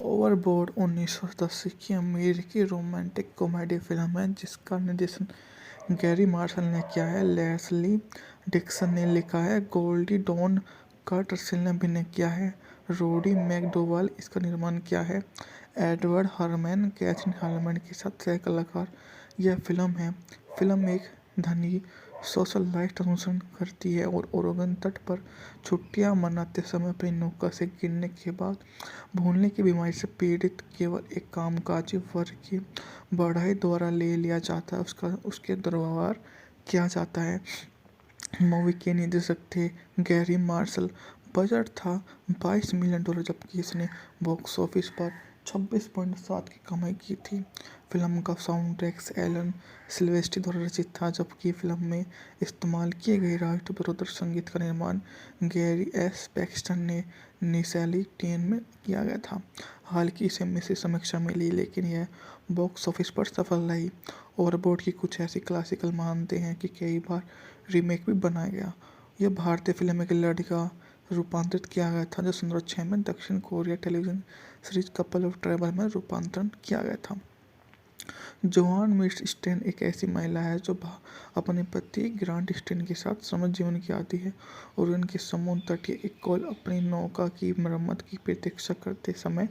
Overboard 1980 की अमेरिकी romantic comedy film है जिसका निर्देशन गैरी मार्शल ने किया है, लेस्ली डिक्सन ने लिखा है, गोल्डी डॉन कार्टरसेल ने अभिनय किया है, रोडी मैकडोवाल इसका निर्माण किया है, एडवर्ड हरमैन कैथरीन हार्मैन के साथ सह कलाकार। यह फिल्म एक धनी सोशलाइट अनुसरण करती है और ओरेगन तट पर छुट्टियां मनाते समय अपनी नौका से गिरने के बाद भूलने की बीमारी से पीड़ित केवल एक कामकाजी वर्ग की बढ़ाई द्वारा ले लिया जाता है उसके दरबार किया जाता है। मूवी के निर्देशक थे गैरी मार्शल। बजट था $22 मिलियन, जबकि इसने बॉक्स ऑफिस पर 26.7 की कमाई की थी। फिल्म का साउंड ट्रैक एलन सिल्वेस्ट्री द्वारा रचित था, जबकि फिल्म में इस्तेमाल किए गए राष्ट्रविरोधी संगीत का निर्माण गैरी एस पैक्सटन ने निशाली टेन में किया गया था। हालांकि इसे मिश्रित समीक्षा मिली, लेकिन यह बॉक्स ऑफिस पर सफल रही। ओवरबोर्ड की कुछ ऐसी क्लासिकल मानते हैं कि कई बार रीमेक भी बनाया गया। यह भारतीय फिल्म में एक लड़की का रूपांतरित किया गया था जो 2006 में दक्षिण Korea television series couple of travel में रूपांतरण किया गया था। जोआन मिर्स स्टेन एक ऐसी महिला है जो अपने पति ग्रांट स्टेन के साथ समुद्र जीवन की आती है और उनके समुद्र तटीय एक कॉल अपनी नौका की मरम्मत की प्रतीक्षा करते समय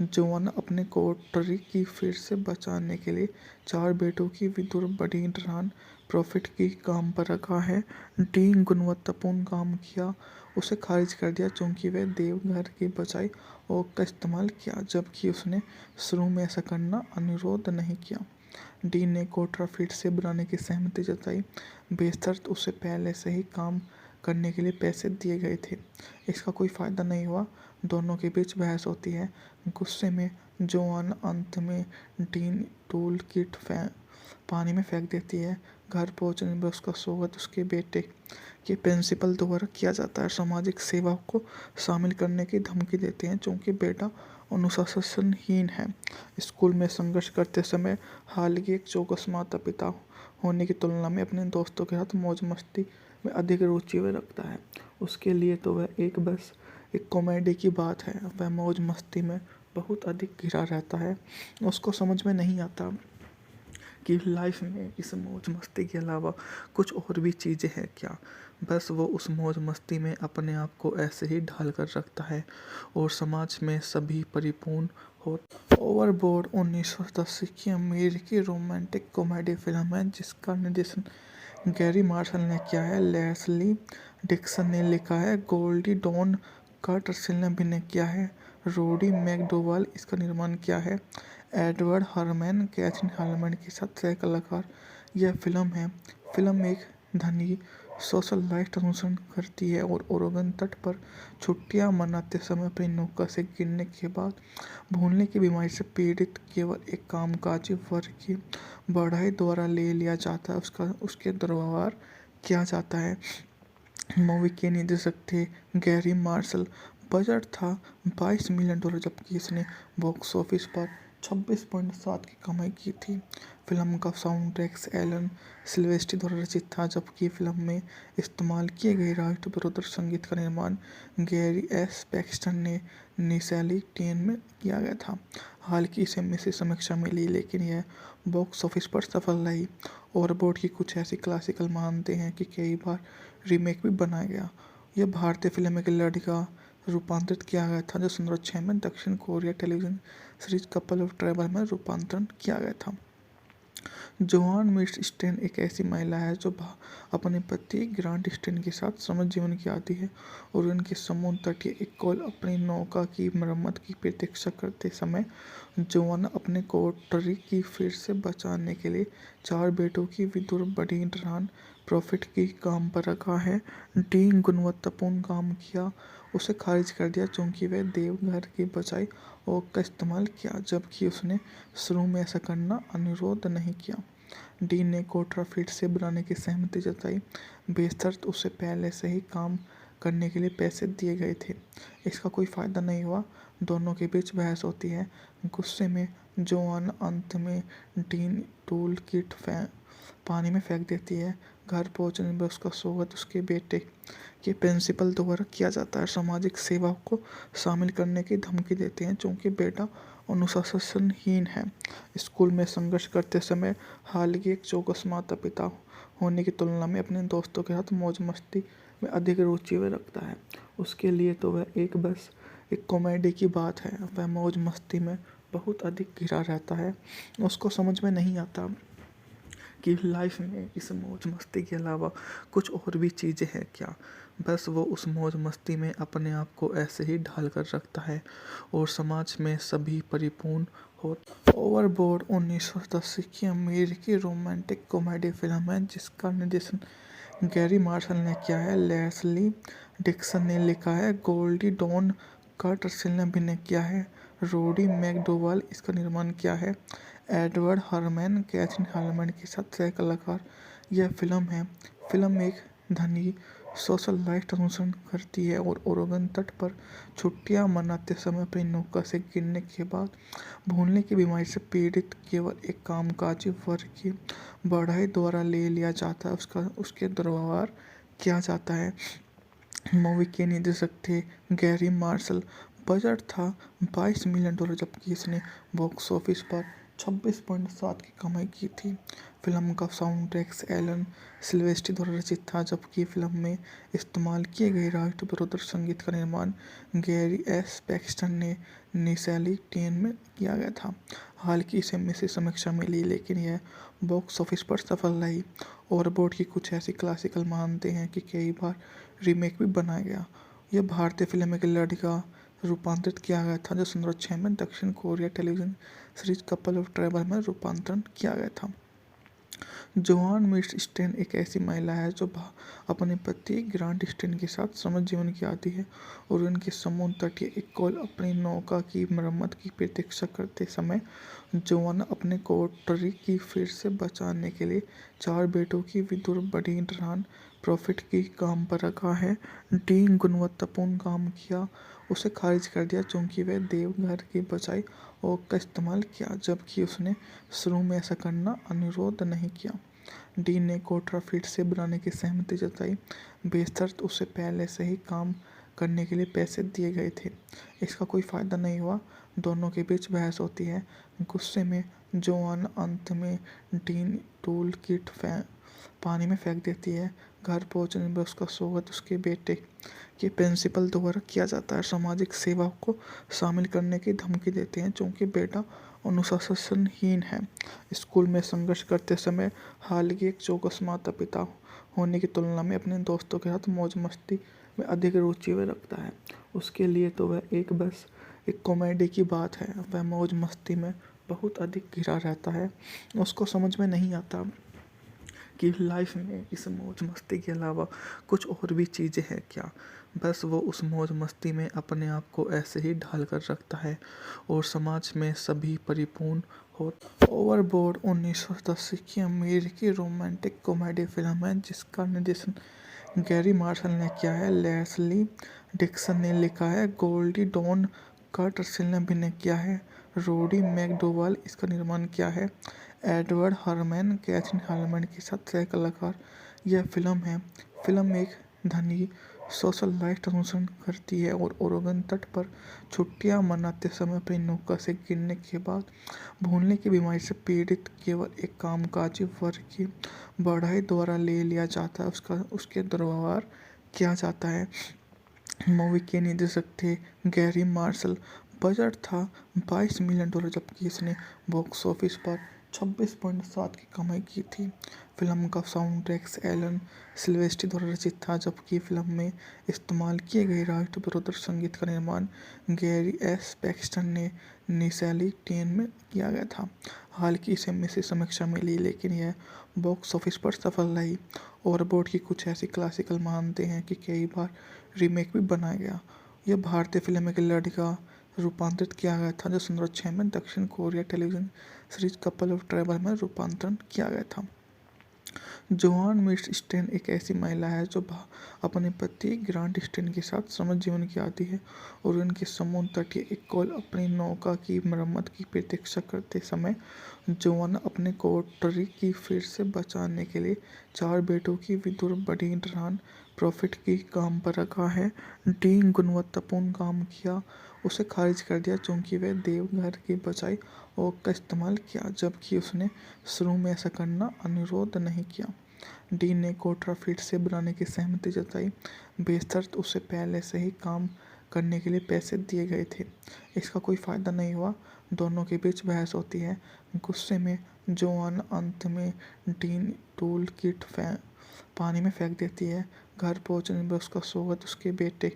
जोआन अपने कोठरी की फिर से बचाने के लिए 4 बेटों की विधुर बड़ी डरान प्रॉफिट की काम पर रखा है। डी गुणवत्तापूर्ण काम किया, उसे खारिज कर दिया क्योंकि वह देवघर की बजाय ओक का इस्तेमाल किया, जबकि उसने शुरू में ऐसा करना अनुरोध नहीं किया। डी ने कोठरा फिर से बनाने की सहमति जताई, बेशर्त उसे पहले से ही काम करने के लिए पैसे दिए गए थे। इसका कोई फायदा नहीं हुआ, दोनों के बीच बहस होती है। गुस्से में जोआन अंत में डीन टूल किट पानी में फेंक देती है। घर पहुंचने पर उसका स्वागत उसके बेटे के प्रिंसिपल द्वारा किया जाता है। सामाजिक सेवा को शामिल करने की धमकी देते हैं क्योंकि बेटा अनुशासनहीन है। स्कूल में संघर्ष करते समय हालांकि एक चौकस माता पिता होने की तुलना में अपने दोस्तों के साथ मौज मस्ती में अधिक रुचि वह रखता है। उसके लिए तो वह बस एक कॉमेडी की बात है। वह मौज मस्ती में बहुत अधिक घिरा रहता है। उसको समझ में नहीं आता कि लाइफ में इस मौज मस्ती के अलावा कुछ और भी चीज़ें हैं क्या। बस वो उस मौज मस्ती में अपने आप को ऐसे ही ढाल कर रखता है और समाज में सभी परिपूर्ण हो। ओवरबोर्ड 1980 की अमेरिकी रोमांटिक कॉमेडी फिल्म है जिसका निर्देशन गैरी मार्शल ने किया है, लेस्ली डिक्सन ने लिखा है, गोल्डी डॉन कार्टरसेल ने अभिनय किया है, रोडी मैकडोवाल इसका निर्माण किया है, एडवर्ड हरमैन कैथरीन हार्मैन के साथ सह कलाकार। यह फिल्म एक धनी सोशलाइट अनुसरण करती है और ओरेगन तट पर छुट्टियां मनाते समय अपनी नौका से गिरने के बाद भूलने की बीमारी से पीड़ित केवल एक कामकाजी वर्ग की बढ़ाई द्वारा ले लिया जाता है उसके दरबार किया जाता है। मूवी के निर्देशक थे गैरी मार्शल। बजट था $22 मिलियन, जबकि इसने बॉक्स ऑफिस पर 26.7 की कमाई की थी। फिल्म का साउंड ट्रैक एलन सिल्वेस्ट्री द्वारा रचित था, जबकि फिल्म में इस्तेमाल किए गए राष्ट्रविरोधी संगीत का निर्माण गैरी एस पैक्सटन ने निशाली टेन में किया गया था। हालांकि इसे मिश्रित समीक्षा मिली, लेकिन यह बॉक्स ऑफिस पर सफल रही। ओवरबोर्ड की कुछ ऐसी क्लासिकल मानते हैं कि कई बार रीमेक भी बनाया गया। यह भारतीय फिल्म में एक लड़की का रूपांतरित किया गया था जो 2006 में दक्षिण Korea television series couple of travel में रूपांतरण किया गया था। जोआन मिर्स स्टेन एक ऐसी महिला है जो अपने पति ग्रांट स्टेन के साथ समुद्र जीवन की आती है और उनके समुद्र तटीय एक कॉल अपनी नौका की मरम्मत की प्रतीक्षा करते समय जोआन अपने कोठरी की फिर से बचाने के लिए 4 बेटों की विधुर बड़ी डरान प्रॉफिट की काम पर रखा है। डी गुणवत्तापूर्ण काम किया, उसे खारिज कर दिया क्योंकि वह देवघर की बजाय ओक का इस्तेमाल किया, जबकि उसने शुरू में ऐसा करना अनुरोध नहीं किया। डी ने कोठरा फिर से बनाने की सहमति जताई, बेशर्त उसे पहले से ही काम करने के लिए पैसे दिए गए थे। इसका कोई फायदा नहीं हुआ, दोनों के बीच बहस होती है। गुस्से में जोआन अंत में डीन टूल किट पानी में फेंक देती है। घर पहुंचने पर उसका स्वागत उसके बेटे के प्रिंसिपल द्वारा किया जाता है। सामाजिक सेवा को शामिल करने की धमकी देते हैं क्योंकि बेटा अनुशासनहीन है। स्कूल में संघर्ष करते समय हालांकि एक चौकस माता पिता होने की तुलना में अपने दोस्तों के साथ मौज मस्ती में अधिक रुचि वह रखता है। उसके लिए तो वह बस एक कॉमेडी की बात है। वह मौज मस्ती में बहुत अधिक घिरा रहता है। उसको समझ में नहीं आता कि लाइफ में इस मौज मस्ती के अलावा कुछ और भी चीज़ें हैं क्या। बस वो उस मौज मस्ती में अपने आप को ऐसे ही ढाल कर रखता है और समाज में सभी परिपूर्ण हो। ओवरबोर्ड 1980 की अमेरिकी रोमांटिक कॉमेडी फिल्म है जिसका निर्देशन गैरी मार्शल ने किया है, लेस्ली डिक्सन ने लिखा है, गोल्डी डॉन कार्टरसेल ने अभिनय किया है, रोडी मैकडोवल इसका निर्माण किया है, एडवर्ड हरमैन कैथरीन हार्मैन के साथ सह कलाकार। यह फिल्म एक धनी सोशल लाइफ अनुसरण करती है और ओरेगन तट पर छुट्टियां मनाते समय अपनी नौका से गिरने के बाद भूलने की बीमारी से पीड़ित केवल एक कामकाजी वर्ग की बढ़ाई द्वारा ले लिया जाता है उसके दुर्व्यवहार किया जाता है। मूवी के निर्देशक थे गैरी मार्शल। बजट था $22 मिलियन जबकि इसने बॉक्स ऑफिस पर 26.7 की कमाई की थी। फिल्म का साउंड ट्रैक एलन सिल्वेस्ट्री द्वारा रचित था जबकि फिल्म में इस्तेमाल किए गए राष्ट्रविरोधी संगीत का निर्माण गैरी एस पैक्सटन ने निशैली टेन में किया गया था। हालांकि इसे मिश्रित समीक्षा मिली लेकिन यह बॉक्स ऑफिस पर सफल रही। ओवरबोर्ड की कुछ ऐसी क्लासिकल मानते हैं कि कई बार रीमेक भी बनाया गया। यह भारतीय फिल्म में एक लड़की का रूपांतरित किया गया था जो 2006 में दक्षिण Korea television series couple of travel में रूपांतरण किया गया था। जोआन मिर्स स्टेन एक ऐसी महिला है जो अपने पति ग्रांट स्टेन के साथ समझ जीवन की आती है और उनके समुद्र तटीय एक कॉल अपनी नौका की मरम्मत की प्रतीक्षा करते समय जोआन अपने कोटरी की फिर से बचाने के लिए 4 बेटों की विदुर बड़ी डरान प्रॉफिट की काम पर रखा है। डी गुणवत्तापूर्ण काम किया उसे खारिज कर दिया क्योंकि वह देवघर की बजाय ओक का इस्तेमाल किया जबकि उसने शुरू में ऐसा करना अनुरोध नहीं किया। डी ने कोटरा फिर से बनाने की सहमति जताई बेशर्त उसे पहले से ही काम करने के लिए पैसे दिए गए थे। इसका कोई फायदा नहीं हुआ। दोनों के बीच बहस होती है। गुस्से में जोआन अंत में डीन टूल किट पानी में फेंक देती है। घर पहुंचने पर उसका स्वागत उसके बेटे के प्रिंसिपल द्वारा किया जाता है। सामाजिक सेवा को शामिल करने की धमकी देते हैं क्योंकि बेटा अनुशासनहीन है। स्कूल में संघर्ष करते समय हालांकि एक चौकस माता पिता होने की तुलना में अपने दोस्तों के साथ मौज मस्ती में अधिक रुचि वह रखता है। उसके लिए तो वह बस एक कॉमेडी की बात है। वह मौज मस्ती में बहुत अधिक घिरा रहता है। उसको समझ में नहीं आता कि लाइफ में इस मौज मस्ती के अलावा कुछ और भी चीज़ें हैं क्या। बस वो उस मौज मस्ती में अपने आप को ऐसे ही ढाल कर रखता है और समाज में सभी परिपूर्ण हो। ओवरबोर्ड 1980 की अमेरिकी रोमांटिक कॉमेडी फिल्म है जिसका निर्देशन गैरी मार्शल ने किया है, लेस्ली डिक्सन ने लिखा है, गोल्डी डॉन कार्टरसेल ने अभिनय किया है, रोडी मैकडोवल इसका निर्माण किया है, एडवर्ड हरमैन कैथरीन हार्मैन के साथ सह कलाकार। यह फिल्म एक धनी सोशल लाइफ अनुसरण करती है और ओरेगन तट पर छुट्टियां मनाते समय अपनी नौका से गिरने के बाद भूलने की बीमारी से पीड़ित केवल एक कामकाजी वर्ग की बढ़ाई द्वारा ले लिया जाता है उसके दुर्व्यवहार किया जाता है। मूवी के निर्देशक थे गैरी मार्शल। बजट था $22 मिलियन जबकि इसने बॉक्स ऑफिस पर 26.7 की कमाई की थी। फिल्म का साउंड ट्रैक एलन सिल्वेस्ट्री द्वारा रचित था जबकि फिल्म में इस्तेमाल किए गए राष्ट्रविरोधी संगीत का निर्माण गैरी एस पैक्सटन ने निशैली टेन में किया गया था। हालांकि इसे मिश्रित समीक्षा मिली लेकिन यह बॉक्स ऑफिस पर सफल रही। ओवरबोर्ड की कुछ ऐसी क्लासिकल मानते हैं कि कई बार रीमेक भी बनाया गया। यह भारतीय फिल्म में एक लड़की का रूपांतरित किया गया था जो 2006 में दक्षिण Korea television series couple of travel में रूपांतरण किया गया था। जोआन मिस स्टेन एक ऐसी महिला है जो अपने पति ग्रांट स्टेन के साथ समृद्ध जीवन की आती है और उनके समुद्र तटीय एक कोल अपनी नौका की मरम्मत की प्रतीक्षा करते समय जोआन अपने कोटरी की फिर से बचाने के लिए 4 बेटों की विधुर बड़ी डरान प्रॉफिट की काम पर रखा है। डी गुणवत्तापूर्ण काम किया उसे खारिज कर दिया क्योंकि वह देवघर की बजाय ओक का इस्तेमाल किया, जबकि उसने शुरू में ऐसा करना अनुरोध नहीं किया। डी ने कोटरा फिर से बनाने की सहमति जताई, बेशर्त उसे पहले से ही काम करने के लिए पैसे दिए गए थे। इसका कोई फायदा नहीं हुआ, दोनों के बीच बहस होती है। गुस्से में जोआन अंत में डीन टूल किट पानी में फेंक देती है। घर पहुंचने पर उसका स्वागत उसके बेटे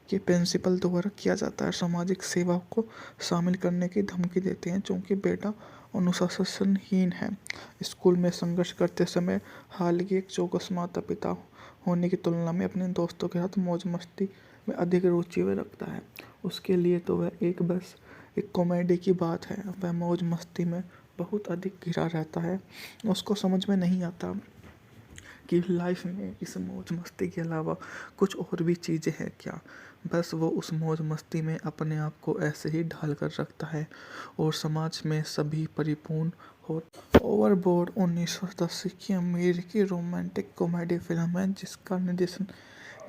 के प्रिंसिपल द्वारा किया जाता है। सामाजिक सेवा को शामिल करने की धमकी देते हैं क्योंकि बेटा अनुशासनहीन है। स्कूल में संघर्ष करते समय हालांकि एक चौकस माता पिता होने की तुलना में अपने दोस्तों के साथ मौज मस्ती में अधिक रुचि वह रखता है। उसके लिए तो वह बस एक कॉमेडी की बात है। वह मौज मस्ती में बहुत अधिक घिरा रहता है। उसको समझ में नहीं आता कि लाइफ में इस मौज मस्ती के अलावा कुछ और भी चीज़ें हैं क्या। बस वो उस मौज मस्ती में अपने आप को ऐसे ही ढाल कर रखता है और समाज में सभी परिपूर्ण हो। ओवरबोर्ड 1980 की अमेरिकी रोमांटिक कॉमेडी फिल्म है जिसका निर्देशन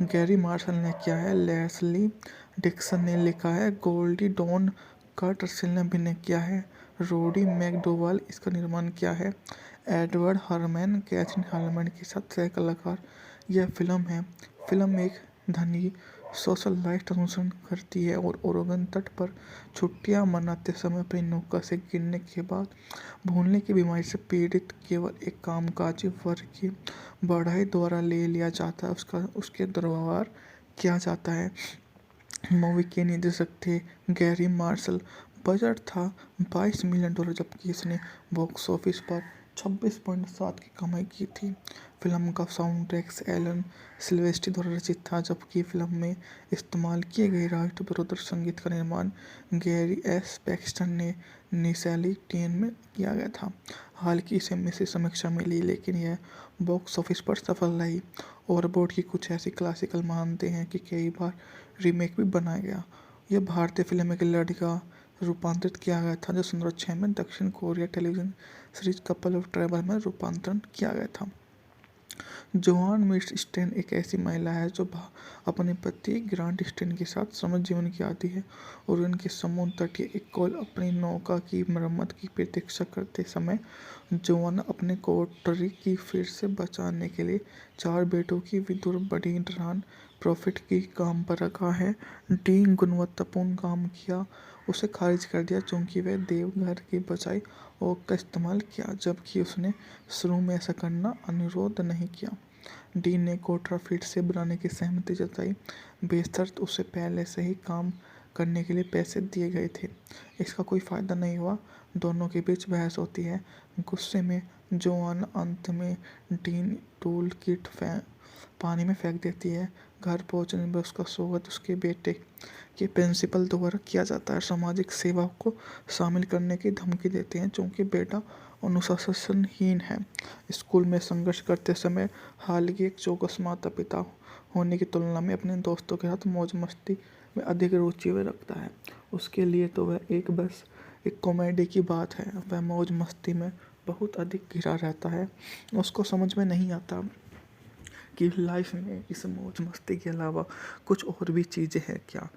गैरी मार्शल ने किया है, लेस्ली डिक्सन ने लिखा है, गोल्डी डॉन कार्टरसेल ने अभिनय किया है, रोडी मैकडोवाल इसका निर्माण किया है, एडवर्ड हरमैन कैथरीन हार्मन के साथ सह कलाकार। यह फिल्म एक धनी सोशलाइट अनुसरण करती है और ओरेगन तट पर छुट्टियां मनाते समय अपनी नौका से गिरने के बाद भूलने की बीमारी से पीड़ित केवल एक कामकाजी वर्ग की बढ़ाई द्वारा ले लिया जाता है उसके दुर्व्यवहार किया जाता है। मूवी के निर्देशक थे गैरी मार्शल। बजट था $22 मिलियन, जबकि इसने बॉक्स ऑफिस पर 26.7 की कमाई की थी। फिल्म का साउंड ट्रैक एलन सिल्वेस्ट्री द्वारा रचित था, जबकि फिल्म में इस्तेमाल किए गए राष्ट्र विरोधी संगीत का निर्माण गैरी एस पैक्सटन ने निशाली टेन में किया गया था। हालांकि इसे मिश्रित समीक्षा मिली, लेकिन यह बॉक्स ऑफिस पर सफल रही। ओवरबोर्ड की कुछ ऐसी क्लासिकल मानते हैं कि कई बार रीमेक भी बनाया गया। यह भारतीय फिल्म एक लड़का रूपांतरित किया गया था जो 2006 में दक्षिण Korea television series couple of travel में रूपांतरण किया गया था। जोआन मिस स्टेन एक ऐसी महिला है जो अपने पति ग्रांट स्टेन के साथ समृद्ध जीवन की आती है और उनके समुद्र तटीय एक कोल अपनी नौका की मरम्मत की प्रतीक्षा करते समय जोआन अपने कोटरी की फिर से बचाने के लिए 4 बेटों की विधुर बड़ी डरान प्रॉफिट की काम पर रखा है। डी गुणवत्तापूर्ण काम किया उसे खारिज कर दिया क्योंकि वह देवघर की बजाय ओक का इस्तेमाल किया, जबकि उसने शुरू में ऐसा करना अनुरोध नहीं किया। डी ने कोटरा फिर से बनाने की सहमति जताई, बेशर्त उसे पहले से ही काम करने के लिए पैसे दिए गए थे। इसका कोई फायदा नहीं हुआ, दोनों के बीच बहस होती है। गुस्से में जोआन अंत में डीन टूल किट पानी में फेंक देती है। घर पहुंचने पर उसका स्वागत उसके बेटे के प्रिंसिपल द्वारा किया जाता है। सामाजिक सेवा को शामिल करने की धमकी देते हैं क्योंकि बेटा अनुशासनहीन है। स्कूल में संघर्ष करते समय हालांकि एक चौकस माता पिता होने की तुलना में अपने दोस्तों के साथ मौज मस्ती में अधिक रुचि वह रखता है। उसके लिए तो वह बस एक कॉमेडी की बात है। वह मौज मस्ती में बहुत अधिक घिरा रहता है। उसको समझ में नहीं आता कि लाइफ में इस मौज मस्ती के अलावा कुछ और भी चीज़ें हैं क्या।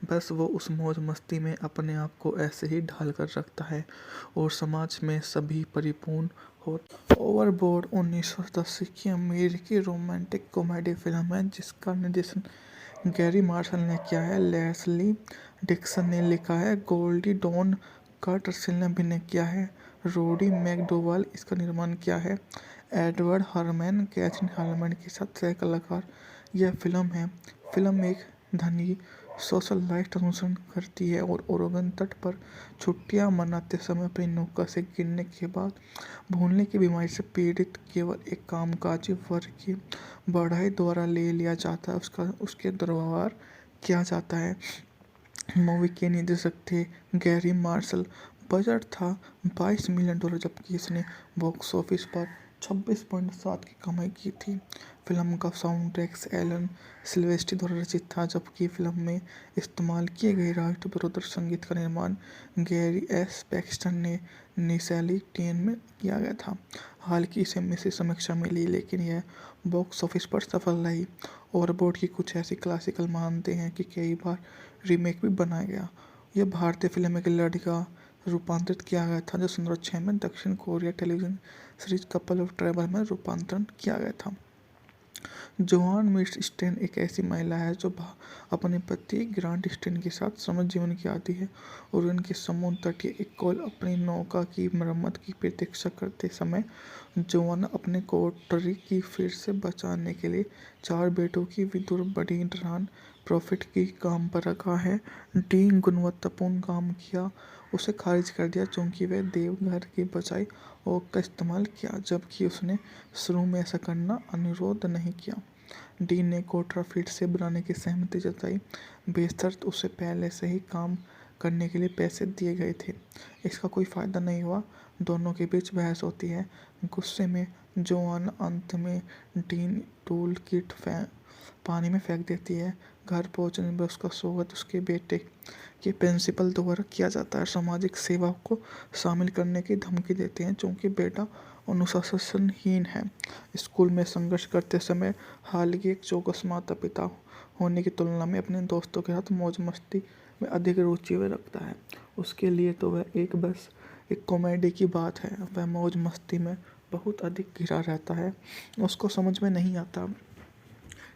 बस वो उस मौज मस्ती में अपने आप को ऐसे ही ढाल कर रखता है और समाज में सभी परिपूर्ण हो। ओवरबोर्ड 1980 की अमेरिकी रोमांटिक कॉमेडी फिल्म है जिसका निर्देशन गैरी मार्शल ने किया है, लेस्ली डिक्सन ने लिखा है, गोल्डी डॉन कार्टरसेल ने अभिनय किया है, रोडी मैकडोवाल इसका निर्माण किया है, एडवर्ड हरमैन कैथरीन हार्मन के साथ सह कलाकार। यह फिल्म एक धनी सोशलाइट अनुसरण करती है और ओरेगन तट पर छुट्टियां मनाते समय अपनी नौका से गिरने के बाद भूलने की बीमारी से पीड़ित केवल एक कामकाजी वर्ग की बढ़ाई द्वारा ले लिया जाता है उसके दुर्व्यवहार किया जाता है। मूवी के निर्देशक थे गैरी मार्शल। बजट था $22 मिलियन, जबकि इसने बॉक्स ऑफिस पर 26.7 की कमाई की थी। फिल्म का साउंड ट्रैक एलन सिल्वेस्ट्री द्वारा रचित था, जबकि फिल्म में इस्तेमाल किए गए राष्ट्रविरोधी संगीत का निर्माण गैरी एस पैक्सटन ने निसैली टेन में किया गया था। हालांकि इसे मिश्रित समीक्षा मिली, लेकिन यह बॉक्स ऑफिस पर सफल रही। ओवरबोर्ड की कुछ ऐसी क्लासिकल मानते हैं कि कई बार रीमेक भी बनाया गया। यह भारतीय फिल्म में एक लड़की का रूपांतरित किया गया था, जो 2006 में दक्षिण Korea television series couple of travel में रूपांतरण किया गया था। जोआन मिर्च स्टेन एक ऐसी महिला है जो अपने पति ग्रांट स्टेन के साथ समृद्ध जीवन की आती है और उनके समुद्र तटीय इकोल अपनी नौका की मरम्मत की प्रतीक्षा करते समय जोआन अपने कोठरी की फिर से बचाने के लिए 4 बेटों की विधुर बड़ी नॉन प्रॉफिट की काम पर रखा है। डी गुणवत्तापूर्ण काम किया उसे खारिज कर दिया क्योंकि वह देवघर की बजाय ओक का इस्तेमाल किया, जबकि उसने शुरू में ऐसा करना अनुरोध नहीं किया। डी ने कोठरा फिर से बनाने की सहमति जताई, बेशर्त उसे पहले से ही काम करने के लिए पैसे दिए गए थे। इसका कोई फायदा नहीं हुआ। दोनों के बीच बहस होती है। गुस्से में जोआन अंत में डीन टूल किट पानी में फेंक देती है। घर पहुंचने पर उसका स्वागत उसके बेटे के प्रिंसिपल द्वारा किया जाता है। सामाजिक सेवा को शामिल करने की धमकी देते हैं क्योंकि बेटा अनुशासनहीन है। स्कूल में संघर्ष करते समय हालांकि एक चौकस माता पिता होने की तुलना में अपने दोस्तों के साथ मौज मस्ती में अधिक रुचि वह रखता है। उसके लिए तो वह बस एक कॉमेडी की बात है। वह मौज मस्ती में बहुत अधिक घिरा रहता है। उसको समझ में नहीं आता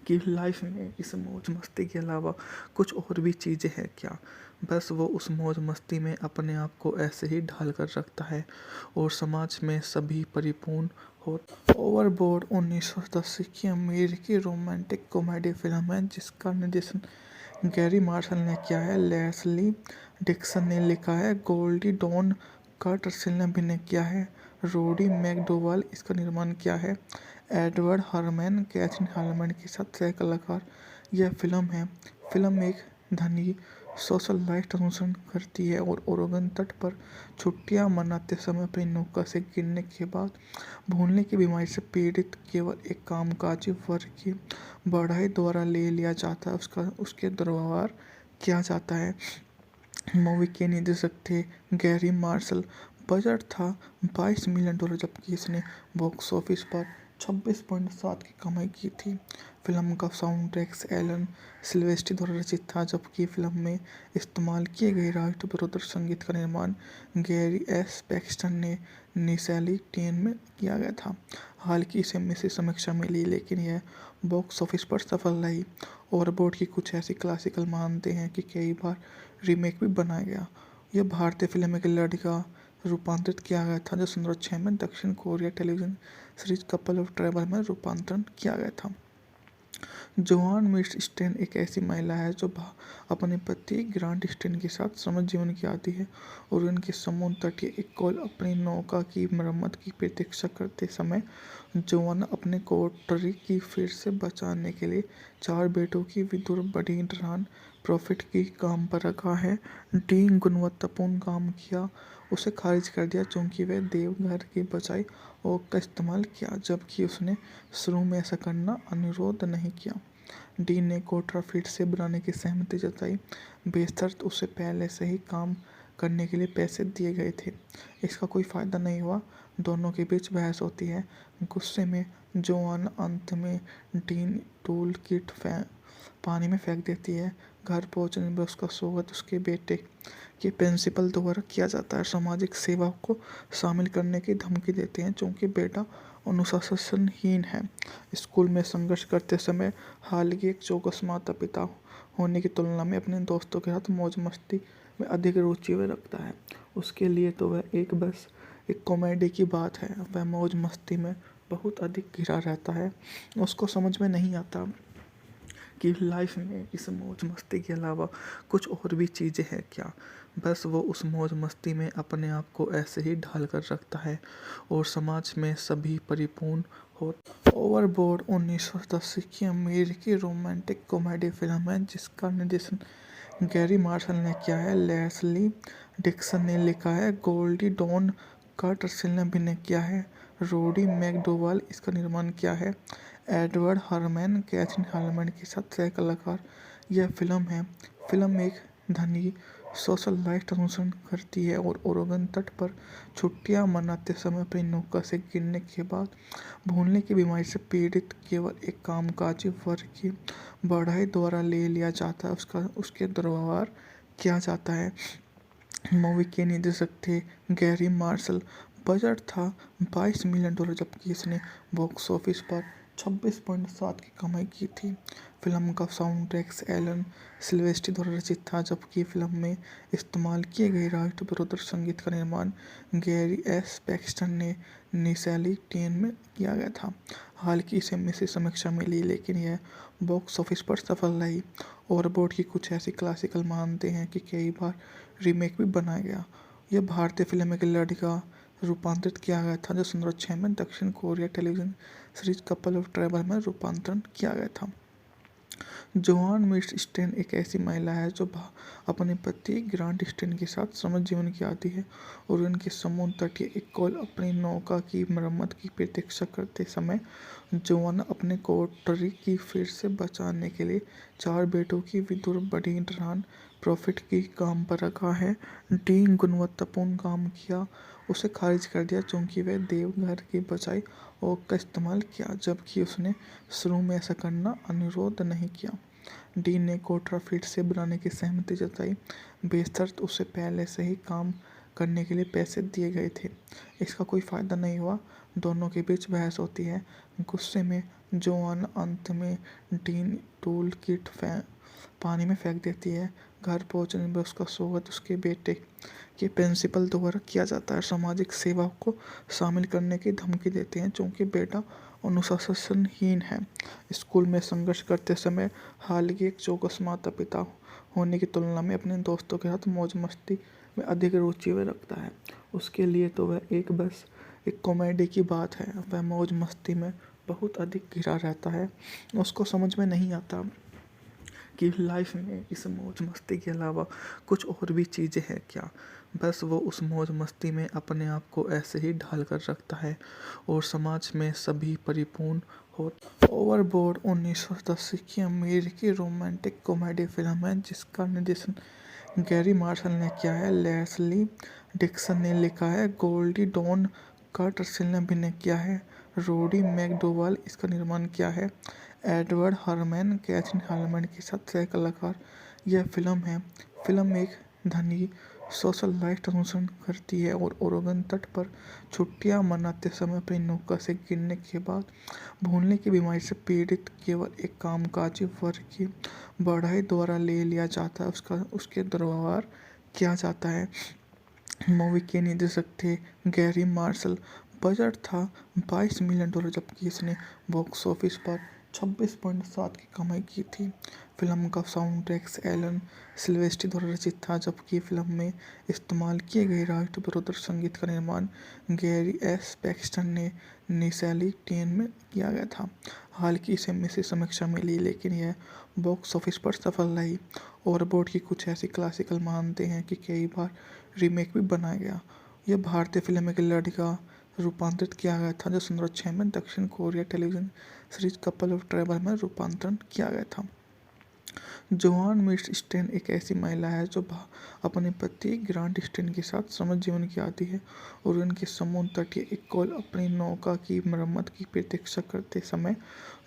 कि लाइफ में इस मौज मस्ती के अलावा कुछ और भी चीज़ें हैं क्या। बस वो उस मौज मस्ती में अपने आप को ऐसे ही ढाल कर रखता है और समाज में सभी परिपूर्ण हो। ओवरबोर्ड 1980 की अमेरिकी रोमांटिक कॉमेडी फिल्म है जिसका निर्देशन गैरी मार्शल ने किया है, लेस्ली डिक्सन ने लिखा है, गोल्डी डॉन कार्टरसेल ने अभिनय किया है, रोडी मैकडोवाल इसका निर्माण किया है, एडवर्ड हरमैन कैथरीन हार्मन के साथ सह कलाकार। यह फिल्म है। फिल्म एक धनी सोशलाइट अनुसरण करती है और ओरेगन तट पर छुट्टियां मनाते समय अपनी नौका से गिरने के बाद भूलने की बीमारी से पीड़ित केवल एक कामकाजी वर्ग की बढ़ाई द्वारा ले लिया जाता है उसके दुर्व्यवहार किया जाता है। मूवी के निर्देशक थे गैरी मार्शल। बजट था $22 मिलियन, जबकि इसने बॉक्स ऑफिस पर 26.7 की कमाई की थी। फिल्म का साउंड ट्रैक एलन सिल्वेस्ट्री द्वारा रचित था, जबकि फिल्म में इस्तेमाल किए गए राष्ट्रविरोधी संगीत का निर्माण गैरी एस पैक्सटन ने निसैली टेन में किया गया था। हालांकि इसे मिश्रित समीक्षा मिली, लेकिन यह बॉक्स ऑफिस पर सफल रही। ओवरबोर्ड की कुछ ऐसी क्लासिकल मानते हैं कि कई बार रीमेक भी बनाया गया। यह भारतीय फिल्म में एक लड़की का रूपांतरित किया गया था, जो 2006 में दक्षिण Korea television series couple of travel में रूपांतरण किया गया था। जोआन मिर्च स्टेन एक ऐसी महिला है जो अपने पति ग्रांट स्टेन के साथ समृद्ध जीवन की आती है और उनके समुद्र तटीय इकोल अपनी नौका की मरम्मत की प्रतीक्षा करते समय जोआन अपने कोठरी की फिर से बचाने के लिए 4 बेटों की विधुर बड़ी नॉन प्रॉफिट की काम पर रखा है। डी गुणवत्तापूर्ण काम किया उसे खारिज कर दिया क्योंकि वह देवघर की बजाय ओक का इस्तेमाल किया, जबकि उसने शुरू में ऐसा करना अनुरोध नहीं किया। डी ने कोठरा फिर से बनाने की सहमति जताई, बेशर्त उसे पहले से ही काम करने के लिए पैसे दिए गए थे। इसका कोई फायदा नहीं हुआ। दोनों के बीच बहस होती है। गुस्से में जोआन अंत में डीन टूल किट पानी में फेंक देती है। घर पहुंचने पर उसका स्वागत उसके बेटे के प्रिंसिपल द्वारा किया जाता है। सामाजिक सेवा को शामिल करने की धमकी देते हैं क्योंकि बेटा अनुशासनहीन है। स्कूल में संघर्ष करते समय हालांकि एक चौकस माता पिता होने की तुलना में अपने दोस्तों के साथ मौज मस्ती में अधिक रुचि वह रखता है। उसके लिए तो वह बस एक कॉमेडी की बात है। वह मौज मस्ती में बहुत अधिक घिरा रहता है। उसको समझ में नहीं आता कि लाइफ में इस मौज मस्ती के अलावा कुछ और भी चीज़ें हैं क्या। बस वो उस मौज मस्ती में अपने आप को ऐसे ही ढाल कर रखता है और समाज में सभी परिपूर्ण हो। ओवरबोर्ड 1980 की अमेरिकी रोमांटिक कॉमेडी फिल्म है जिसका निर्देशन गैरी मार्शल ने किया है, लेस्ली डिक्सन ने लिखा है, गोल्डी डॉन कार्टरसेल ने अभिनय किया है, रोडी मैकडोवाल इसका निर्माण किया है। एडवर्ड हरमैन कैथरीन हार्मैन के साथ सह कलाकार। यह फिल्म एक धनी सोशलाइट अनुसरण करती है और ओरेगन तट पर छुट्टियां मनाते समय अपनी नौका से गिरने के बाद भूलने की बीमारी से पीड़ित केवल एक कामकाजी वर्ग की बढ़ाई द्वारा ले लिया जाता है उसके दुर्व्यवहार किया जाता है। मूवी के निर्देशक थे गैरी मार्शल। बजट था $22 मिलियन, जबकि इसने बॉक्स ऑफिस पर 26.7 की कमाई की थी। फिल्म का साउंड ट्रैक एलन सिल्वेस्ट्री द्वारा रचित था, जबकि फिल्म में इस्तेमाल किए गए राष्ट्रविरोधी संगीत का निर्माण गैरी एस पैक्सटन ने निशाली टेन में किया गया था। हालांकि इसे मिश्रित समीक्षा मिली, लेकिन यह बॉक्स ऑफिस पर सफल रही। ओवरबोर्ड की कुछ ऐसी क्लासिकल मानते हैं कि कई बार रीमेक भी बनाया गया। यह भारतीय फिल्म में एक लड़की का रूपांतरित किया गया था, जो 2006 में दक्षिण Korea television series couple of trouble में रूपांतरण किया गया था। जोआन मिर्स स्टेन एक ऐसी महिला है जो अपने पति ग्रांट स्टेन के साथ समझ जीवन की आती है और उनके समुद्र तटीय एक कॉल अपनी नौका की मरम्मत की प्रतीक्षा करते समय जोआन अपने कोटरी की फिर से बचाने के लिए 4 बेटों की विधुर बड़ी डरान प्रॉफिट की काम पर रखा है। डी गुणवत्तापूर्ण काम किया, उसे खारिज कर दिया क्योंकि वह देवघर की बजाय ओक का इस्तेमाल किया, जबकि उसने शुरू में ऐसा करना अनुरोध नहीं किया। डी ने कोटरा फिर से बनाने की सहमति जताई, बेशर्त उसे पहले से ही काम करने के लिए पैसे दिए गए थे। इसका कोई फायदा नहीं हुआ, दोनों के बीच बहस होती है। गुस्से में जोआन अंत में डीन टूल किट पानी में फेंक देती है। घर पहुंचने पर उसका स्वागत उसके बेटे के प्रिंसिपल द्वारा किया जाता है। सामाजिक सेवा को शामिल करने की धमकी देते हैं क्योंकि बेटा अनुशासनहीन है। स्कूल में संघर्ष करते समय हालांकि एक चौकस माता पिता होने की तुलना में अपने दोस्तों के साथ मौज मस्ती में अधिक रुचि वह रखता है। उसके लिए तो वह बस एक कॉमेडी की बात है। वह मौज मस्ती में बहुत अधिक घिरा रहता है। उसको समझ में नहीं आता कि लाइफ में इस मौज मस्ती के अलावा कुछ और भी चीज़ें हैं क्या। बस वो उस मौज मस्ती में अपने आप को ऐसे ही ढाल कर रखता है और समाज में सभी परिपूर्ण हो। ओवरबोर्ड 1980 की अमेरिकी रोमांटिक कॉमेडी फिल्म है जिसका निर्देशन गैरी मार्शल ने किया है। लेस्ली डिक्सन ने लिखा है। गोल्डी डॉन कार्टरसेल ने अभिनय किया है। रोडी मैकडोवाल इसका निर्माण किया है। एडवर्ड हरमैन कैथरीन हार्मैन के साथ सह कलाकार। यह फिल्म एक धनी सोशलाइट अनुसरण करती है और ओरेगन तट पर छुट्टियां मनाते समय अपनी नौका से गिरने के बाद भूलने की बीमारी से पीड़ित केवल एक कामकाजी वर्ग की बढ़ाई द्वारा ले लिया जाता है उसके दुर्व्यवहार किया जाता है। मूवी के निर्देशक थे गैरी मार्शल। बजट था $22 मिलियन, जबकि इसने बॉक्स ऑफिस पर 26.7 की कमाई की थी। फिल्म का साउंड ट्रैक एलन सिल्वेस्ट्री द्वारा रचित था, जबकि फिल्म में इस्तेमाल किए गए राष्ट्रविरोधी संगीत का निर्माण गैरी एस पैक्सटन ने निशाली टेन में किया गया था। हालांकि इसे मिश्रित समीक्षा मिली, लेकिन यह बॉक्स ऑफिस पर सफल रही। ओवरबोर्ड की कुछ ऐसी क्लासिकल मानते हैं कि कई बार रीमेक भी बनाया गया। यह भारतीय फिल्म में एक लड़की का रूपांतरित किया गया था, जो 2006 में दक्षिण Korea television series couple of trouble में रूपांतरण किया गया था। जोआन मिर्स स्टेन एक ऐसी महिला है जो अपने पति ग्रांट स्टेन के साथ समझ जीवन की आती है और उनके समुद्र तटीय एक कॉल अपनी नौका की मरम्मत की प्रतीक्षा करते समय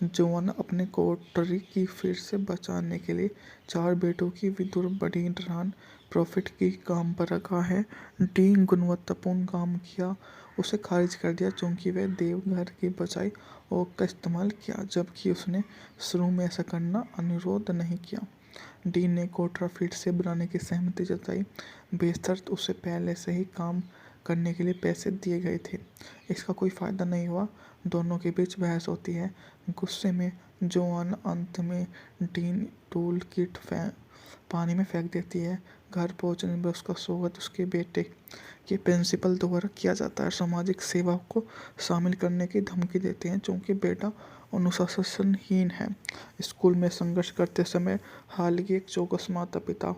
जोआन अपने कोटरी की फिर से बचाने के लिए 4 बेटों की विधुर बड़ी डरान प्रॉफिट की काम पर रखा है। डी गुणवत्तापूर्ण काम किया, उसे खारिज कर दिया क्योंकि वह देवघर की बजाय ओक का इस्तेमाल किया, जबकि उसने शुरू में ऐसा करना अनुरोध नहीं किया। डी ने कोटरा फिर से बनाने की सहमति जताई, बेशर्त उसे पहले से ही काम करने के लिए पैसे दिए गए थे। इसका कोई फायदा नहीं हुआ, दोनों के बीच बहस होती है। गुस्से में जोआन अंत में डीन टूल किट पानी में फेंक देती है। घर पहुंचने पर उसका स्वागत उसके बेटे के प्रिंसिपल द्वारा किया जाता है। सामाजिक सेवा को शामिल करने की धमकी देते हैं क्योंकि बेटा अनुशासनहीन है। स्कूल में संघर्ष करते समय हालांकि एक चौकस माता पिता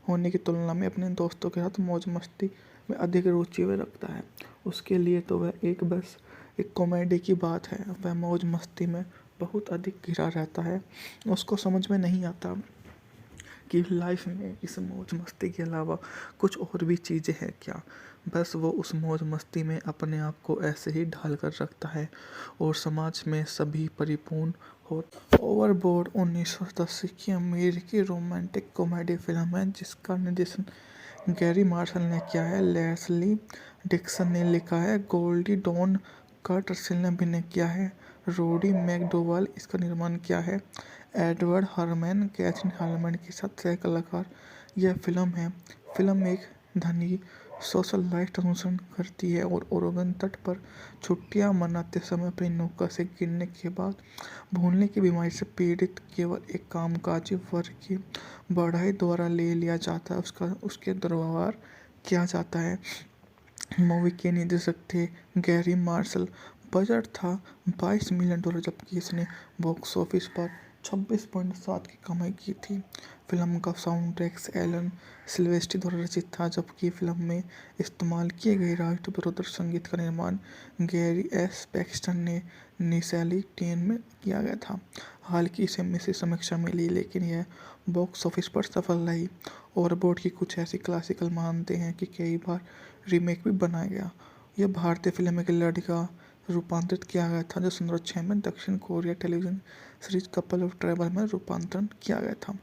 होने की तुलना में अपने दोस्तों के साथ मौज मस्ती में अधिक रुचि वह रखता है। उसके लिए तो वह बस एक कॉमेडी की बात है। वह मौज मस्ती में बहुत अधिक घिरा रहता है। उसको समझ में नहीं आता कि लाइफ में इस मौज मस्ती के अलावा कुछ और भी चीज़ें हैं क्या। बस वो उस मौज मस्ती में अपने आप को ऐसे ही ढाल कर रखता है और समाज में सभी परिपूर्ण हो। ओवरबोर्ड 1980 की अमेरिकी रोमांटिक कॉमेडी फिल्म है जिसका निर्देशन गैरी मार्शल ने किया है, लेस्ली डिक्सन ने लिखा है, गोल्डी डॉन कर्टरसिल ने अभिनय किया है, रोडी मैकडोवल इसका निर्माण किया है, एडवर्ड हरमैन कैथरीन हार्मैन के साथ सह कलाकार। यह फिल्म एक धनी सोशल लाइफ अनुसरण करती है और ओरेगन तट पर छुट्टियां मनाते समय अपनी नौका से गिरने के बाद भूलने की बीमारी से पीड़ित केवल एक कामकाजी वर्ग की बढ़ाई द्वारा ले लिया जाता है, उसके दुर्व्यवहार किया जाता है। मूवी के निर्देशक थे गैरी मार्शल। बजट था $22 मिलियन, जबकि इसने बॉक्स ऑफिस पर 26.7 की कमाई की थी। फिल्म का साउंड ट्रैक एलन सिल्वेस्ट्री द्वारा रचित था, जबकि फिल्म में इस्तेमाल किए गए राष्ट्रविरोधी संगीत का निर्माण गैरी एस पैक्सटन ने निशैली टेन में किया गया था। हालांकि इसे मिश्रित समीक्षा मिली, लेकिन यह बॉक्स ऑफिस पर सफल रही। ओवरबोर्ड की कुछ ऐसी क्लासिकल मानते हैं कि कई बार रीमेक भी बनाया गया। यह भारतीय फिल्म एक लड़का रूपांतरित किया गया था जो 2006 में दक्षिण Korea television series couple of travel में रूपांतरण किया गया था।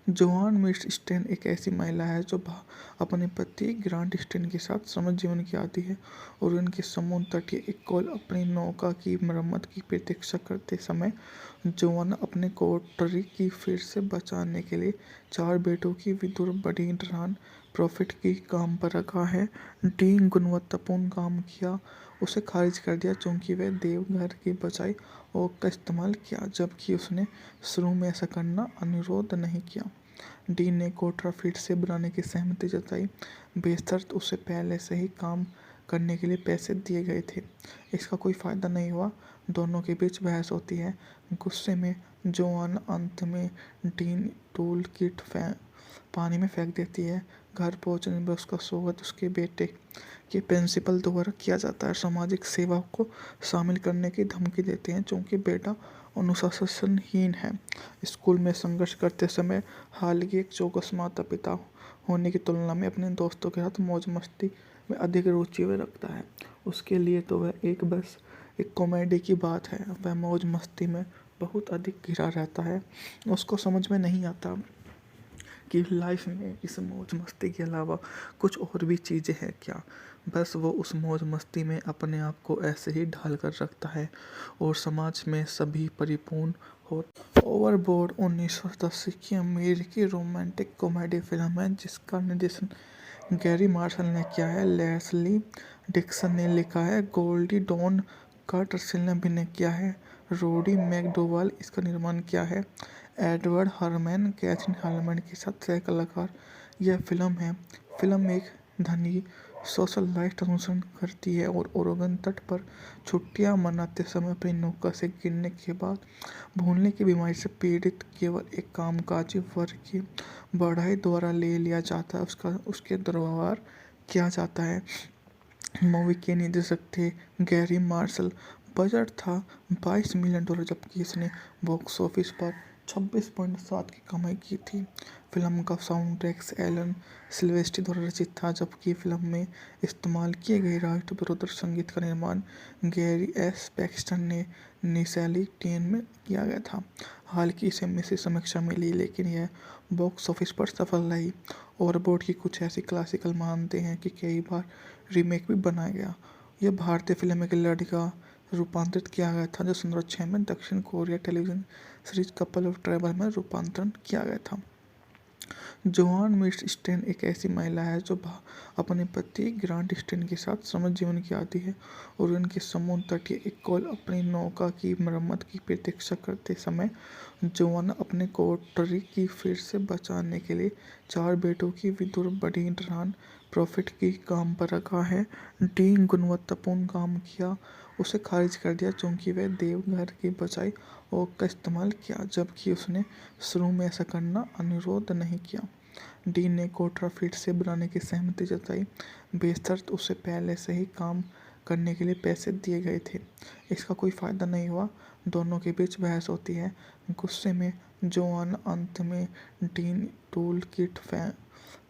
जोआन मिर्स स्टेन एक ऐसी महिला है जो अपने पति ग्रांट स्टेन के साथ समझ जीवन की आती है और उनके समुद्र तटीय एक कॉल अपनी नौका की मरम्मत की प्रतीक्षा करते समय जोआन अपने कोटरी की फिर से बचाने के लिए 4 बेटों की विदुर बड़ी डरान प्रॉफिट की काम पर रखा है। डी गुणवत्तापूर्ण काम किया उसे खारिज कर दिया क्योंकि वह देवघर की बजाय ओक का इस्तेमाल किया, जबकि उसने शुरू में ऐसा करना अनुरोध नहीं किया। डी ने कोटरा फिर से बनाने की सहमति जताई, बेशर्त उसे पहले से ही काम करने के लिए पैसे दिए गए थे। इसका कोई फायदा नहीं हुआ, दोनों के बीच बहस होती है। गुस्से में जोआन अंत में डीन टूल किट पानी में फेंक देती है। घर पहुंचने पर उसका स्वागत उसके बेटे के प्रिंसिपल द्वारा किया जाता है। सामाजिक सेवा को शामिल करने की धमकी देते हैं क्योंकि बेटा अनुशासनहीन है। स्कूल में संघर्ष करते समय हालांकि एक चौकस माता पिता होने की तुलना में अपने दोस्तों के साथ मौज मस्ती में अधिक रुचि वह रखता है। उसके लिए तो वह बस एक कॉमेडी की बात है। वह मौज मस्ती में बहुत अधिक घिरा रहता है। उसको समझ में नहीं आता कि लाइफ में इस मौज मस्ती के अलावा कुछ और भी चीज़ें हैं क्या। बस वो उस मौज मस्ती में अपने आप को ऐसे ही ढाल कर रखता है और समाज में सभी परिपूर्ण हो। ओवरबोर्ड 1980 की अमेरिकी रोमांटिक कॉमेडी फिल्म है जिसका निर्देशन गैरी मार्शल ने किया है, लेस्ली डिक्सन ने लिखा है, गोल्डी डॉन कर्टरसिल ने अभिनय किया है, रोडी मैकडोवल इसका निर्माण किया है, एडवर्ड हरमैन कैथरीन हार्मैन के साथ सह कलाकार। यह फिल्म एक धनी सोशल लाइफ अनुसरण करती है और ओरेगन तट पर छुट्टियां मनाते समय अपनी नौका से गिरने के बाद भूलने की बीमारी से पीड़ित केवल एक कामकाजी वर्ग की बढ़ाई द्वारा ले लिया जाता है, उसके दुर्व्यवहार किया जाता है। मूवी के निर्देशक थे गैरी मार्शल। बजट था $22 मिलियन, जबकि इसने बॉक्स ऑफिस पर 26.7 की कमाई की थी। फिल्म का साउंड ट्रैक एलन सिल्वेस्ट्री द्वारा रचित था, जबकि फिल्म में इस्तेमाल किए गए राष्ट्रविरोधी संगीत का निर्माण गैरी एस पैक्सटन ने निशैली टेन में किया गया था। हालांकि इसे मिश्रित समीक्षा मिली, लेकिन यह बॉक्स ऑफिस पर सफल रही। ओवरबोर्ड की कुछ ऐसी क्लासिकल मानते हैं कि कई बार रीमेक भी बनाया गया। यह भारतीय फिल्म एक लड़का रूपांतरित किया गया था जो 2006 में दक्षिण Korea television series couple of travel में रूपांतरण किया गया था। जोआन मिर्स स्टेन एक ऐसी महिला है जो अपने पति ग्रांट स्टेन के साथ समझ जीवन की आती है और उनके समुद्र तटीय एक कॉल अपनी नौका की मरम्मत की प्रतीक्षा करते समय जोआन अपने कोटरी की फिर से बचाने के लिए 4 बेटों की विदुर बड़ी डरान प्रॉफिट की काम पर रखा है। डी गुणवत्तापूर्ण काम किया उसे खारिज कर दिया क्योंकि वह देवघर की बजाय ओक का इस्तेमाल किया, जबकि उसने शुरू में ऐसा करना अनुरोध नहीं किया। डी ने कोटरा फिर से बनाने की सहमति जताई, बेशर्त उसे पहले से ही काम करने के लिए पैसे दिए गए थे। इसका कोई फ़ायदा नहीं हुआ, दोनों के बीच बहस होती है। गुस्से में जोआन अंत में डीन टूल किट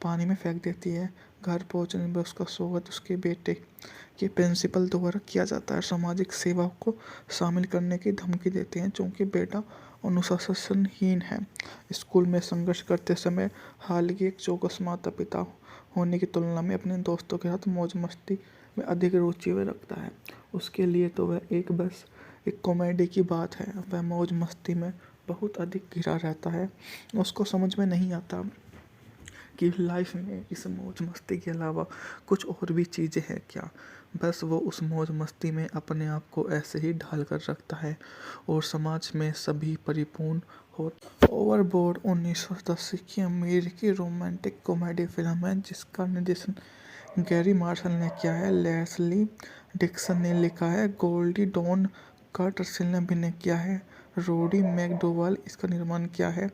पानी में फेंक देती है। घर पहुंचने पर उसका स्वागत उसके बेटे के प्रिंसिपल द्वारा किया जाता है। सामाजिक सेवा को शामिल करने की धमकी देते हैं क्योंकि बेटा अनुशासनहीन है। स्कूल में संघर्ष करते समय हालांकि एक चौकस माता पिता होने की तुलना में अपने दोस्तों के साथ मौज मस्ती में अधिक रुचि वह रखता है। उसके लिए तो वह बस एक कॉमेडी की बात है। वह मौज मस्ती में बहुत अधिक घिरा रहता है। उसको समझ में नहीं आता कि लाइफ में इस मौज मस्ती के अलावा कुछ और भी चीज़ें हैं क्या। बस वो उस मौज मस्ती में अपने आप को ऐसे ही ढाल कर रखता है और समाज में सभी परिपूर्ण हो। ओवरबोर्ड 1980 की अमेरिकी रोमांटिक कॉमेडी फिल्म है जिसका निर्देशन गैरी मार्शल ने किया है, लेस्ली डिक्सन ने लिखा है, गोल्डी डॉन कार्टरसेल ने अभिनय किया है, रोडी मैकडोवाल इसका निर्माण किया है,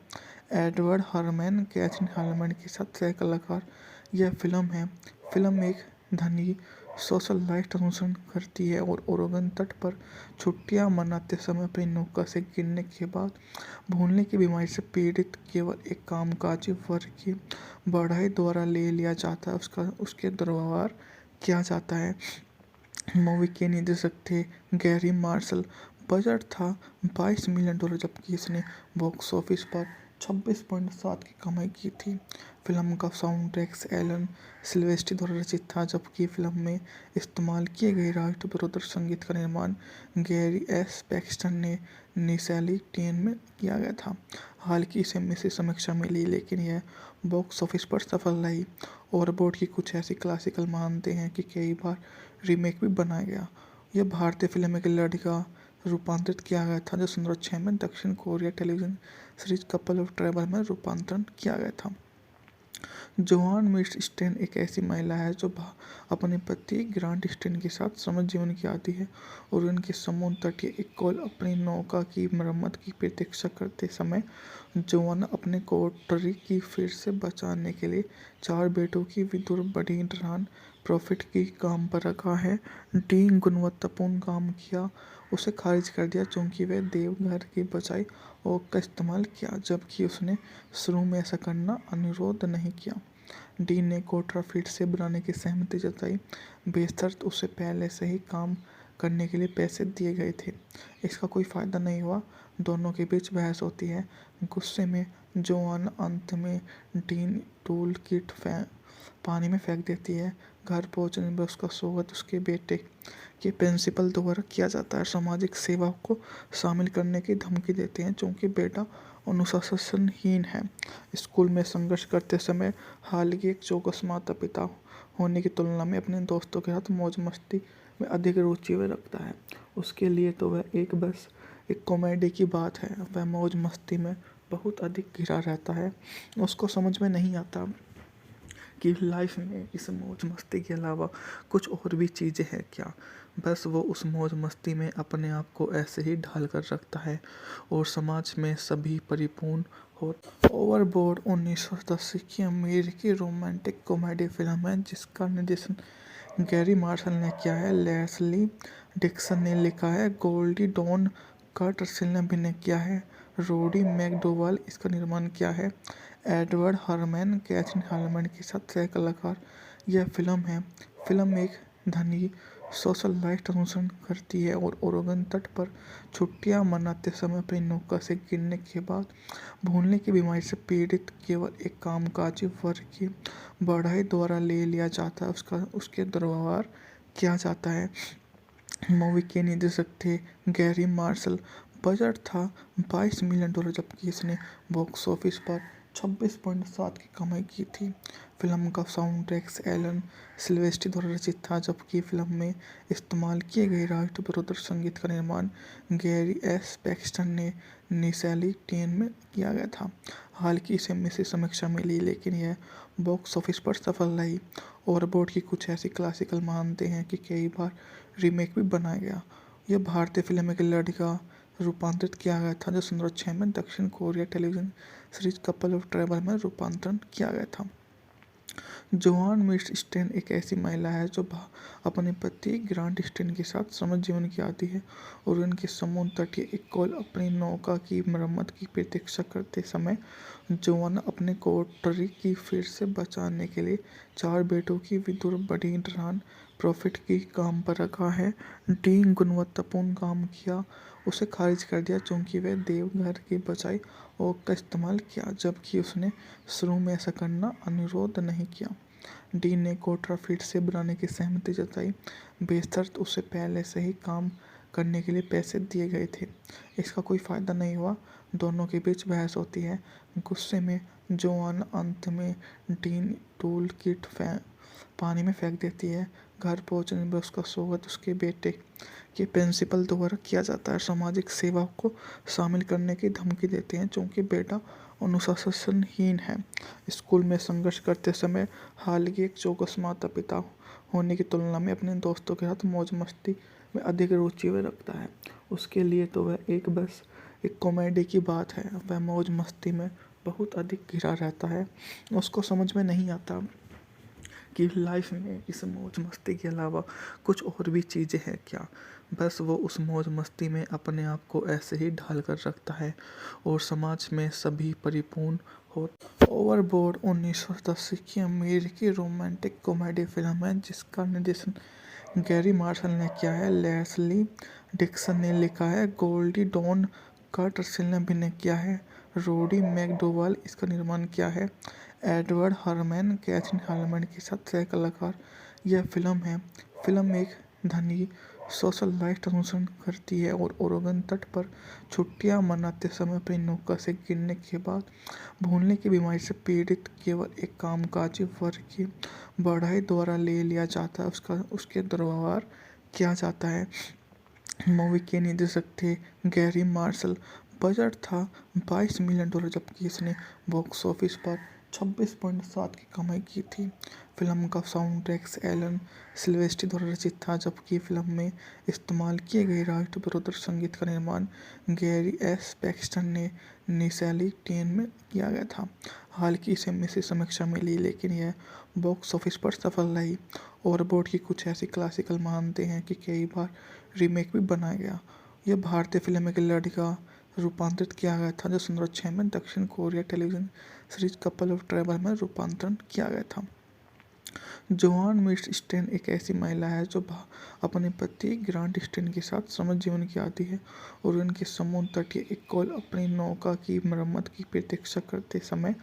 एडवर्ड हरमैन कैथरीन हार्मन के साथ सह कलाकार। यह फिल्म एक धनी सोशलाइट अनुसरण करती है और ओरेगन तट पर छुट्टियां मनाते समय अपनी नौका से गिरने के बाद भूलने की बीमारी से पीड़ित केवल एक कामकाजी वर्ग की बढ़ाई द्वारा ले लिया जाता है, उसके दुर्व्यवहार किया जाता है। मूवी के निर्देशक थे गैरी मार्शल। बजट था $22 मिलियन जबकि इसने बॉक्स ऑफिस पर 26.7 की कमाई की थी। फिल्म का साउंड ट्रैक एलन सिल्वेस्ट्री द्वारा रचित था जबकि फिल्म में इस्तेमाल किए गए राष्ट्र विरोधी संगीत का निर्माण गैरी एस पैक्सटन ने निशाली टेन में किया गया था। हालांकि इसे मिश्रित समीक्षा मिली लेकिन यह बॉक्स ऑफिस पर सफल रही। ओवरबोर्ड की कुछ ऐसी क्लासिकल मानते हैं कि कई बार रीमेक भी बनाया गया। यह भारतीय फिल्म एक लड़की का रूपांतरित किया गया था जो 2006 में दक्षिण Korea television series couple of trouble में रूपांतरण किया गया था। जोआन मिस स्टेन एक ऐसी महिला है जो अपने पति ग्रांट स्टेन के साथ समुद्र जीवन की आती है और उनके समुद्र तटीय इकोल अपनी नौका की मरम्मत की प्रतीक्षा करते समय जोआन अपने कोठरी की फिर से बचाने के लिए 4 बेटों की विधुर बड़ी डरान प्रॉफिट की काम पर रखा है। डी गुणवत्तापूर्ण काम किया उसे खारिज कर दिया क्योंकि वह देवघर की बजाय ओक का इस्तेमाल किया जबकि उसने शुरू में ऐसा करना अनुरोध नहीं किया। डी ने कोठरा फिर से बनाने की सहमति जताई बेशर्त उसे पहले से ही काम करने के लिए पैसे दिए गए थे। इसका कोई फ़ायदा नहीं हुआ, दोनों के बीच बहस होती है। गुस्से में जोआन अंत में डीन टूल किट पानी में फेंक देती है। घर पहुंचने पर उसका स्वागत उसके बेटे के प्रिंसिपल द्वारा किया जाता है। सामाजिक सेवा को शामिल करने की धमकी देते हैं क्योंकि बेटा अनुशासनहीन है। स्कूल में संघर्ष करते समय हालांकि एक चौकस माता पिता होने की तुलना में अपने दोस्तों के साथ मौज मस्ती में अधिक रुचि वह रखता है। उसके लिए तो वह बस एक कॉमेडी की बात है। वह मौज मस्ती में बहुत अधिक घिरा रहता है। उसको समझ में नहीं आता कि लाइफ में इस मौज मस्ती के अलावा कुछ और भी चीज़ें हैं क्या। बस वो उस मौज मस्ती में अपने आप को ऐसे ही ढाल कर रखता है और समाज में सभी परिपूर्ण हो। ओवरबोर्ड 1980 की अमेरिकी रोमांटिक कॉमेडी फिल्म है जिसका निर्देशन गैरी मार्शल ने किया है, लेस्ली डिक्सन ने लिखा है, गोल्डी डॉन कार्टरसेल ने अभिनय किया है, रोडी मैकडोवाल इसका निर्माण किया है, एडवर्ड हरमैन कैथरीन हार्मन के साथ सह कलाकार। यह फिल्म एक धनी सोशलाइट अनुसरण करती है और ओरेगन तट पर छुट्टियां मनाते समय अपनी नौका से गिरने के बाद भूलने की बीमारी से पीड़ित केवल एक कामकाजी वर्ग की बढ़ाई द्वारा ले लिया जाता है, उसके दुर्व्यवहार किया जाता है। मूवी के निर्देशक थे गैरी मार्शल। बजट था $22 मिलियन जबकि इसने बॉक्स ऑफिस पर 26.7 की कमाई की थी। फिल्म का साउंड ट्रैक एलन सिल्वेस्ट्री द्वारा रचित था जबकि फिल्म में इस्तेमाल किए गए राष्ट्र विरोधी संगीत का निर्माण गैरी एस पैक्सटन ने निशाली टेन में किया गया था। हालांकि इसे मिश्रित समीक्षा मिली लेकिन यह बॉक्स ऑफिस पर सफल रही। ओवरबोर्ड की कुछ ऐसी क्लासिकल मानते हैं कि कई बार रीमेक भी बनाया गया। यह भारतीय फिल्म एक लड़की का रूपांतरित किया गया था जो 2006 में दक्षिण Korea television series couple of trouble में रूपांतरण किया गया था। जोआन मिर्स्टेन एक ऐसी महिला है जो अपने पति ग्रांट स्टेन के साथ समृद्ध जीवन की आती है और उनके समुद्र तटीय इकोल अपनी नौका की मरम्मत की प्रतीक्षा करते समय जोआन अपने कोठरी की फिर से बचाने के लिए 4 बेटों की विधुर बड़ी डरान प्रॉफिट की काम पर रखा है। डी गुणवत्तापूर्ण काम किया उसे खारिज कर दिया क्योंकि वह देवघर की बचाई और का इस्तेमाल किया, जबकि उसने शुरू में ऐसा करना अनुरोध नहीं किया। डी ने कोठरा फिर से बनाने की सहमति जताई, बेशर्त उसे पहले से ही काम करने के लिए पैसे दिए गए थे। इसका कोई फायदा नहीं हुआ, दोनों के बीच बहस होती है। गुस्से में जोआन अंत में डीन टूल किट पानी में फेंक देती है। घर पहुंचने पर उसका स्वागत उसके बेटे के प्रिंसिपल द्वारा किया जाता है। सामाजिक सेवा को शामिल करने की धमकी देते हैं क्योंकि बेटा अनुशासनहीन है। स्कूल में संघर्ष करते समय हालांकि एक चौकस माता पिता होने की तुलना में अपने दोस्तों के साथ मौज मस्ती में अधिक रुचि वह रखता है। उसके लिए तो वह बस एक कॉमेडी की बात है। वह मौज मस्ती में बहुत अधिक घिरा रहता है। उसको समझ में नहीं आता कि लाइफ में इस मौज मस्ती के अलावा कुछ और भी चीज़ें हैं क्या। बस वो उस मौज मस्ती में अपने आप को ऐसे ही ढाल कर रखता है और समाज में सभी परिपूर्ण हो। ओवरबोर्ड 1980 की अमेरिकी रोमांटिक कॉमेडी फिल्म है जिसका निर्देशन गैरी मार्शल ने किया है, लेस्ली डिक्सन ने लिखा है, गोल्डी डॉन कार्टरसेल ने अभिनय किया है, रोडी मैकडोवाल इसका निर्माण किया है, एडवर्ड हरमैन कैथरीन हार्मैन के साथ सह कलाकार। यह फिल्म एक धनी सोशल लाइफ अनुसरण करती है और ओरेगन तट पर छुट्टियां मनाते समय अपनी नौका से गिरने के बाद भूलने की बीमारी से पीड़ित केवल एक कामकाजी वर्ग की बढ़ाई द्वारा ले लिया जाता है, उसके दुर्व्यवहार किया जाता है। मूवी के निर्देशक थे गैरी मार्शल। बजट था $22 मिलियन, जबकि इसने बॉक्स ऑफिस पर 26.7 की कमाई की थी। फिल्म का साउंड ट्रैक एलन सिल्वेस्ट्री द्वारा रचित था, जबकि फिल्म में इस्तेमाल किए गए राष्ट्र विरोधी संगीत का निर्माण गैरी एस पैक्सटन ने निशाली टेन में किया गया था। हालांकि इसे मिश्रित समीक्षा मिली, लेकिन यह बॉक्स ऑफिस पर सफल रही। ओवरबोर्ड की कुछ ऐसी क्लासिकल मानते हैं कि कई बार रीमेक भी बनाया गया। यह भारतीय फिल्म में एक लड़की का रूपांतरित किया गया था जो 2006 में दक्षिण Korea television series couple of travel में रूपांतरण किया गया था। जोआन मिर्स्टेन एक ऐसी महिला है जो अपने पति ग्रांट स्टेन के साथ समृद्ध जीवन की आती है और उनके समुद्र तटीय इकोल अपनी नौका की मरम्मत की प्रतीक्षा करते समय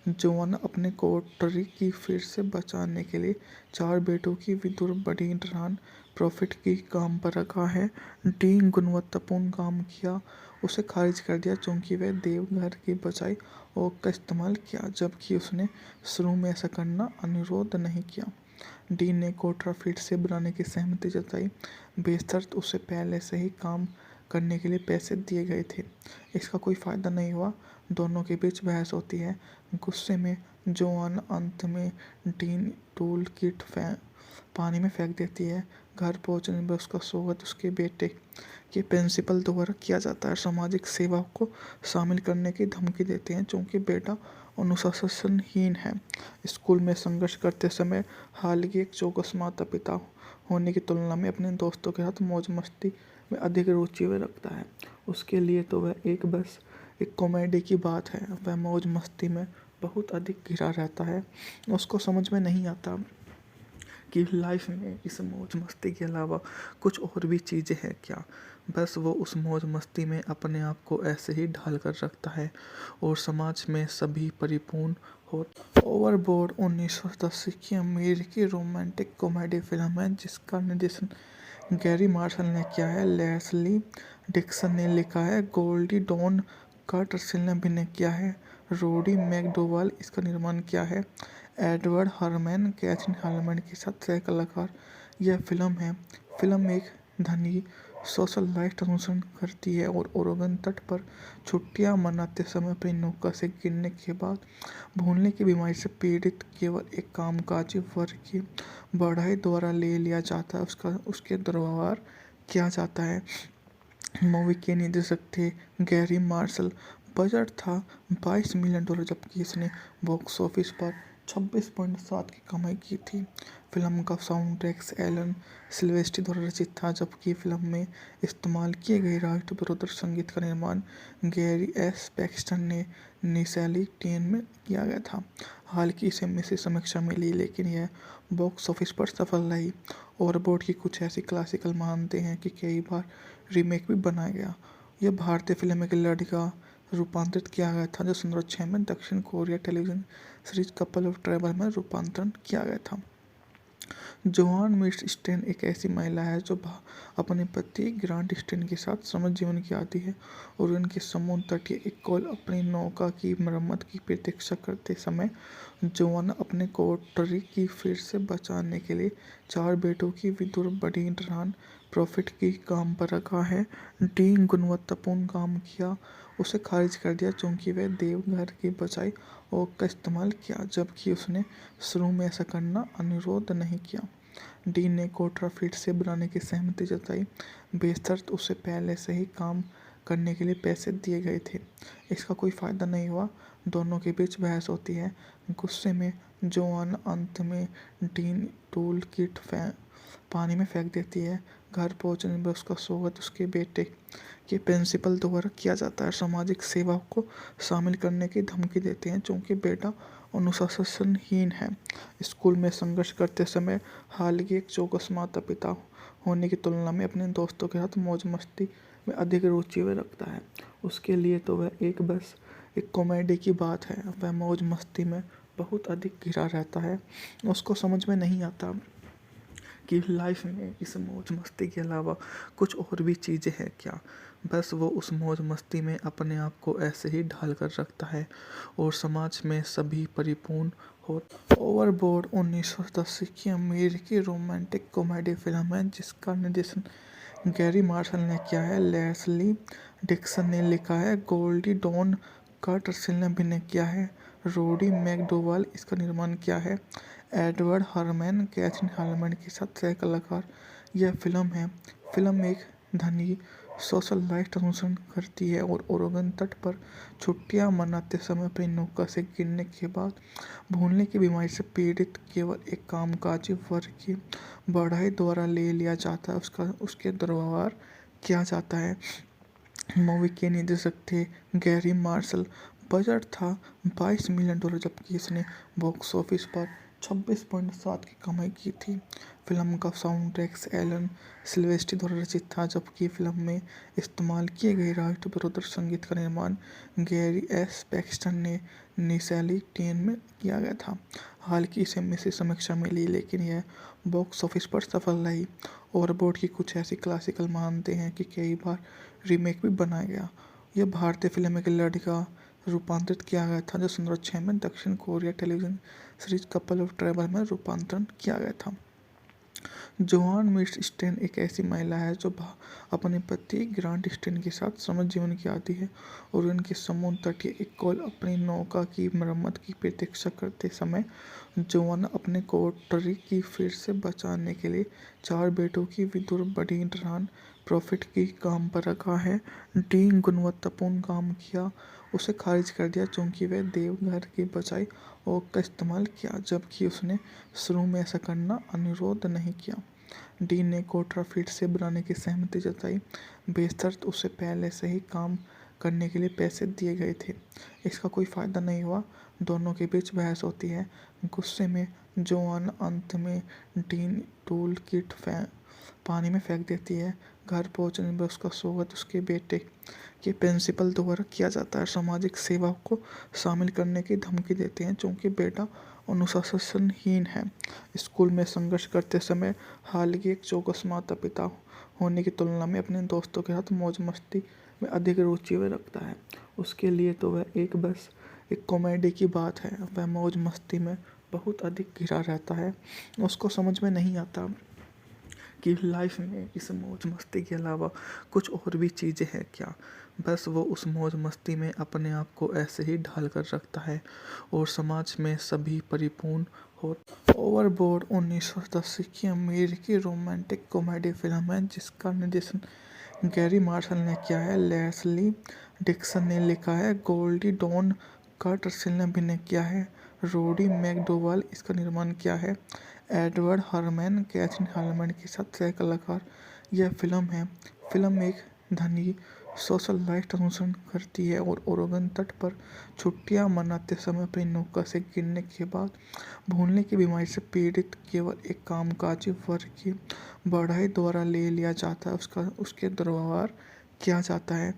जोआन अपने कोठरी की फिर से बचाने के लिए 4 बेटों की विधुर बड़ी डरान प्रॉफिट की काम पर रखा है। डी गुणवत्तापूर्ण काम किया उसे खारिज कर दिया क्योंकि वह देवघर की बचाई और का इस्तेमाल किया, जबकि उसने शुरू में ऐसा करना अनुरोध नहीं किया। डी ने कोठरा फिर से बनाने की सहमति जताई, बेशर्त उसे पहले से ही काम करने के लिए पैसे दिए गए थे। इसका कोई फायदा नहीं हुआ, दोनों के बीच बहस होती है। गुस्से में जोआन अंत में डीन टूल किट पानी में फेंक देती है। घर पहुंचने पर उसका स्वागत उसके बेटे के प्रिंसिपल द्वारा किया जाता है। सामाजिक सेवा को शामिल करने की धमकी देते हैं क्योंकि बेटा अनुशासनहीन है। स्कूल में संघर्ष करते समय हालांकि एक चौकस माता पिता होने की तुलना में अपने दोस्तों के साथ मौज मस्ती में अधिक रुचि वह रखता है। उसके लिए तो वह बस एक कॉमेडी की बात है। वह मौज मस्ती में बहुत अधिक घिरा रहता है। उसको समझ में नहीं आता कि लाइफ में इस मौज मस्ती के अलावा कुछ और भी चीज़ें हैं क्या। बस वो उस मौज मस्ती में अपने आप को ऐसे ही ढाल कर रखता है और समाज में सभी परिपूर्ण हो। ओवरबोर्ड 1980 की अमेरिकी रोमांटिक कॉमेडी फिल्म है जिसका निर्देशन गैरी मार्शल ने किया है, लेस्ली डिक्सन ने लिखा है, गोल्डी डॉन कार्टरसेल ने अभिनय किया है, रोडी मैकडोवाल इसका निर्माण किया है, एडवर्ड हरमैन कैथरीन हार्मैन के साथ सह कलाकार। यह फिल्म एक धनी सोशल लाइफ अनुसरण करती है और ओरेगन तट पर छुट्टियां मनाते समय अपनी नौका से गिरने के बाद भूलने की बीमारी से पीड़ित केवल एक कामकाजी वर्ग की बढ़ाई द्वारा ले लिया जाता है, उसके दुर्व्यवहार किया जाता है। मूवी के निर्देशक थे गैरी मार्शल। बजट था $22 मिलियन, जबकि इसने बॉक्स ऑफिस पर 26.7 की कमाई की थी। फिल्म का साउंड ट्रैक एलन सिल्वेस्ट्री द्वारा रचित था, जबकि फिल्म में इस्तेमाल किए गए राष्ट्रविरोधी संगीत का निर्माण गैरी एस पैक्सटन ने निशाली टेन में किया गया था। हालांकि इसे मिश्रित समीक्षा मिली, लेकिन यह बॉक्स ऑफिस पर सफल रही। ओवरबोर्ड की कुछ ऐसी क्लासिकल मानते हैं कि कई बार रीमेक भी बनाया गया। यह भारतीय फिल्म एक लड़ी का रूपांतरित किया गया था, जो 2006 में दक्षिण Korea television series couple of travel में रूपांतरण किया गया था। जोआन मिर्स स्टेन एक ऐसी महिला है जो अपने पति ग्रांट स्टेन के साथ समुद्र जीवन की आती है और उनके समुद्र तटीय इकोल अपनी नौका की मरम्मत की प्रतीक्षा करते समय जोआन अपने कोटरी की फिर से बचाने के लिए 4 बेटों की विधुर बड़ी रॉन प्रॉफिट की काम पर रखा है। डी गुणवत्तापूर्ण काम किया, उसे खारिज कर दिया क्योंकि वह देवघर की बजाय ओक का इस्तेमाल किया, जबकि उसने शुरू में ऐसा करना अनुरोध नहीं किया। डी ने कोटरा फिर से बनाने की सहमति जताई, बेशर्त उसे पहले से ही काम करने के लिए पैसे दिए गए थे। इसका कोई फायदा नहीं हुआ, दोनों के बीच बहस होती है। गुस्से में जोआन अंत में डीन टूल किट पानी में फेंक देती है। घर पहुंचने पर उसका स्वागत उसके बेटे के प्रिंसिपल द्वारा किया जाता है। सामाजिक सेवा को शामिल करने की धमकी देते हैं क्योंकि बेटा अनुशासनहीन है। स्कूल में संघर्ष करते समय हालांकि एक चौकस माता पिता होने की तुलना में अपने दोस्तों के साथ मौज मस्ती में अधिक रुचि वह रखता है। उसके लिए तो वह बस एक कॉमेडी की बात है। वह मौज मस्ती में बहुत अधिक घिरा रहता है। उसको समझ में नहीं आता कि लाइफ में इस मौज मस्ती के अलावा कुछ और भी चीज़ें हैं क्या। बस वो उस मौज मस्ती में अपने आप को ऐसे ही ढाल कर रखता है और समाज में सभी परिपूर्ण हो। ओवरबोर्ड 1980 की अमेरिकी रोमांटिक कॉमेडी फिल्म है जिसका निर्देशन गैरी मार्शल ने किया है, लेस्ली डिक्सन ने लिखा है, गोल्डी डॉन कार्टरसेल ने अभिनय किया है, रोडी मैकडोवाल इसका निर्माण किया है, एडवर्ड हरमैन कैथरीन हार्मैन के साथ सह कलाकार। यह फिल्म एक धनी सोशलाइट अनुसरण करती है और ओरेगन तट पर छुट्टियां मनाते समय अपनी नौका से गिरने के बाद भूलने की बीमारी से पीड़ित केवल एक कामकाजी वर्ग की बढ़ाई द्वारा ले लिया जाता है, उसके दुर्व्यवहार किया जाता है। मूवी के निर्देशक थे गैरी मार्शल। बजट था $22 मिलियन, जबकि इसने बॉक्स ऑफिस पर 26.7 की कमाई की थी। फिल्म का साउंड ट्रैक एलन सिल्वेस्ट्री द्वारा रचित था, जबकि फिल्म में इस्तेमाल किए गए राष्ट्रविरोधी संगीत का निर्माण गैरी एस पैक्सटन ने निशाली टेन में किया गया था। हालांकि इसे मिश्रित समीक्षा मिली, लेकिन यह बॉक्स ऑफिस पर सफल रही। ओवरबोर्ड की कुछ ऐसी क्लासिकल मानते हैं कि कई बार रीमेक भी बनाया गया। यह भारतीय फिल्म एक लड़ी का रूपांतरित किया गया था, जो 2006 में दक्षिण Korea television series couple of travel में रूपांतरण किया गया था। जोआन मिर्स स्टेन एक ऐसी महिला है जो अपने पति ग्रांट स्टेन के साथ समुद्र जीवन की आती है और उनके समुद्र तटीय इकोल अपनी नौका की मरम्मत की प्रतीक्षा करते समय जोआन अपने कोटरी की फिर से बचाने के लिए 4 बेटों की विधुर बड़ी रॉन प्रॉफिट की काम पर रखा है। डी गुणवत्तापूर्ण काम किया, उसे खारिज कर दिया क्योंकि वह देवघर की बजाय ओक का इस्तेमाल किया, जबकि उसने शुरू में ऐसा करना अनुरोध नहीं किया। डी ने कोटरा फिर से बनाने की सहमति जताई, बेशर्त उसे पहले से ही काम करने के लिए पैसे दिए गए थे। इसका कोई फायदा नहीं हुआ, दोनों के बीच बहस होती है। गुस्से में जोआन अंत में डीन टूल किट पानी में फेंक देती है। घर पहुंचने पर उसका स्वागत उसके बेटे के प्रिंसिपल द्वारा किया जाता है। सामाजिक सेवा को शामिल करने की धमकी देते हैं क्योंकि बेटा अनुशासनहीन है। स्कूल में संघर्ष करते समय हालांकि एक चौकस माता पिता होने की तुलना में अपने दोस्तों के साथ मौज मस्ती में अधिक रुचि वह रखता है। उसके लिए तो वह बस एक कॉमेडी की बात है। वह मौज मस्ती में बहुत अधिक घिरा रहता है। उसको समझ में नहीं आता कि लाइफ में इस मौज मस्ती के अलावा कुछ और भी चीज़ें हैं क्या। बस वो उस मौज मस्ती में अपने आप को ऐसे ही ढाल कर रखता है और समाज में सभी परिपूर्ण हो। ओवरबोर्ड 1980 की अमेरिकी रोमांटिक कॉमेडी फिल्म है जिसका निर्देशन गैरी मार्शल ने किया है, लेस्ली डिक्सन ने लिखा है, गोल्डी डॉन कार्टरसेल ने अभिनय किया है, रोडी मैकडोवाल इसका निर्माण किया है। एडवर्ड हरमैन कैथरीन हार्मैन के साथ सह कलाकार। यह फिल्म एक धनी सोशलाइट अनुसरण करती है और ओरेगन तट पर छुट्टियां मनाते समय अपनी नौका से गिरने के बाद भूलने की बीमारी से पीड़ित केवल एक कामकाजी वर्ग की बढ़ई द्वारा ले लिया जाता है, उसके दुर्व्यवहार किया जाता है।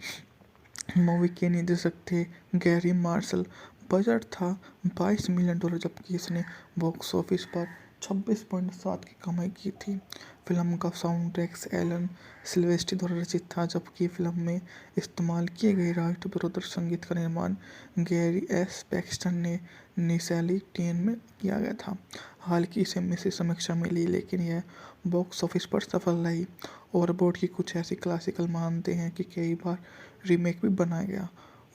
मूवी के निर्देशक थे गैरी मार्शल। बजट था $22 मिलियन, जबकि इसने बॉक्स ऑफिस पर 26.7 की कमाई की थी। फिल्म का साउंड ट्रैक एलन सिल्वेस्ट्री द्वारा रचित था, जबकि फिल्म में इस्तेमाल किए गए राष्ट्र विरोधी संगीत का निर्माण गैरी एस पैक्सटन ने निशाली टेन में किया गया था। हालांकि इसे मिश्रित समीक्षा मिली, लेकिन यह बॉक्स ऑफिस पर सफल रही। ओवरबोर्ड की कुछ ऐसी क्लासिकल मानते हैं कि कई बार रीमेक भी बनाया गया।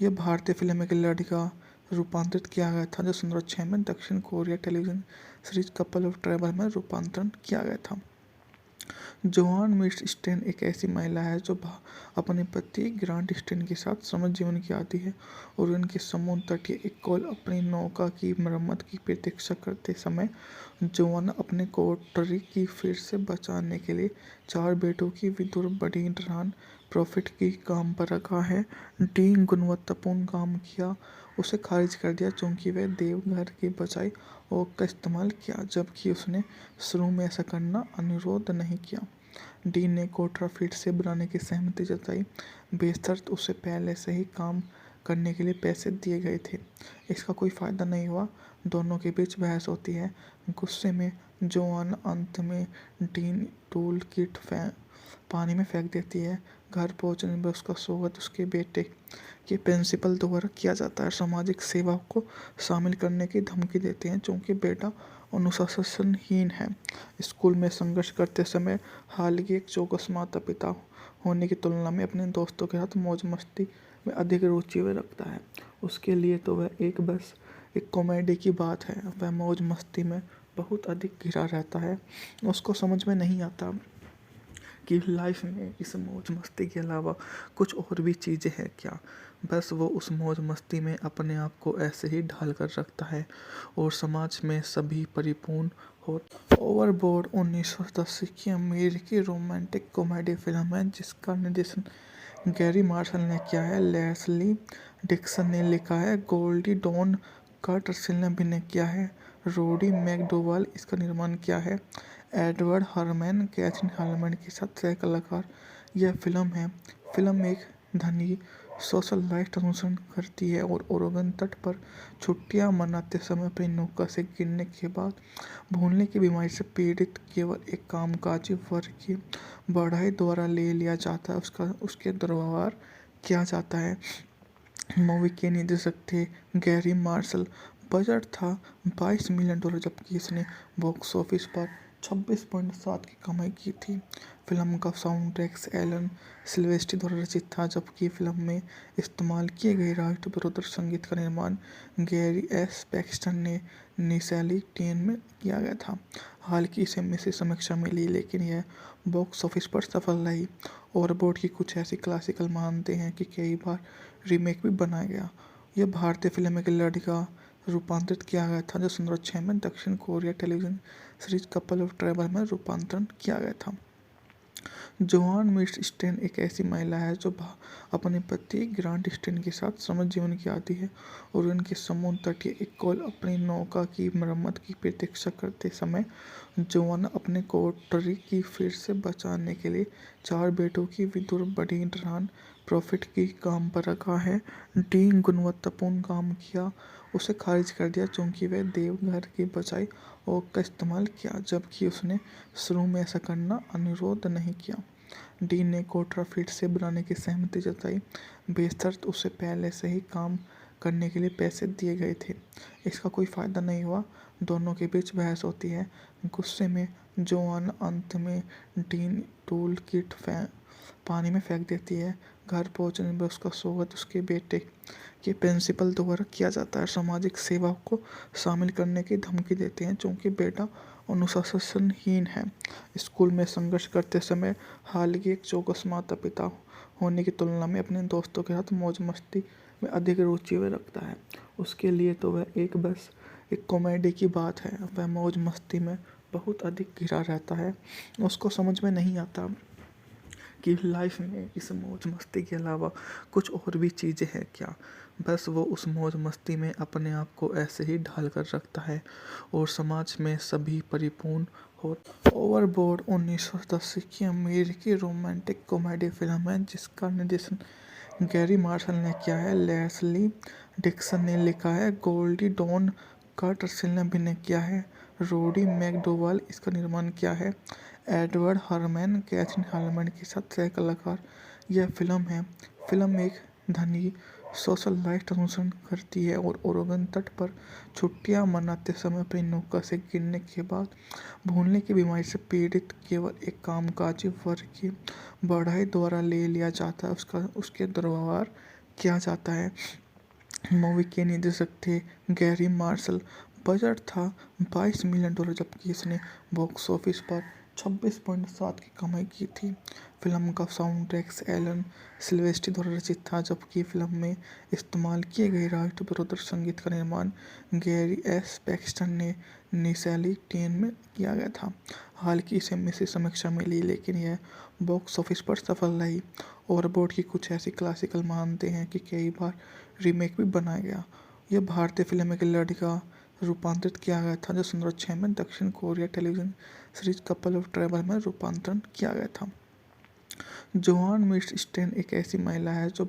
यह भारतीय फिल्म एक लड़की का रूपांतरित किया गया था, जो 2006 में दक्षिण Korea television series couple of trouble में रूपांतरण किया गया था। जोआन मिर्स स्टेन एक ऐसी महिला है जो अपने पति ग्रांट स्टेन के साथ समुद्र जीवन की आती है और उनके समुद्र तटीय इकोल अपनी नौका की मरम्मत की प्रतीक्षा करते समय जोआन अपने कोठरी की फिर से बचाने के लिए 4 बेटों की विधुर बड़ी डरान प्रॉफिट की काम पर रखा है। डी गुणवत्तापूर्ण काम किया, उसे खारिज कर दिया क्योंकि वह देवघर की बजाय ओक का इस्तेमाल किया, जबकि उसने शुरू में ऐसा करना अनुरोध नहीं किया। डी ने कोठरा फिर से बनाने की सहमति जताई, बेशर्त उसे पहले से ही काम करने के लिए पैसे दिए गए थे। इसका कोई फायदा नहीं हुआ, दोनों के बीच बहस होती है। गुस्से में जोआन अंत में डीन टूल किट पानी में फेंक देती है। घर पहुंचने पर उसका स्वागत उसके बेटे के प्रिंसिपल द्वारा किया जाता है। सामाजिक सेवा को शामिल करने की धमकी देते हैं क्योंकि बेटा अनुशासनहीन है। स्कूल में संघर्ष करते समय हालांकि एक चौकस माता पिता होने की तुलना में अपने दोस्तों के साथ मौज मस्ती में अधिक रुचि वह रखता है। उसके लिए तो वह बस एक कॉमेडी की बात है। वह मौज मस्ती में बहुत अधिक घिरा रहता है। उसको समझ में नहीं आता कि लाइफ में इस मौज मस्ती के अलावा कुछ और भी चीज़ें हैं क्या। बस वो उस मौज मस्ती में अपने आप को ऐसे ही ढाल कर रखता है और समाज में सभी परिपूर्ण हो। ओवरबोर्ड 1980 की अमेरिकी रोमांटिक कॉमेडी फिल्म है जिसका निर्देशन गैरी मार्शल ने किया है। लेस्ली डिक्सन ने लिखा है। गोल्डी डॉन कर्टरसिल ने अभिनय किया है। रोडी मैकडोवाल इसका निर्माण किया है। एडवर्ड हरमैन कैथरीन हार्मैन के साथ सह कलाकार। यह फिल्म एक धनी सोशलाइट अनुसरण करती है और ओरेगन तट पर छुट्टियां मनाते समय अपनी नौका से गिरने के बाद भूलने की बीमारी से पीड़ित केवल एक कामकाजी वर्ग की बढ़ई द्वारा ले लिया जाता है, उसके दुर्व्यवहार किया जाता है। मूवी के निर्देशक थे गैरी मार्शल। बजट था $22 मिलियन, जबकि इसने बॉक्स ऑफिस पर 26.7 की कमाई की थी। फिल्म का साउंड ट्रैक एलन सिल्वेस्ट्री द्वारा रचित था, जबकि फिल्म में इस्तेमाल किए गए राष्ट्र विरोधी संगीत का निर्माण गैरी एस पैक्सटन ने निशाली टेन में किया गया था। हालांकि इसे मिश्रित समीक्षा मिली, लेकिन यह बॉक्स ऑफिस पर सफल रही। ओवरबोर्ड की कुछ ऐसी क्लासिकल मानते हैं कि कई बार रीमेक भी बनाया गया। यह भारतीय फिल्म एक लड़की का रूपांतरित किया गया था, जो 2006 में दक्षिण Korea television series couple of trouble में रूपांतरण किया गया था। जोआन मिर्स स्टेन एक ऐसी महिला है जो अपने पति ग्रांट स्टेन के साथ समुद्र जीवन की आती है और उनके समुद्र तटीय इकोल अपनी नौका की मरम्मत की प्रतीक्षा करते समय जोआन अपने कोठरी की फिर से बचाने के लिए 4 बेटों की विधुर बड़ी डरान प्रॉफिट की काम पर रखा है। डी गुणवत्तापूर्ण काम किया, उसे खारिज कर दिया क्योंकि वह देवघर की बजाय ओक का इस्तेमाल किया, जबकि उसने शुरू में ऐसा करना अनुरोध नहीं किया। डी ने कोठरा फिर से बनाने की सहमति जताई, बेशर्त उसे पहले से ही काम करने के लिए पैसे दिए गए थे। इसका कोई फायदा नहीं हुआ, दोनों के बीच बहस होती है। गुस्से में जोआन अंत में डीन टूल किट पानी में फेंक देती है। घर पहुंचने पर उसका स्वागत उसके बेटे के प्रिंसिपल द्वारा किया जाता है। सामाजिक सेवा को शामिल करने की धमकी देते हैं क्योंकि बेटा अनुशासनहीन है। स्कूल में संघर्ष करते समय हालांकि एक चौकस माता पिता होने की तुलना में अपने दोस्तों के साथ मौज मस्ती में अधिक रुचि वह रखता है। उसके लिए तो वह बस एक कॉमेडी की बात है। वह मौज मस्ती में बहुत अधिक घिरा रहता है। उसको समझ में नहीं आता कि लाइफ में इस मौज मस्ती के अलावा कुछ और भी चीज़ें हैं क्या। बस वो उस मौज मस्ती में अपने आप को ऐसे ही ढाल कर रखता है और समाज में सभी परिपूर्ण हो। ओवरबोर्ड 1980 की अमेरिकी रोमांटिक कॉमेडी फिल्म है जिसका निर्देशन गैरी मार्शल ने किया है, लेस्ली डिक्सन ने लिखा है, गोल्डी डॉन कार्टरसेल ने अभिनय किया है, रोडी मैकडोवाल इसका निर्माण किया है, एडवर्ड हरमैन कैथरीन हार्मन के साथ सह कलाकार। यह फिल्म एक धनी सोशलाइट अनुसरण करती है और ओरेगन तट पर छुट्टियां मनाते समय अपनी नौका से गिरने के बाद भूलने की बीमारी से पीड़ित केवल एक कामकाजी वर्ग की बढ़ाई द्वारा ले लिया जाता है, उसके दुर्व्यवहार किया जाता है। मूवी के निर्देशक थे गैरी मार्शल। बजट था $22 मिलियन, जबकि इसने बॉक्स ऑफिस पर 26.7 की कमाई की थी। फिल्म का साउंड ट्रैक एलन सिल्वेस्ट्री द्वारा रचित था, जबकि फिल्म में इस्तेमाल किए गए राष्ट्र विरोधी संगीत का निर्माण गैरी एस पैक्सटन ने निशाली टेन में किया गया था। हालांकि इसे मिश्रित समीक्षा मिली, लेकिन यह बॉक्स ऑफिस पर सफल रही। ओवरबोर्ड की कुछ ऐसी क्लासिकल मानते हैं कि कई बार रीमेक भी बनाया गया। यह भारतीय फिल्म में एक लड़की का रूपांतरित किया गया था जो 2006 में दक्षिण Korea television series couple of travel में रूपांतरण किया गया था। जोआन मिस स्टेन एक ऐसी महिला है जो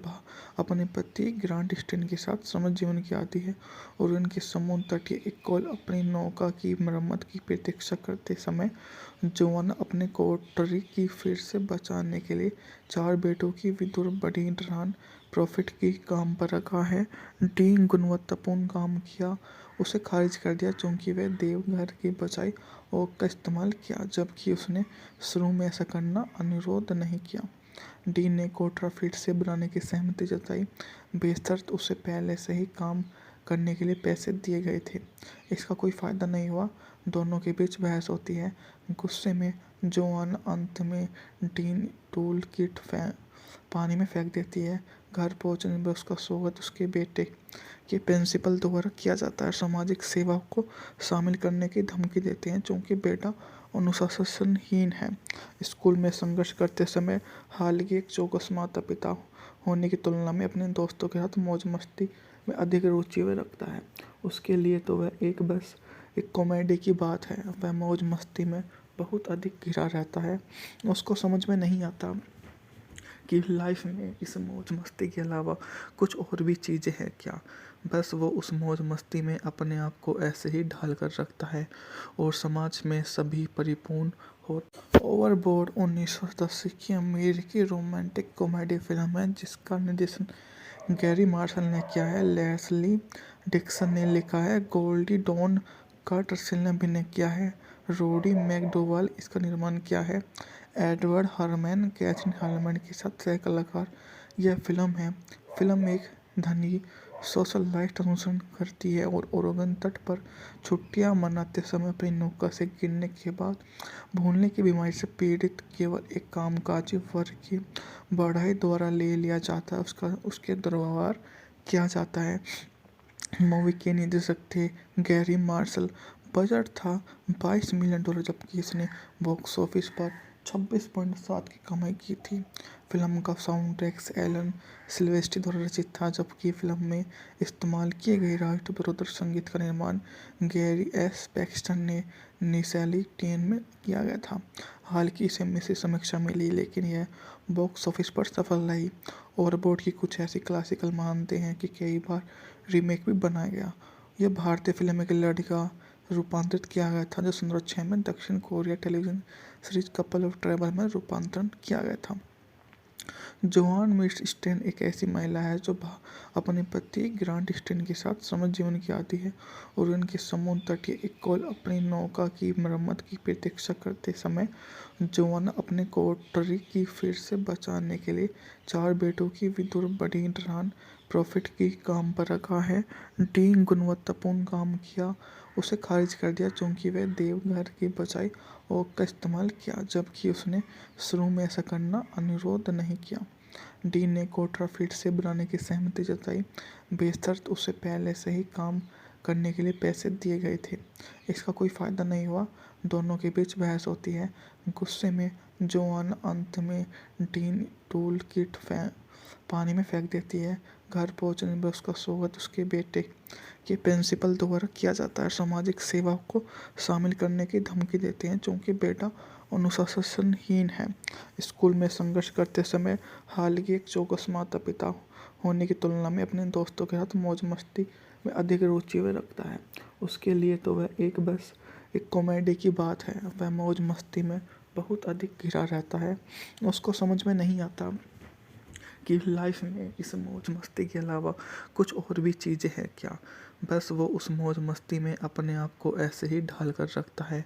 अपने पति ग्रांट स्टेन के साथ समुद्र जीवन की आती है और उनके समुद्र तटीय एक कॉल अपनी नौका की मरम्मत की प्रतीक्षा करते समय जोआन अपने कोटरी की फिर से बचाने के लिए 4 बेटों की विधुर बड़ी डरान प्रॉफिट की काम पर रखा है। डी गुणवत्तापूर्ण काम किया, उसे खारिज कर दिया क्योंकि वह देवघर की बजाय ओक का इस्तेमाल किया, जबकि उसने शुरू में ऐसा करना अनुरोध नहीं किया। डी ने कोटरा फिर से बनाने की सहमति जताई, बेशर्त उसे पहले से ही काम करने के लिए पैसे दिए गए थे। इसका कोई फायदा नहीं हुआ, दोनों के बीच बहस होती है। गुस्से में जोआन अंत में डीन टूल किट पानी में फेंक देती है। घर पहुंचने पर उसका स्वागत उसके बेटे के प्रिंसिपल द्वारा किया जाता है। सामाजिक सेवा को शामिल करने की धमकी देते हैं क्योंकि बेटा अनुशासनहीन है। स्कूल में संघर्ष करते समय हालांकि एक चौकस माता पिता होने की तुलना में अपने दोस्तों के साथ मौज मस्ती में अधिक रुचि वह रखता है। उसके लिए तो वह बस एक कॉमेडी की बात है। वह मौज मस्ती में बहुत अधिक घिरा रहता है। उसको समझ में नहीं आता कि लाइफ में इस मौज मस्ती के अलावा कुछ और भी चीज़ें हैं क्या। बस वो उस मौज मस्ती में अपने आप को ऐसे ही ढाल कर रखता है और समाज में सभी परिपूर्ण हो। ओवरबोर्ड 1980 की अमेरिकी रोमांटिक कॉमेडी फिल्म है जिसका निर्देशन गैरी मार्शल ने किया है, लेस्ली डिक्सन ने लिखा है, गोल्डी डॉन कार्टरसेल ने अभिनय किया है, रोडी मैकडोवाल इसका निर्माण किया है, एडवर्ड हरमैन कैथरीन हार्मन के साथ सह कलाकार। यह फिल्म एक धनी सोशलाइट अनुसरण करती है और ओरेगन तट पर छुट्टियां मनाते समय अपनी नौका से गिरने के बाद भूलने की बीमारी से पीड़ित केवल एक कामकाजी वर्ग की बढ़ाई द्वारा ले लिया जाता है, उसके दुर्व्यवहार किया जाता है। मूवी के निर्देशक थे गैरी मार्शल। बजट था $22 मिलियन, जबकि इसने बॉक्स ऑफिस पर 26.7 की कमाई की थी। फिल्म का साउंड ट्रैक एलन सिल्वेस्ट्री द्वारा रचित था, जबकि फिल्म में इस्तेमाल किए गए राष्ट्र विरोधी संगीत का निर्माण गैरी एस पैक्सटन ने निशाली टेन में किया गया था। हालांकि इसे मिश्रित समीक्षा मिली, लेकिन यह बॉक्स ऑफिस पर सफल रही। ओवरबोर्ड की कुछ ऐसी क्लासिकल मानते हैं कि कई बार रीमेक भी बनाया गया। यह भारतीय फिल्म में एक लड़की का रूपांतरित किया गया था जो 2006 में दक्षिण Korea television series couple of travel में रूपांतरण किया गया था। जोआन मिस स्टेन एक ऐसी महिला है जो अपने पति ग्रांट स्टेन के साथ समुद्र जीवन की आती है और उनके समुद्र तटीय एक कॉल अपनी नौका की मरम्मत की प्रतीक्षा करते समय जोआन अपने कोटरी की फिर से बचाने के लिए 4 बेटों की विधुर बड़ी डरान प्रॉफिट की काम पर रखा है। डी गुणवत्तापूर्ण काम किया, उसे खारिज कर दिया क्योंकि वह देवघर की बजाय ओक का इस्तेमाल किया, जबकि उसने शुरू में ऐसा करना अनुरोध नहीं किया। डी ने कोटरा फिर से बनाने की सहमति जताई, बेशर्त उसे पहले से ही काम करने के लिए पैसे दिए गए थे। इसका कोई फ़ायदा नहीं हुआ। दोनों के बीच बहस होती है। गुस्से में जोआन अंत में डीन टूल किट पानी में फेंक देती है। घर पहुंचने पर उसका स्वागत उसके बेटे के प्रिंसिपल द्वारा किया जाता है। सामाजिक सेवा को शामिल करने की धमकी देते हैं क्योंकि बेटा अनुशासनहीन है। स्कूल में संघर्ष करते समय हालांकि एक चौकस माता पिता होने की तुलना में अपने दोस्तों के साथ मौज मस्ती में अधिक रुचि वह रखता है। उसके लिए तो वह बस एक कॉमेडी की बात है। वह मौज मस्ती में बहुत अधिक घिरा रहता है। उसको समझ में नहीं आता कि लाइफ में इस मौज मस्ती के अलावा कुछ और भी चीज़ें हैं क्या। बस वो उस मौज मस्ती में अपने आप को ऐसे ही ढाल कर रखता है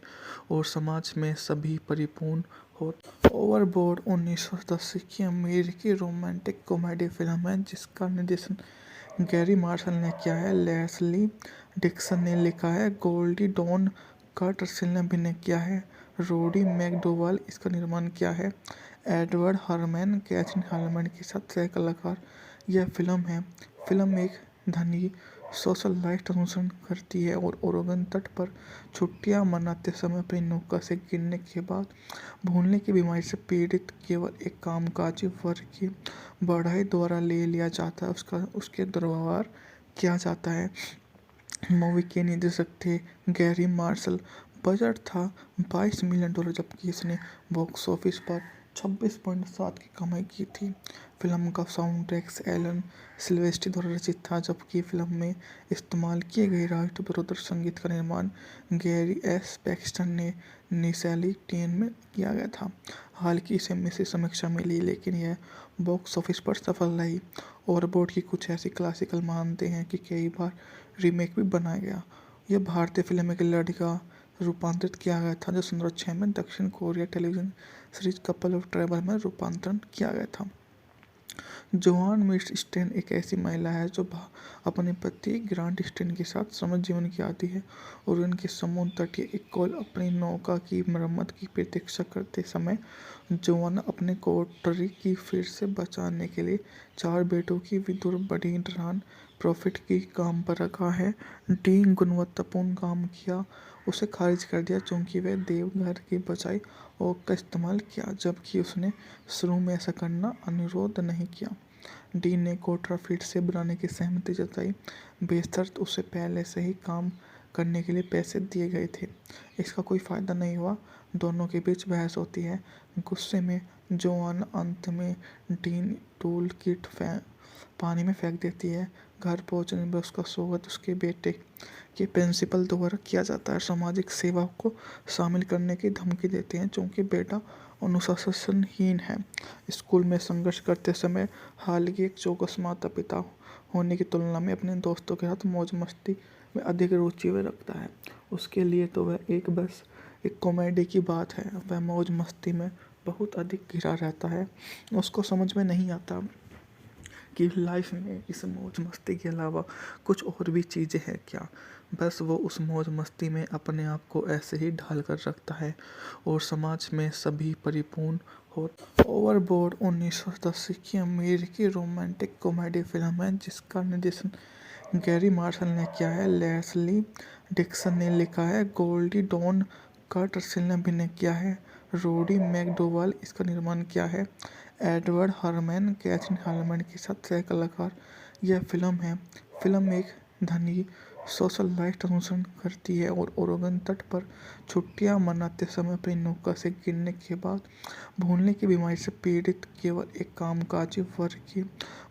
और समाज में सभी परिपूर्ण हो। ओवरबोर्ड 1980 की अमेरिकी रोमांटिक कॉमेडी फिल्म है जिसका निर्देशन गैरी मार्शल ने किया है, लेस्ली डिक्सन ने लिखा है, गोल्डी डॉन कार्टरसेल ने अभिनय किया है, रोडी मैकडोवल इसका निर्माण किया है, एडवर्ड हरमैन कैथरीन हार्मैन के साथ सह कलाकार। यह फिल्म एक धनी सोशल लाइफ अनुसरण करती है और ओरेगन तट पर छुट्टियां मनाते समय अपनी नौका से गिरने के बाद भूलने की बीमारी से पीड़ित केवल एक कामकाजी वर्ग की बढ़ाई द्वारा ले लिया जाता है। उसके दुर्व्यवहार किया जाता है। मूवी के निर्देशक थे गैरी मार्शल। बजट था $22 मिलियन जबकि इसने बॉक्स ऑफिस पर 26.7 की कमाई की थी। फिल्म का साउंड ट्रैक एलन सिल्वेस्ट्री द्वारा रचित था जबकि फिल्म में इस्तेमाल किए गए राष्ट्र विरोधी संगीत का निर्माण गैरी एस पैक्सटन ने निसैली टेन में किया गया था। हालांकि इसे मिश्रित समीक्षा मिली लेकिन यह बॉक्स ऑफिस पर सफल रही। ओवरबोर्ड की कुछ ऐसी क्लासिकल मानते हैं कि कई बार रीमेक भी बनाया गया। यह भारतीय फिल्म में एक लड़की का रूपांतरित किया गया था जो 2006 में दक्षिण Korea television series couple of travel में रूपांतरण किया गया था। जोआन मिर्स स्टेन एक ऐसी महिला है जो अपने पति ग्रांट स्टेन के साथ समझ जीवन की आती है और उनके समुद्र तटीय एक कॉल अपनी नौका की मरम्मत की प्रतीक्षा करते समय जोआन अपने कोठरी की फिर से बचाने के लिए 4 बेटों की विधुर बड़ी डरान प्रॉफिट की काम पर रखा है। डी गुणवत्तापूर्ण काम किया उसे खारिज कर दिया क्योंकि वह देवघर की बजाय ओक का इस्तेमाल किया जबकि उसने शुरू में ऐसा करना अनुरोध नहीं किया। डी ने कोठरा फिर से बनाने की सहमति जताई बेशर्त उसे पहले से ही काम करने के लिए पैसे दिए गए थे। इसका कोई फ़ायदा नहीं हुआ। दोनों के बीच बहस होती है। गुस्से में जोआन अंत में डीन टूल किट पानी में फेंक देती है। घर पहुंचने पर उसका स्वागत उसके बेटे के प्रिंसिपल द्वारा किया जाता है। सामाजिक सेवा को शामिल करने की धमकी देते हैं क्योंकि बेटा अनुशासनहीन है। स्कूल में संघर्ष करते समय हालांकि एक चौकस माता पिता होने की तुलना में अपने दोस्तों के साथ मौज मस्ती में अधिक रुचि वह रखता है। उसके लिए तो वह बस एक कॉमेडी की बात है। वह मौज मस्ती में बहुत अधिक घिरा रहता है। उसको समझ में नहीं आता कि लाइफ में इस मौज मस्ती के अलावा कुछ और भी चीज़ें हैं क्या। बस वो उस मौज मस्ती में अपने आप को ऐसे ही ढाल कर रखता है और समाज में सभी परिपूर्ण हो। ओवरबोर्ड 1980 की अमेरिकी रोमांटिक कॉमेडी फिल्म है जिसका निर्देशन गैरी मार्शल ने किया है, लेस्ली डिक्सन ने लिखा है, गोल्डी डॉन कार्टरसेल ने अभिनय किया है, रोडी मैकडोवल इसका निर्माण किया है, एडवर्ड हरमैन कैथरीन हार्मैन के साथ सह कलाकार। यह फिल्म एक धनी सोशल लाइफ अनुसरण करती है और ओरेगन तट पर छुट्टियां मनाते समय अपनी नौका से गिरने के बाद भूलने की बीमारी से पीड़ित केवल एक कामकाजी वर्ग की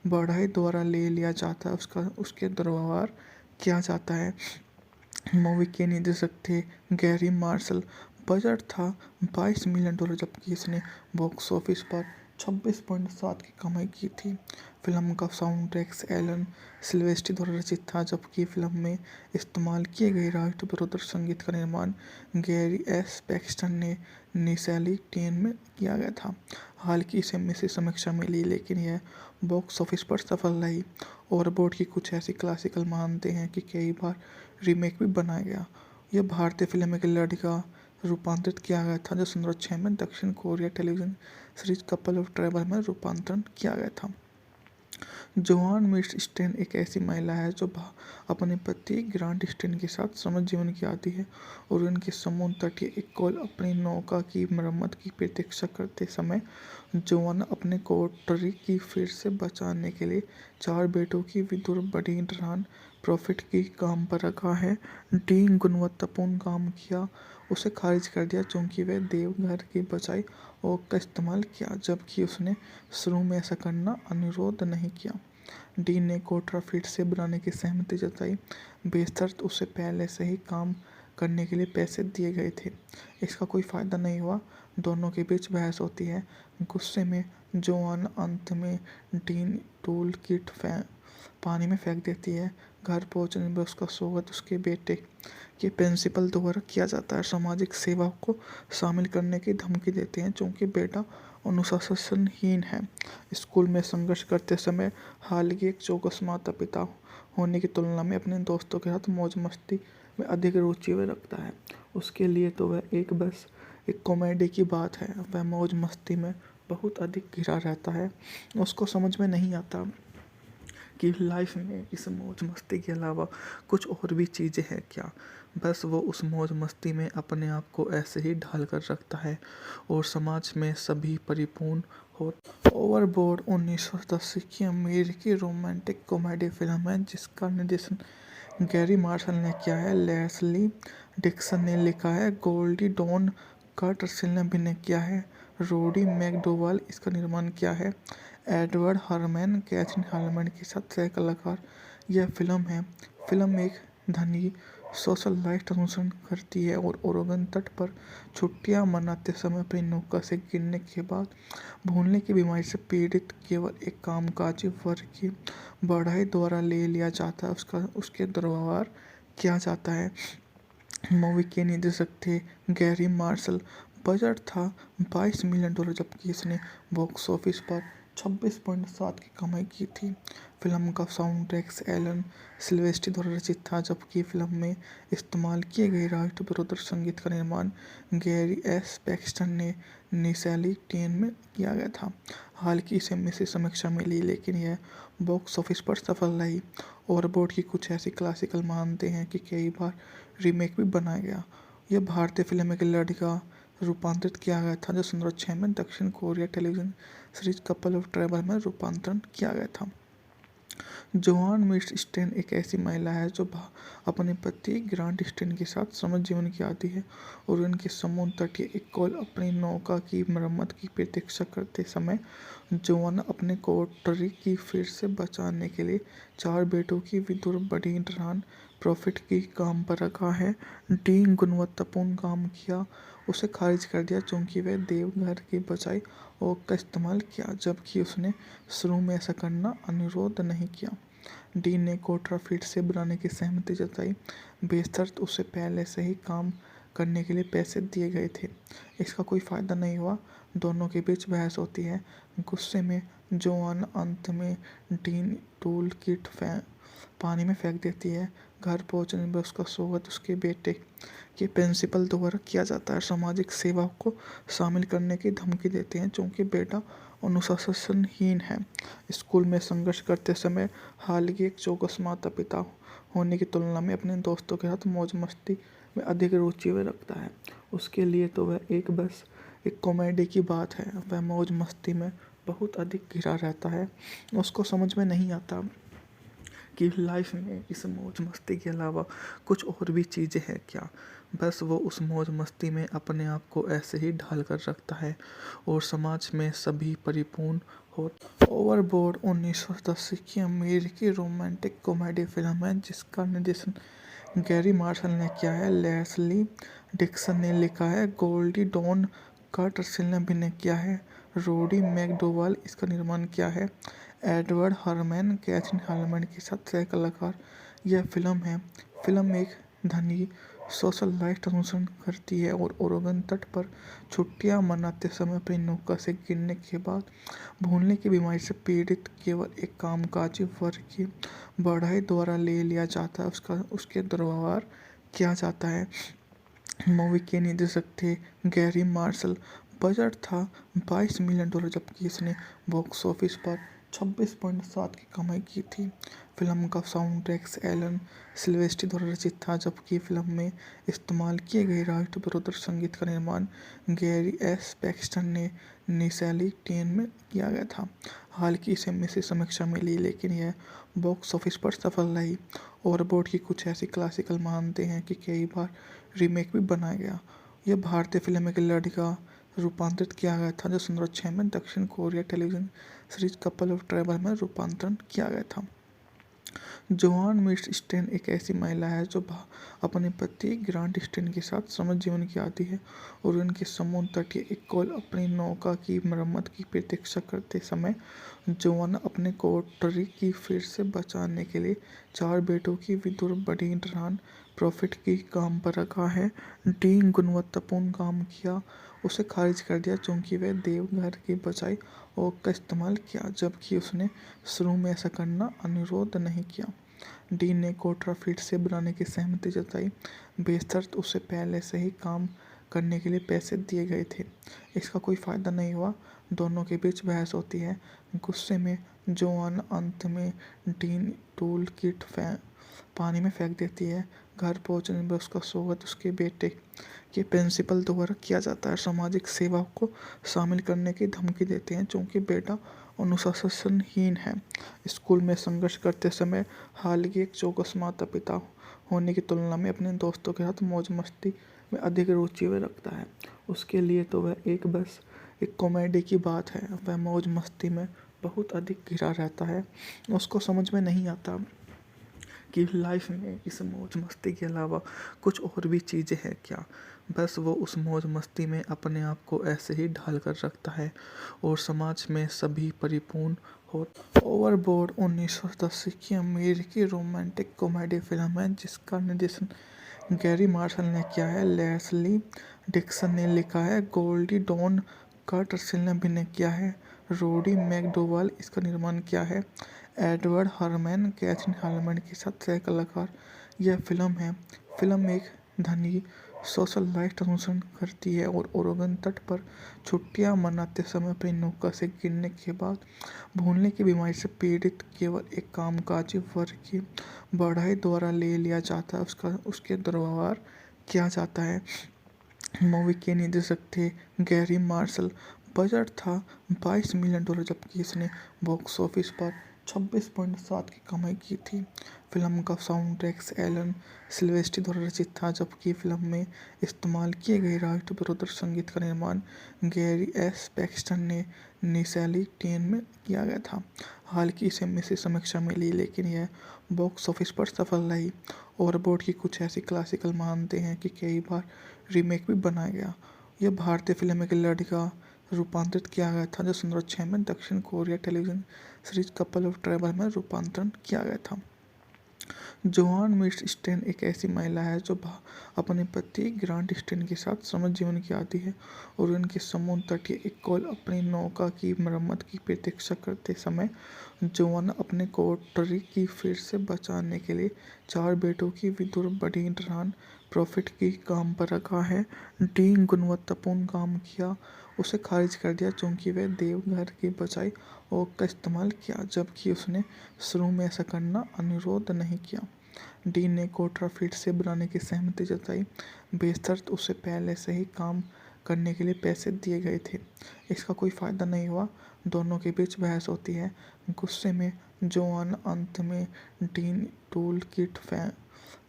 बढ़ाई द्वारा ले लिया जाता है। उसके दुर्व्यवहार किया जाता है। मूवी के निर्देशक थे गैरी मार्शल। बजट था $22 मिलियन जबकि इसने बॉक्स ऑफिस पर 26.7 की कमाई की थी। फिल्म का साउंड ट्रैक एलन सिल्वेस्ट्री द्वारा रचित था जबकि फिल्म में इस्तेमाल किए गए राष्ट्र विरोधी संगीत का निर्माण गैरी एस पैक्सटन ने निसैली टेन में किया गया था। हालांकि इसे मिश्रित समीक्षा मिली लेकिन यह बॉक्स ऑफिस पर सफल रही। ओवरबोर्ड की कुछ ऐसी क्लासिकल मानते हैं कि कई बार रीमेक भी बनाया गया। यह भारतीय फिल्म में एक लड़की का रूपांतरित किया गया था जो 2006 में दक्षिण Korea television series couple of travel में रूपांतरण किया गया था। जोआन मिस स्टेन एक ऐसी महिला है जो अपने पति ग्रांट स्टेन के साथ समुद्र जीवन की आती है और उनके समुद्र तटीय इकोल अपनी नौका की मरम्मत की प्रतीक्षा करते समय जोआन अपने कोटरी की फिर से बचाने के लिए 4 बेटों की विदुर बड़ी रॉन प्रॉफिट की काम पर रखा है। डी गुणवत्तापूर्ण काम किया उसे खारिज कर दिया क्योंकि वह देवघर की बजाय ओक का इस्तेमाल किया, जबकि उसने शुरू में ऐसा करना अनुरोध नहीं किया। डी ने कोटरा फिर से बनाने की सहमति जताई, बेशर्त उसे पहले से ही काम करने के लिए पैसे दिए गए थे। इसका कोई फायदा नहीं हुआ, दोनों के बीच बहस होती है। गुस्से में जोआन अंत में डीन टूल किट पानी में फेंक देती है। घर पहुंचने पर उसका स्वागत उसके बेटे के प्रिंसिपल द्वारा किया जाता है। सामाजिक सेवा को शामिल करने की धमकी देते हैं क्योंकि बेटा अनुशासनहीन है। स्कूल में संघर्ष करते समय हालांकि एक चौकस माता पिता होने की तुलना में अपने दोस्तों के साथ मौज मस्ती में अधिक रुचि वह रखता है। उसके लिए तो वह बस एक कॉमेडी की बात है। वह मौज मस्ती में बहुत अधिक घिरा रहता है। उसको समझ में नहीं आता कि लाइफ में इस मौज मस्ती के अलावा कुछ और भी चीज़ें हैं क्या। बस वो उस मौज मस्ती में अपने आप को ऐसे ही ढाल कर रखता है और समाज में सभी परिपूर्ण हो। ओवरबोर्ड 1980 की अमेरिकी रोमांटिक कॉमेडी फिल्म है जिसका निर्देशन गैरी मार्शल ने किया है, लेस्ली डिक्सन ने लिखा है, गोल्डी डॉन कार्टरसेल ने अभिनय किया है, रोडी मैकडोवाल इसका निर्माण किया है, एडवर्ड हरमैन कैथरीन हार्मैन के साथ सह कलाकार। यह फिल्म एक धनी सोशल लाइफ अनुसरण करती है और ओरेगन तट पर छुट्टियां मनाते समय अपनी नौका से गिरने के बाद भूलने की बीमारी से पीड़ित केवल एक कामकाजी वर्ग की बढ़ाई द्वारा ले लिया जाता है उसके दुर्व्यवहार किया जाता है। मूवी के निर्देशक थे गैरी मार्शल। बजट था $22 मिलियन, जबकि इसने बॉक्स ऑफिस पर 26.7 की कमाई की थी। फिल्म का साउंड ट्रैक एलन सिल्वेस्ट्री द्वारा रचित था, जबकि फिल्म में इस्तेमाल किए गए राष्ट्र विरोधी संगीत का निर्माण गैरी एस पैक्सटन ने निसैली टेन में किया गया था। हालांकि इसे मिश्रित समीक्षा मिली, लेकिन यह बॉक्स ऑफिस पर सफल रही। ओवरबोर्ड की कुछ ऐसी क्लासिकल मानते हैं कि कई बार रीमेक भी बनाया गया। यह भारतीय फिल्म में एक लड़का रूपांतरित किया गया था जो 2006 में दक्षिण Korea television series couple of travel में रूपांतरण किया गया था। जोआन मिस स्टेन एक ऐसी महिला है जो अपने पति ग्रांट स्टेन के साथ समुद्र जीवन की आती है और उनके समुद्र तटीय इकोल अपनी नौका की मरम्मत की प्रतीक्षा करते समय जोआन अपने कोटरी की फिर से बचाने के लिए 4 बेटों की विदुर बड़ी रॉन प्रॉफिट की काम पर रखा है। डी गुणवत्तापूर्ण काम किया उसे खारिज कर दिया क्योंकि वह देवघर की बजाय ओक का इस्तेमाल किया, जबकि उसने शुरू में ऐसा करना अनुरोध नहीं किया। डी ने कोटरा फिर से बनाने की सहमति जताई, बेशर्त उसे पहले से ही काम करने के लिए पैसे दिए गए थे। इसका कोई फायदा नहीं हुआ, दोनों के बीच बहस होती है। गुस्से में जोआन अंत में डीन टूल किट पानी में फेंक देती है। घर पहुंचने पर उसका स्वागत उसके बेटे के प्रिंसिपल द्वारा किया जाता है। सामाजिक सेवा को शामिल करने की धमकी देते हैं क्योंकि बेटा अनुशासनहीन है। स्कूल में संघर्ष करते समय हालांकि एक चौकस माता पिता होने की तुलना में अपने दोस्तों के साथ मौज मस्ती में अधिक रुचि वह रखता है। उसके लिए तो वह बस एक कॉमेडी की बात है। वह मौज मस्ती में बहुत अधिक घिरा रहता है। उसको समझ में नहीं आता कि लाइफ में इस मौज मस्ती के अलावा कुछ और भी चीज़ें हैं क्या। बस वो उस मौज मस्ती में अपने आप को ऐसे ही ढाल कर रखता है और समाज में सभी परिपूर्ण हो। ओवरबोर्ड 1980 की अमेरिकी रोमांटिक कॉमेडी फिल्म है जिसका निर्देशन गैरी मार्शल ने किया है, लेस्ली डिक्सन ने लिखा है, गोल्डी डॉन कार्टरसेल ने अभिनय किया है, रोडी मैकडोवाल इसका निर्माण किया है, एडवर्ड हरमैन कैथरीन हार्मैन के साथ सह कलाकार। यह फिल्म एक धनी सोशल लाइफ अनुसरण करती है और ओरेगन तट पर छुट्टियां मनाते समय अपनी नौका से गिरने के बाद भूलने की बीमारी से पीड़ित केवल एक कामकाजी वर्ग की बढ़ाई द्वारा ले लिया जाता है उसके दुर्व्यवहार किया जाता है। मूवी के निर्देशक थे गैरी मार्शल। बजट था $22 मिलियन, जबकि इसने बॉक्स ऑफिस पर 26.7 की कमाई की थी। फिल्म का साउंड ट्रैक एलन सिल्वेस्ट्री द्वारा रचित था, जबकि फिल्म में इस्तेमाल किए गए राष्ट्रविरोधी संगीत का निर्माण गैरी एस पैक्सटन ने निशाली टेन में किया गया था। हालांकि इसे मिश्रित समीक्षा मिली, लेकिन यह बॉक्स ऑफिस पर सफल रही। ओवरबोर्ड की कुछ ऐसी क्लासिकल मानते हैं कि कई बार रीमेक भी बनाया गया। यह भारतीय फिल्म में एक लड़की का रूपांतरित किया गया था, जो 2006 में दक्षिण Korea television series couple of travel में रूपांतरण किया गया था। जोआन मिर्स स्टेन एक ऐसी महिला है जो अपने पति ग्रांट स्टेन के साथ समुद्र जीवन की आती है और उनके समुद्र तटीय इकोल अपनी नौका की मरम्मत की प्रतीक्षा करते समय जोआन अपने कोठरी की फिर से बचाने के लिए 4 बेटों की विधुर बड़ी डरान प्रॉफिट की काम पर रखा है। डी गुणवत्तापूर्ण काम किया, उसे खारिज कर दिया क्योंकि वह देवघर की बजाय ओक का इस्तेमाल किया, जबकि उसने शुरू में ऐसा करना अनुरोध नहीं किया। डी ने कोठरा फिर से बनाने की सहमति जताई, बेशर्त उसे पहले से ही काम करने के लिए पैसे दिए गए थे। इसका कोई फायदा नहीं हुआ, दोनों के बीच बहस होती है। गुस्से में जोआन अंत में डीन टूल किट पानी में फेंक देती है। घर पहुंचने पर उसका स्वागत उसके बेटे के प्रिंसिपल द्वारा किया जाता है। सामाजिक सेवा को शामिल करने की धमकी देते हैं क्योंकि बेटा अनुशासनहीन है। स्कूल में संघर्ष करते समय हालांकि एक चौकस माता पिता होने की तुलना में अपने दोस्तों के साथ मौज मस्ती में अधिक रुचि वह रखता है। उसके लिए तो वह बस एक कॉमेडी की बात है। वह मौज मस्ती में बहुत अधिक घिरा रहता है। उसको समझ में नहीं आता कि लाइफ में इस मौज मस्ती के अलावा कुछ और भी चीज़ें हैं क्या। बस वो उस मौज मस्ती में अपने आप को ऐसे ही ढाल कर रखता है और समाज में सभी परिपूर्ण हो। ओवरबोर्ड 1980 की अमेरिकी रोमांटिक कॉमेडी फिल्म है जिसका निर्देशन गैरी मार्शल ने किया है। लेस्ली डिक्सन ने लिखा है। गोल्डी डॉन कार्टरसेल ने अभिनय किया है। रोडी मैकडोवल इसका निर्माण किया है। एडवर्ड हरमैन कैथरीन हार्मैन के साथ सह कलाकार। यह फिल्म एक धनी सोशल लाइफ अनुसरण करती है और ओरेगन तट पर छुट्टियां मनाते समय अपनी नौका से गिरने के बाद भूलने की बीमारी से पीड़ित केवल एक कामकाजी वर्ग की बढ़ाई द्वारा ले लिया जाता है उसके दुर्व्यवहार किया जाता है। मूवी के निर्देशक थे गैरी मार्शल। बजट था $22 मिलियन, जबकि इसने बॉक्स ऑफिस पर 26.7 की कमाई की थी। फिल्म का साउंड ट्रैक एलन सिल्वेस्ट्री द्वारा रचित था, जबकि फिल्म में इस्तेमाल किए गए राष्ट्रविरोधी संगीत का निर्माण गैरी एस पैक्सटन ने निशाली टेन में किया गया था। हालांकि इसे मिश्रित समीक्षा मिली, लेकिन यह बॉक्स ऑफिस पर सफल रही। ओवरबोर्ड की कुछ ऐसी क्लासिकल मानते हैं कि कई बार रीमेक भी बनाया गया। यह भारतीय फिल्म में एक लड़की का रूपांतरित किया गया था, जो 2006 में दक्षिण Korea television series couple of travel में रूपांतरण किया गया था। जोआन मिर्स स्टेन एक ऐसी महिला है जो अपने पति ग्रांट स्टेन के साथ समुद्र जीवन की आती है और उनके समुद्र तटीय इकोल अपनी नौका की मरम्मत की प्रतीक्षा करते समय जोआन अपने कोठरी की फिर से बचाने के लिए 4 बेटों की विधुर बड़ी डरान प्रॉफिट की काम पर रखा है। डी गुणवत्तापूर्ण काम किया, उसे खारिज कर दिया क्योंकि वह देवघर की बजाय ओक का इस्तेमाल किया, जबकि उसने शुरू में ऐसा करना अनुरोध नहीं किया। डी ने कोठरा फिर से बनाने की सहमति जताई, बेशर्त उसे पहले से ही काम करने के लिए पैसे दिए गए थे। इसका कोई फायदा नहीं हुआ, दोनों के बीच बहस होती है। गुस्से में जोआन अंत में डीन टूल किट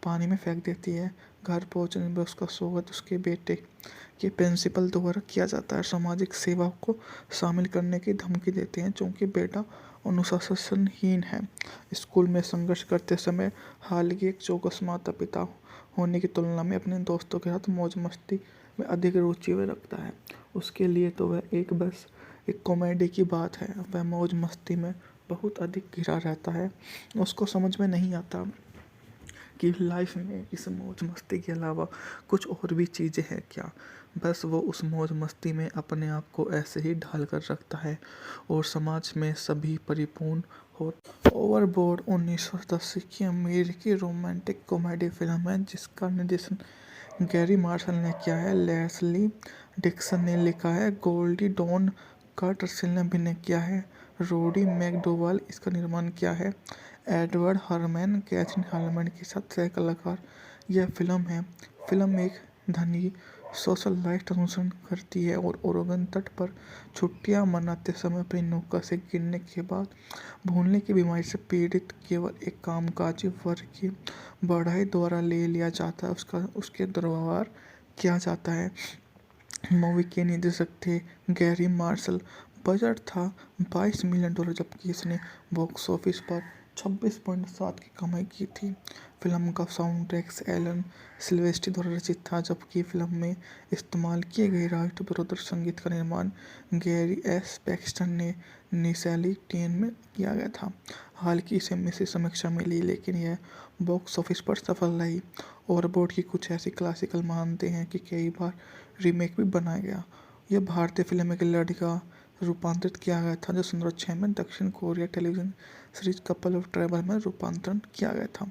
पानी में फेंक देती है। घर पहुंचने पर उसका स्वागत उसके बेटे के प्रिंसिपल द्वारा किया जाता है। सामाजिक सेवा को शामिल करने की धमकी देते हैं क्योंकि बेटा अनुशासनहीन है। स्कूल में संघर्ष करते समय हालांकि एक चौकस माता पिता होने की तुलना में अपने दोस्तों के साथ मौज मस्ती में अधिक रुचि वह रखता है। उसके लिए तो वह बस एक कॉमेडी की बात है। वह मौज मस्ती में बहुत अधिक घिरा रहता है। उसको समझ में नहीं आता कि लाइफ में इस मौज मस्ती के अलावा कुछ और भी चीज़ें हैं क्या। बस वो उस मौज मस्ती में अपने आप को ऐसे ही ढाल कर रखता है और समाज में सभी परिपूर्ण हो। ओवरबोर्ड 1980 की अमेरिकी रोमांटिक कॉमेडी फिल्म है जिसका निर्देशन गैरी मार्शल ने किया है। लेस्ली डिक्सन ने लिखा है। गोल्डी डॉन कार्टरसेल ने अभिनय किया है। रोडी मैकडोवाल इसका निर्माण किया है। एडवर्ड हरमैन कैथरीन हार्मैन के साथ सह कलाकार। यह फिल्म एक धनी सोशलाइट अनुसरण करती है और ओरेगन तट पर छुट्टियां मनाते समय अपनी नौका से गिरने के बाद भूलने की बीमारी से पीड़ित केवल एक कामकाजी वर्ग की बढ़ाई द्वारा ले लिया जाता है उसके दुर्व्यवहार किया जाता है। मूवी के निर्देशक थे गैरी मार्शल। बजट था $22 मिलियन, जबकि इसने बॉक्स ऑफिस पर 26.7 की कमाई की थी। फिल्म का साउंड ट्रैक एलन सिल्वेस्ट्री द्वारा रचित था, जबकि फिल्म में इस्तेमाल किए गए राष्ट्रविरोधी संगीत का निर्माण गैरी एस पैक्सटन ने निशाली टेन में किया गया था। हालांकि इसे मिश्रित समीक्षा मिली, लेकिन यह बॉक्स ऑफिस पर सफल रही। ओवरबोर्ड की कुछ ऐसी क्लासिकल मानते हैं कि कई बार रीमेक भी बनाया गया। यह भारतीय फिल्म में एक लड़की का रूपांतरित किया गया था, जो 2006 में दक्षिण Korea television series couple of travel में रूपांतरण किया गया था।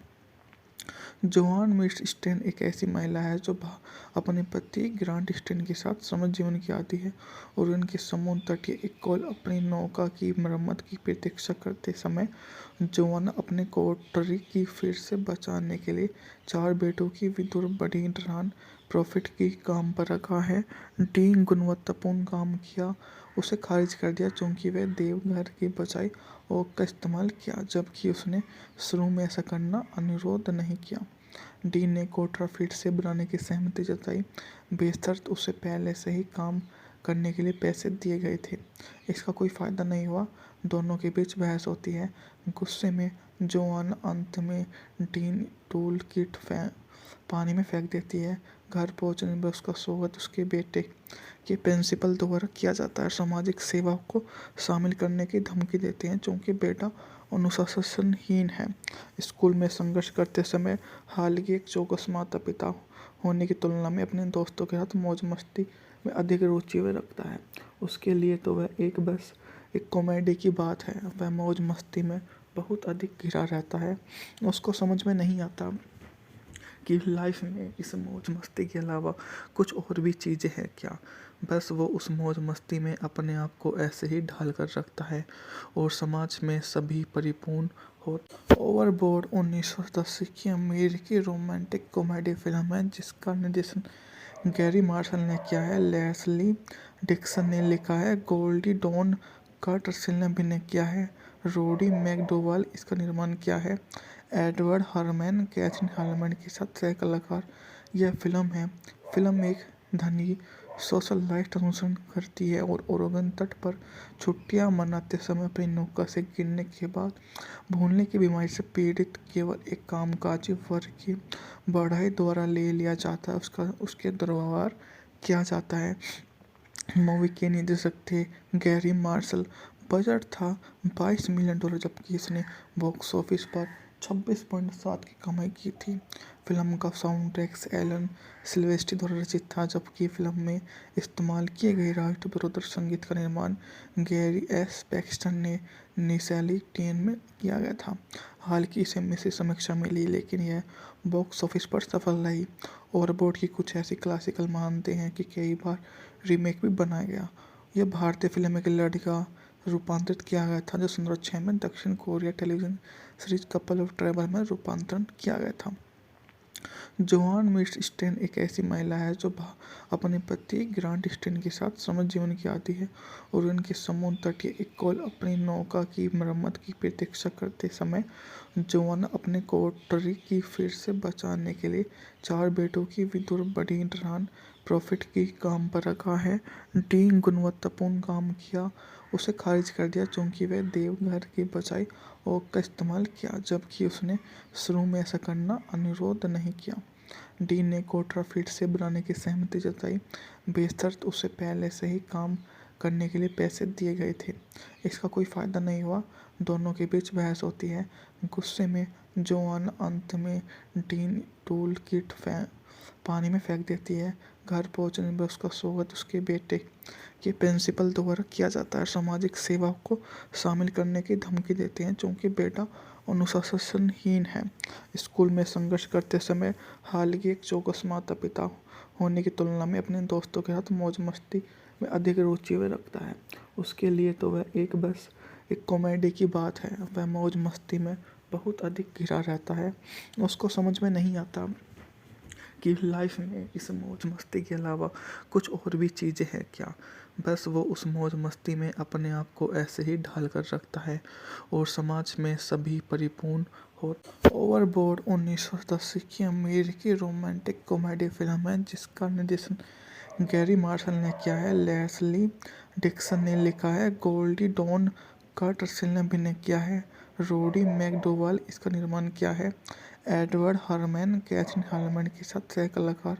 जोआन मिर्स स्टेन एक ऐसी महिला है जो अपने पति ग्रांट स्टेन के साथ समृद्ध जीवन की आती है और उनके समुद्र तटीय एक कॉल अपनी नौका की मरम्मत की प्रतीक्षा करते समय जोआन अपने कोटरी की फिर से बचाने के लिए 4 बेटों की विधुर बड़ी नॉन प्रॉफिट की काम पर रखा है। डी गुणवत्तापूर्ण काम किया, उसे खारिज कर दिया क्योंकि वह देवघर की बजाय ओक का इस्तेमाल किया, जबकि उसने शुरू में ऐसा करना अनुरोध नहीं किया। डी ने कोटरा फिर से बनाने की सहमति जताई, बेशर्त उसे पहले से ही काम करने के लिए पैसे दिए गए थे। इसका कोई फायदा नहीं हुआ, दोनों के बीच बहस होती है। गुस्से में जोआन अंत में डीन टूल किट पानी में फेंक देती है। घर पहुंचने पर उसका स्वागत उसके बेटे के प्रिंसिपल द्वारा किया जाता है। सामाजिक सेवा को शामिल करने की धमकी देते हैं क्योंकि बेटा अनुशासनहीन है। स्कूल में संघर्ष करते समय हालांकि एक चौकस माता पिता होने की तुलना में अपने दोस्तों के साथ मौज मस्ती में अधिक रुचि वह रखता है। उसके लिए तो वह बस एक कॉमेडी की बात है। वह मौज मस्ती में बहुत अधिक घिरा रहता है। उसको समझ में नहीं आता कि लाइफ में इस मौज मस्ती के अलावा कुछ और भी चीज़ें हैं क्या। बस वो उस मौज मस्ती में अपने आप को ऐसे ही ढाल कर रखता है और समाज में सभी परिपूर्ण हो। ओवरबोर्ड 1980 की अमेरिकी रोमांटिक कॉमेडी फिल्म है जिसका निर्देशन गैरी मार्शल ने किया है। लेस्ली डिक्सन ने लिखा है। गोल्डी डॉन कार्टरसेल ने अभिनय किया है। रोडी मैकडोवाल इसका निर्माण किया है। एडवर्ड हरमैन कैथरीन हार्मैन के साथ सह कलाकार। यह फिल्म एक धनी सोशलाइट अनुसरण करती है और ओरेगन तट पर छुट्टियां मनाते समय अपनी नौका से गिरने के बाद भूलने की बीमारी से पीड़ित केवल एक कामकाजी वर्ग की बढ़ाई द्वारा ले लिया जाता है उसके दुर्व्यवहार किया जाता है। मूवी के निर्देशक थे गैरी मार्शल। बजट था $22 मिलियन, जबकि इसने बॉक्स ऑफिस पर 26.7 की कमाई की थी। फिल्म का साउंड ट्रैक एलन सिल्वेस्ट्री द्वारा रचित था, जबकि फिल्म में इस्तेमाल किए गए राष्ट्रविरोधी संगीत का निर्माण गैरी एस पैक्सटन ने निशाली टेन में किया गया था। हालांकि इसे मिश्रित समीक्षा मिली, लेकिन यह बॉक्स ऑफिस पर सफल रही। ओवरबोर्ड की कुछ ऐसी क्लासिकल मानते हैं कि कई बार रीमेक भी बनाया गया। यह भारतीय फिल्म में एक लड़की का रूपांतरित किया गया था, जो 2006 में दक्षिण Korea television series couple of travel में रूपांतरण किया गया था। जोआन मिर्स स्टेन एक ऐसी महिला है जो अपने पति ग्रांट स्टेन के साथ समृद्ध जीवन की आती है और उनके समुद्र तटीय एक कॉल अपनी नौका की मरम्मत की प्रतीक्षा करते समय जोआन अपने कोटरी की फिर से बचाने के लिए 4 बेटों की विधुर बड़ी नॉन प्रॉफिट की काम पर रखा है। डी गुणवत्तापूर्ण काम किया, उसे खारिज कर दिया क्योंकि वह देवघर की बजाय ओक का इस्तेमाल किया, जबकि उसने शुरू में ऐसा करना अनुरोध नहीं किया। डी ने कोटरा फिर से बनाने की सहमति जताई, बेशर्त उसे पहले से ही काम करने के लिए पैसे दिए गए थे। इसका कोई फायदा नहीं हुआ, दोनों के बीच बहस होती है। गुस्से में जोआन अंत में डीन टूल किट पानी में फेंक देती है। घर पहुंचने पर उसका स्वागत उसके बेटे के प्रिंसिपल द्वारा किया जाता है। सामाजिक सेवा को शामिल करने की धमकी देते हैं क्योंकि बेटा अनुशासनहीन है। स्कूल में संघर्ष करते समय हालांकि एक चौकस माता पिता होने की तुलना में अपने दोस्तों के साथ मौज मस्ती में अधिक रुचि वह रखता है। उसके लिए तो वह बस एक कॉमेडी की बात है, वह मौज मस्ती में बहुत अधिक घिरा रहता है। उसको समझ में नहीं आता कि लाइफ में इस मौज मस्ती के अलावा कुछ और भी चीज़ें हैं क्या। बस वो उस मौज मस्ती में अपने आप को ऐसे ही ढाल कर रखता है और समाज में सभी परिपूर्ण हो। ओवरबोर्ड 1980 की अमेरिकी रोमांटिक कॉमेडी फिल्म है जिसका निर्देशन गैरी मार्शल ने किया है, लेस्ली डिक्सन ने लिखा है, गोल्डी डॉन कार्टरसेल ने अभिनय किया है, रोडी मैकडोवल इसका निर्माण किया है, एडवर्ड हरमैन कैथरीन हार्मैन के साथ सह कलाकार।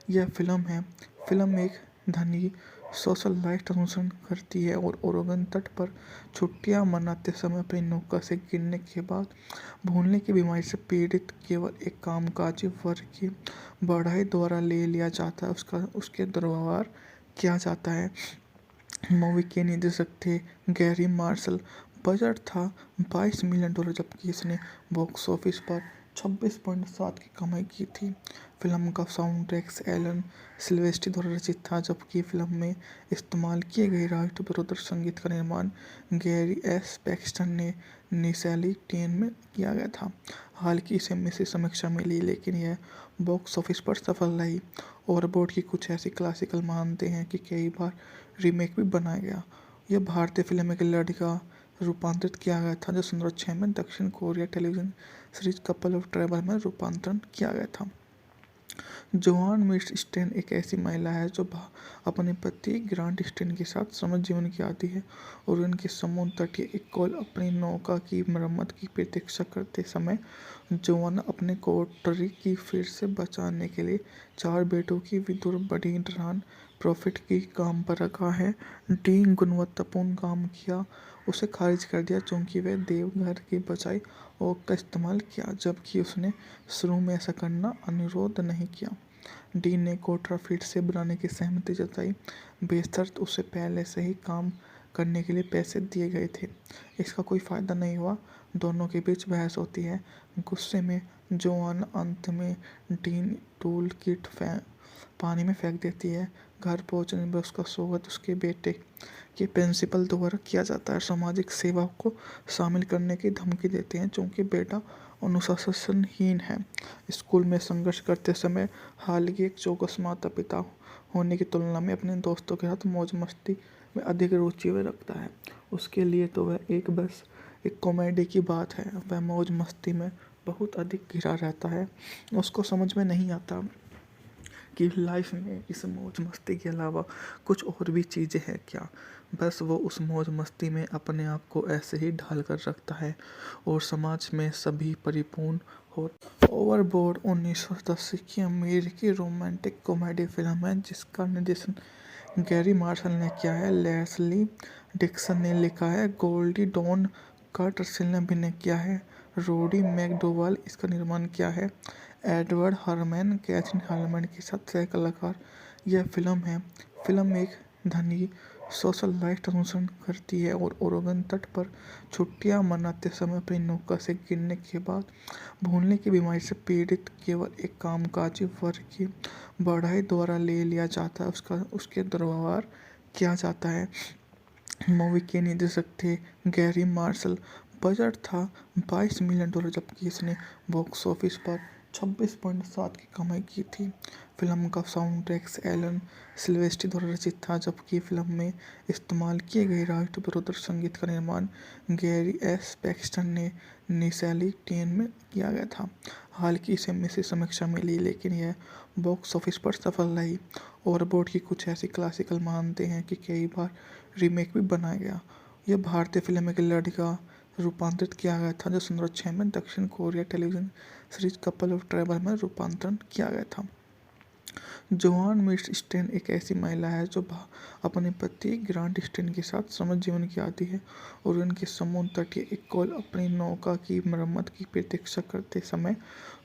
यह फिल्म एक धनी सोशल लाइफ अनुसरण करती है और ओरेगन तट पर छुट्टियां मनाते समय अपनी नौका से गिरने के बाद भूलने की बीमारी से पीड़ित केवल एक कामकाजी वर्ग की बढ़ाई द्वारा ले लिया जाता है, उसके दुर्व्यवहार किया जाता है। मूवी के निर्देशक थे गैरी मार्शल। बजट था $22 मिलियन, जबकि इसने बॉक्स ऑफिस पर 26.7 की कमाई की थी। फिल्म का साउंड ट्रैक एलन सिल्वेस्ट्री द्वारा रचित था, जबकि फिल्म में इस्तेमाल किए गए राष्ट्रविरोधी संगीत का निर्माण गैरी एस पैक्सटन ने निसैली टेन में किया गया था। हालांकि इसे मिश्रित समीक्षा मिली, लेकिन यह बॉक्स ऑफिस पर सफल रही। ओवरबोर्ड की कुछ ऐसी क्लासिकल मानते हैं कि कई बार रीमेक भी बनाया गया। यह भारतीय फिल्म में एक लड़की का रूपांतरित किया गया था जो 2006 में दक्षिण Korea television series couple of travel में रूपांतरण किया गया था। जोआन मिर्स स्टेन एक ऐसी महिला है जो अपने पति ग्रांट स्टेन के साथ समझ जीवन की आती है और उनके समुद्र तटीय एक कॉल अपनी नौका की मरम्मत की प्रतीक्षा करते समय जोआन अपने कोटरी की फिर से बचाने के लिए 4 बेटों की विधुर बड़ी डरान प्रॉफिट की काम पर रखा है। डी गुणवत्तापूर्ण काम किया, उसे खारिज कर दिया क्योंकि वह देवघर की बजाय ओक का इस्तेमाल किया, जबकि उसने शुरू में ऐसा करना अनुरोध नहीं किया। डी ने कोटरा फिर से बनाने की सहमति जताई, बेशर्त उसे पहले से ही काम करने के लिए पैसे दिए गए थे। इसका कोई फायदा नहीं हुआ, दोनों के बीच बहस होती है। गुस्से में जोआन अंत में डीन टूल किट पानी में फेंक देती है। घर पहुंचने पर उसका स्वागत उसके बेटे के प्रिंसिपल द्वारा किया जाता है। सामाजिक सेवा को शामिल करने की धमकी देते हैं क्योंकि बेटा अनुशासनहीन है। स्कूल में संघर्ष करते समय हालांकि एक चौकस माता पिता होने की तुलना में अपने दोस्तों के साथ मौज मस्ती में अधिक रुचि वह रखता है। उसके लिए तो वह बस एक कॉमेडी की बात है, वह मौज मस्ती में बहुत अधिक घिरा रहता है। उसको समझ में नहीं आता कि लाइफ में इस मौज मस्ती के अलावा कुछ और भी चीज़ें हैं क्या। बस वो उस मौज मस्ती में अपने आप को ऐसे ही ढाल कर रखता है और समाज में सभी परिपूर्ण हो। ओवरबोर्ड 1980 की अमेरिकी रोमांटिक कॉमेडी फिल्म है जिसका निर्देशन गैरी मार्शल ने किया है, लेस्ली डिक्सन ने लिखा है, गोल्डी डॉन कार्टरसेल ने अभिनय किया है, रोडी मैकडोवल इसका निर्माण किया है, एडवर्ड हरमैन कैथरीन हार्मैन के साथ सह कलाकार। यह फिल्म एक धनी सोशल लाइफ अनुसरण करती है और ओरेगन तट पर छुट्टियां मनाते समय अपनी नौका से गिरने के बाद भूलने की बीमारी से पीड़ित केवल एक कामकाजी वर्ग की बढ़ाई द्वारा ले लिया जाता है, उसके दुर्व्यवहार किया जाता है। मूवी के निर्देशक थे गैरी मार्शल। बजट था $22 मिलियन, जबकि इसने बॉक्स ऑफिस पर 26.7 की कमाई की थी। फिल्म का साउंड ट्रैक एलन सिल्वेस्ट्री द्वारा रचित था, जबकि फिल्म में इस्तेमाल किए गए राष्ट्रविरोधी संगीत का निर्माण गैरी एस पैक्सटन ने निसैली टेन में किया गया था। हालांकि इसे मिश्रित समीक्षा मिली, लेकिन यह बॉक्स ऑफिस पर सफल रही। ओवरबोर्ड की कुछ ऐसी क्लासिकल मानते हैं कि कई बार रीमेक भी बनाया गया। यह भारतीय फिल्म में एक लड़की का रूपांतरित किया गया था जो 2006 में दक्षिण Korea television series couple of travel में रूपांतरण किया गया था। जोआन मिर्स स्टेन एक ऐसी महिला है जो अपने पति ग्रांट स्टेन के साथ समझ जीवन की आती है और उनके समुद्र तटीय एक कॉल अपनी नौका की मरम्मत की प्रतीक्षा करते समय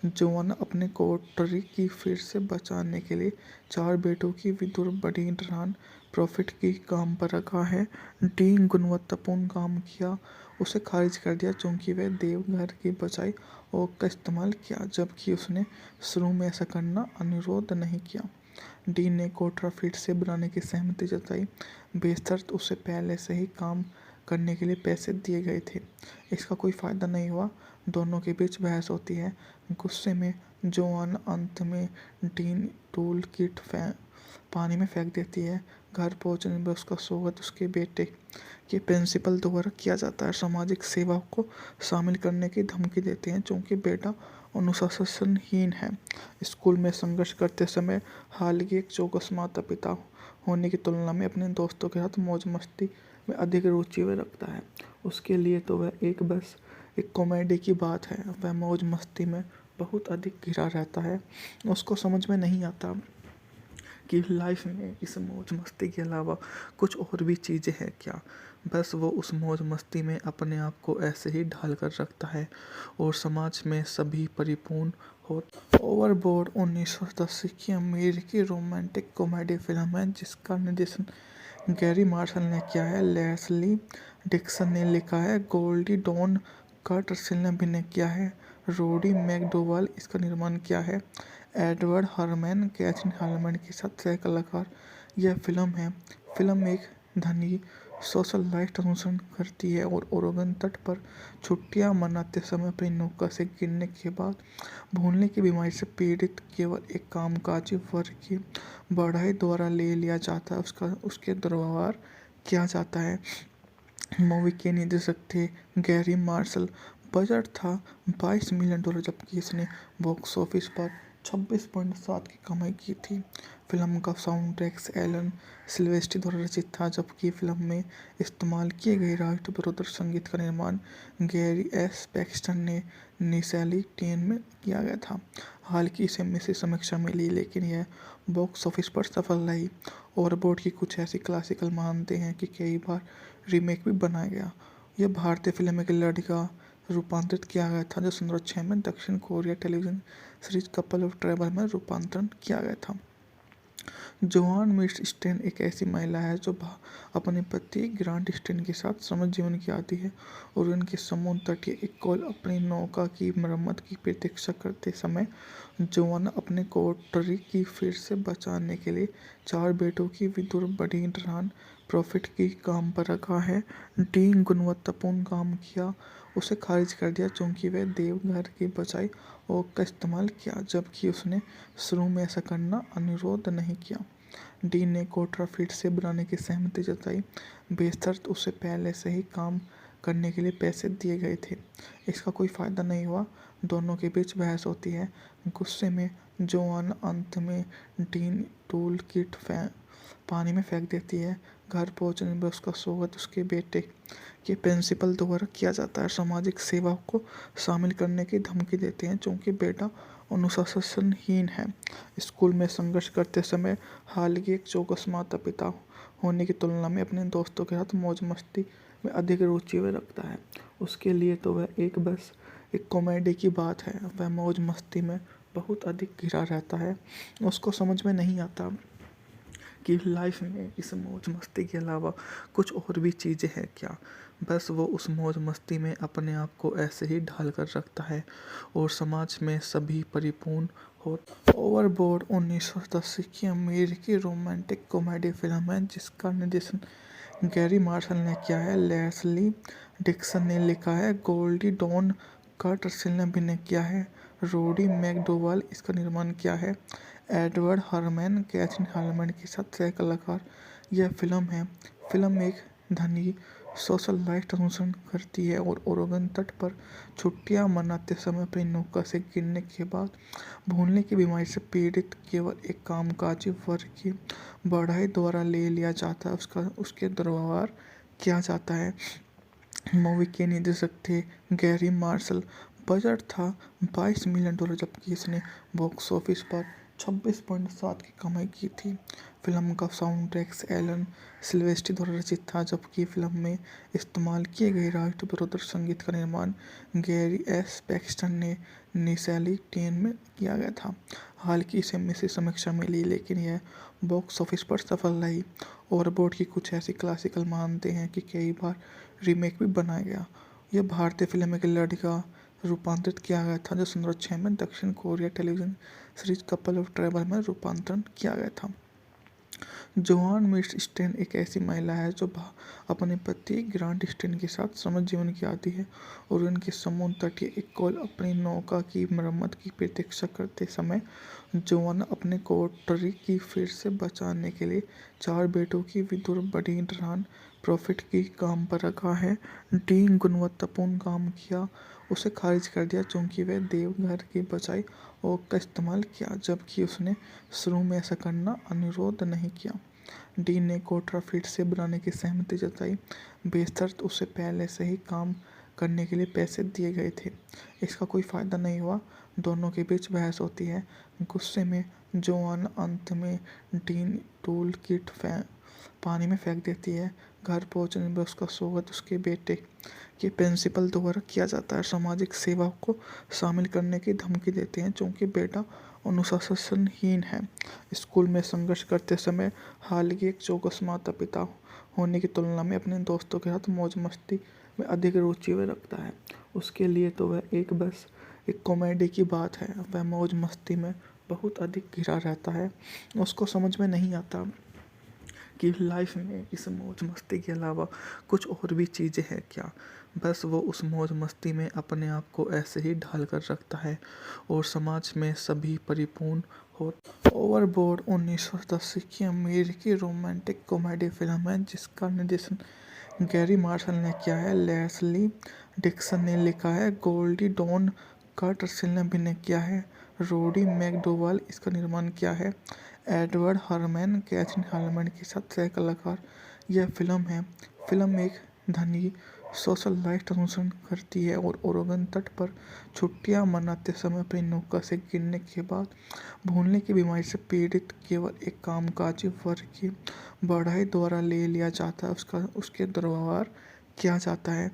जोआन अपने कोटरी की फिर से बचाने के लिए 4 बेटों की विधुर बड़ी डरान प्रॉफिट की काम पर रखा है। डी गुणवत्तापूर्ण काम किया, उसे खारिज कर दिया क्योंकि वह देवघर की बजाय ओक का इस्तेमाल किया, जबकि उसने शुरू में ऐसा करना अनुरोध नहीं किया। डी ने कोटरा फिर से बनाने की सहमति जताई, बेशर्त उसे पहले से ही काम करने के लिए पैसे दिए गए थे। इसका कोई फ़ायदा नहीं हुआ। दोनों के बीच बहस होती है। गुस्से में जोआन अंत में डीन टूल किट पानी में फेंक देती है। घर पहुंचने पर उसका स्वागत उसके बेटे के प्रिंसिपल द्वारा किया जाता है। सामाजिक सेवा को शामिल करने की धमकी देते हैं क्योंकि बेटा अनुशासनहीन है। स्कूल में संघर्ष करते समय हालांकि एक चौकस माता पिता होने की तुलना में अपने दोस्तों के साथ मौज मस्ती में अधिक रुचि वह रखता है। उसके लिए तो वह बस एक कॉमेडी की बात है। वह मौज मस्ती में बहुत अधिक घिरा रहता है। उसको समझ में नहीं आता कि लाइफ में इस मौज मस्ती के अलावा कुछ और भी चीज़ें हैं क्या। बस वो उस मौज मस्ती में अपने आप को ऐसे ही ढाल कर रखता है और समाज में सभी परिपूर्ण हो। ओवरबोर्ड 1980 की अमेरिकी रोमांटिक कॉमेडी फिल्म है जिसका निर्देशन गैरी मार्शल ने किया है, लेस्ली डिक्सन ने लिखा है, गोल्डी डॉन कार्टरसेल ने अभिनय किया है, रोडी मैकडोवाल इसका निर्माण किया है, एडवर्ड हरमैन कैथरीन हार्मन के साथ सह कलाकार। यह फिल्म एक धनी सोशलाइट अनुसरण करती है और ओरेगन तट पर छुट्टियां मनाते समय अपनी नौका से गिरने के बाद भूलने की बीमारी से पीड़ित केवल एक कामकाजी वर्ग की बढ़ाई द्वारा ले लिया जाता है उसके दुर्व्यवहार किया जाता है। मूवी के निर्देशक थे गैरी मार्शल। बजट था $22 मिलियन जबकि इसने बॉक्स ऑफिस पर 26.7 की कमाई की थी। फिल्म का साउंड ट्रैक एलन सिल्वेस्ट्री द्वारा रचित था जबकि फिल्म में इस्तेमाल किए गए राष्ट्र विरोधी संगीत का निर्माण गैरी एस पैक्सटन ने निशाली टेन में किया गया था। हालांकि इसे मिश्रित समीक्षा मिली लेकिन यह बॉक्स ऑफिस पर सफल रही। ओवरबोर्ड की कुछ ऐसी क्लासिकल मानते हैं कि कई बार रीमेक भी बनाया गया। यह भारतीय फिल्म एक लड़का रूपांतरित किया गया था जो 2006 में दक्षिण Korea television series couple of travel में रूपांतरण किया गया था। जोआन मिर्च स्टेन एक ऐसी महिला है जो अपने पति ग्रांट स्टेन के साथ समझ जीवन की आती है और उनके समुद्र तटीय एक कॉल अपनी नौका की मरम्मत की प्रतीक्षा करते समय जोआन अपने कोटरी की फिर से बचाने के लिए 4 बेटों की विदुर बड़ी डरान प्रॉफिट की काम पर रखा है। डी गुणवत्तापूर्ण काम किया उसे खारिज कर दिया क्योंकि वह देवघर की बजाय ओक का इस्तेमाल किया जबकि उसने शुरू में ऐसा करना अनुरोध नहीं किया। डी ने कोटरा फिर से बनाने की सहमति जताई बेशर्त उसे पहले से ही काम करने के लिए पैसे दिए गए थे। इसका कोई फ़ायदा नहीं हुआ। दोनों के बीच बहस होती है। गुस्से में जोआन अंत में डीन टूल किट पानी में फेंक देती है। घर पहुंचने पर उसका स्वागत उसके बेटे के प्रिंसिपल द्वारा किया जाता है। सामाजिक सेवा को शामिल करने की धमकी देते हैं क्योंकि बेटा अनुशासनहीन है। स्कूल में संघर्ष करते समय हालांकि एक चौकस माता पिता होने की तुलना में अपने दोस्तों के साथ मौज मस्ती में अधिक रुचि वह रखता है। उसके लिए तो वह बस एक कॉमेडी की बात है। वह मौज मस्ती में बहुत अधिक घिरा रहता है। उसको समझ में नहीं आता कि लाइफ में इस मौज मस्ती के अलावा कुछ और भी चीज़ें हैं क्या। बस वो उस मौज मस्ती में अपने आप को ऐसे ही ढाल कर रखता है और समाज में सभी परिपूर्ण हो। ओवरबोर्ड 1980 की अमेरिकी रोमांटिक कॉमेडी फिल्म है जिसका निर्देशन गैरी मार्शल ने किया है, लेस्ली डिक्सन ने लिखा है, गोल्डी डॉन कार्टरसेल ने अभिनय किया है, रोडी मैकडोवाल इसका निर्माण किया है, एडवर्ड हरमैन कैथरीन हार्मन के साथ सह कलाकार। यह फिल्म एक धनी सोशलाइट अनुसरण करती है और ओरेगन तट पर छुट्टियां मनाते समय अपनी नौका से गिरने के बाद भूलने की बीमारी से पीड़ित केवल एक कामकाजी वर्ग की बढ़ाई द्वारा ले लिया जाता है उसके दुर्व्यवहार किया जाता है। मूवी के निर्देशक थे गैरी मार्शल। बजट था $22 मिलियन जबकि इसने बॉक्स ऑफिस पर 26.7 की कमाई की थी। फिल्म का साउंड ट्रैक एलन सिल्वेस्ट्री द्वारा रचित था जबकि फिल्म में इस्तेमाल किए गए राष्ट्र विरोधी संगीत का निर्माण गैरी एस पैक्सटन ने निशाली टेन में किया गया था। हालांकि इसे मिश्रित समीक्षा मिली लेकिन यह बॉक्स ऑफिस पर सफल रही। ओवरबोर्ड की कुछ ऐसी क्लासिकल मानते हैं कि कई बार रीमेक भी बनाया गया। यह भारतीय फिल्म एक लड़का रूपांतरित किया गया था जो 2006 में दक्षिण Korea television series couple of travel में रूपांतरण किया गया था। जोआन मिर्च स्टेन एक ऐसी महिला है जो अपने पति ग्रांट स्टेन के साथ समृद्ध जीवन की आती है और उनके समुद्र तटीय इकोल अपनी नौका की मरम्मत की प्रतीक्षा करते समय जोआन अपने कोटरी की फिर से बचाने के लिए 4 बेटों की विधुर बड़ी नॉन प्रॉफिट की काम पर रखा है। डी गुणवत्तापूर्ण काम किया उसे खारिज कर दिया क्योंकि वह देवघर की बचाई और का इस्तेमाल किया, जबकि उसने शुरू में ऐसा करना अनुरोध नहीं किया। डी ने कोटरा फिर से बनाने की सहमति जताई, बेशर्त उसे पहले से ही काम करने के लिए पैसे दिए गए थे। इसका कोई फायदा नहीं हुआ, दोनों के बीच बहस होती है। गुस्से में जोआन अंत में डीन टूल किट पानी में फेंक देती है। घर पहुंचने पर उसका स्वागत उसके बेटे के प्रिंसिपल द्वारा किया जाता है। सामाजिक सेवा को शामिल करने की धमकी देते हैं क्योंकि बेटा अनुशासनहीन है। स्कूल में संघर्ष करते समय हालांकि एक चौकस माता पिता होने की तुलना में अपने दोस्तों के साथ मौज मस्ती में अधिक रुचि वह रखता है। उसके लिए तो वह बस एक कॉमेडी की बात है। वह मौज मस्ती में बहुत अधिक घिरा रहता है। उसको समझ में नहीं आता कि लाइफ में इस मौज मस्ती के अलावा कुछ और भी चीज़ें हैं क्या। बस वो उस मौज मस्ती में अपने आप को ऐसे ही ढाल कर रखता है और समाज में सभी परिपूर्ण हो। ओवरबोर्ड 1980 की अमेरिकी रोमांटिक कॉमेडी फिल्म है जिसका निर्देशन गैरी मार्शल ने किया है, लेस्ली डिक्सन ने लिखा है, गोल्डी डॉन कार्टरसेल ने अभिनय किया है, रोडी मैकडोवाल इसका निर्माण किया है, एडवर्ड हरमैन कैथरीन हार्मन के साथ सह कलाकार। यह फिल्म एक धनी सोशल लाइफ अनुसरण करती है और ओरेगन तट पर छुट्टियां मनाते समय अपनी नौका से गिरने के बाद भूलने की बीमारी से पीड़ित केवल एक कामकाजी वर्ग की बढ़ाई द्वारा ले लिया जाता है, उसके दुर्व्यवहार किया जाता है।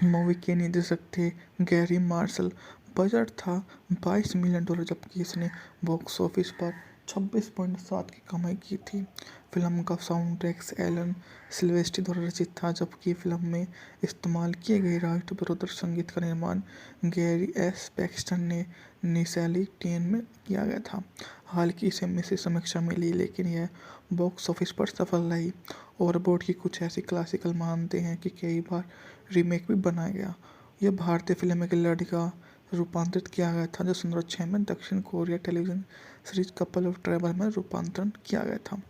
मूवी के निर्देशक थे गैरी मार्शल। बजट था $22 मिलियन, जबकि इसने बॉक्स ऑफिस पर 26.7 की कमाई की थी। फिल्म का साउंड ट्रैक एलन सिल्वेस्ट्री द्वारा रचित था, जबकि फिल्म में इस्तेमाल किए गए राष्ट्रविरोधी संगीत का निर्माण गैरी एस पैक्सटन ने निसैली टेन में किया गया था। हालांकि इसे मिश्रित समीक्षा मिली, लेकिन यह बॉक्स ऑफिस पर सफल रही। ओवरबोर्ड की कुछ ऐसी क्लासिकल मानते हैं कि कई बार रीमेक भी बनाया गया। यह भारतीय फिल्म एक लड़की का रूपांतरित किया गया था जो 2006 में दक्षिण Korea television series couple of travel में रूपांतरण किया गया था।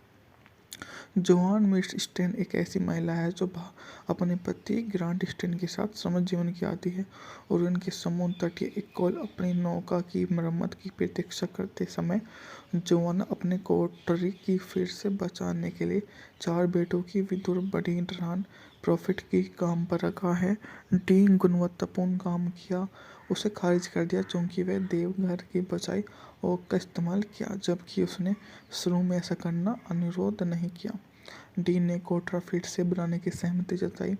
जोआन मिर्च स्टेन एक ऐसी महिला है जो अपने पति ग्रांट स्टेन के साथ समृद्ध जीवन की आती है और उनके समुद्र तटीय इकोल अपनी नौका की मरम्मत की प्रतीक्षा करते समय जोआन अपने कोटरी की फिर से बचाने के लिए 4 बेटों की विधुर बड़ी नॉन प्रॉफिट की काम पर रखा है। डी गुणवत्तापूर्ण काम किया उसे खारिज कर दिया क्योंकि वह देवघर की बचाई और का इस्तेमाल किया, जबकि उसने शुरू में ऐसा करना अनुरोध नहीं किया। डी ने कोटरा फिर से बनाने की सहमति जताई,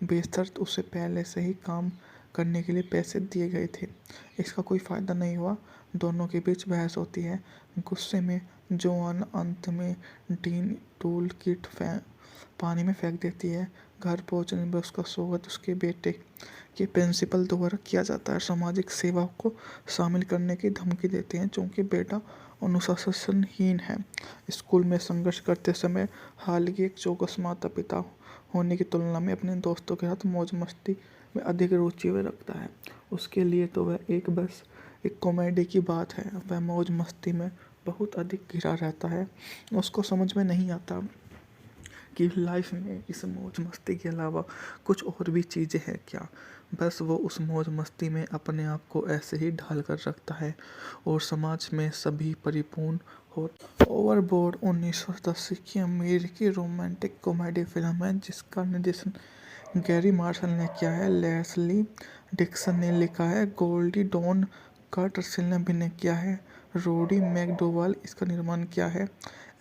बेशर्त उसे पहले से ही काम करने के लिए पैसे दिए गए थे। इसका कोई फायदा नहीं हुआ, दोनों के बीच बहस होती है। गुस्से में जोआन अंत में डीन टूल किट पानी में फेंक देती है। घर पहुंचने पर उसका स्वागत उसके बेटे के प्रिंसिपल द्वारा किया जाता है। सामाजिक सेवा को शामिल करने की धमकी देते हैं क्योंकि बेटा अनुशासनहीन है। स्कूल में संघर्ष करते समय हालांकि एक चौकस माता पिता होने की तुलना में अपने दोस्तों के साथ मौज मस्ती में अधिक रुचि वह रखता है। उसके लिए तो वह बस एक कॉमेडी की बात है। वह मौज मस्ती में बहुत अधिक घिरा रहता है। उसको समझ में नहीं आता कि लाइफ में इस मौज मस्ती के अलावा कुछ और भी चीज़ें हैं क्या। बस वो उस मौज मस्ती में अपने आप को ऐसे ही ढाल कर रखता है और समाज में सभी परिपूर्ण हो। ओवरबोर्ड 1980 की अमेरिकी रोमांटिक कॉमेडी फिल्म है जिसका निर्देशन गैरी मार्शल ने किया है, लेस्ली डिक्सन ने लिखा है, गोल्डी डॉन कार्टरसेल ने अभिनय किया है, रोडी मैकडोवाल इसका निर्माण किया है,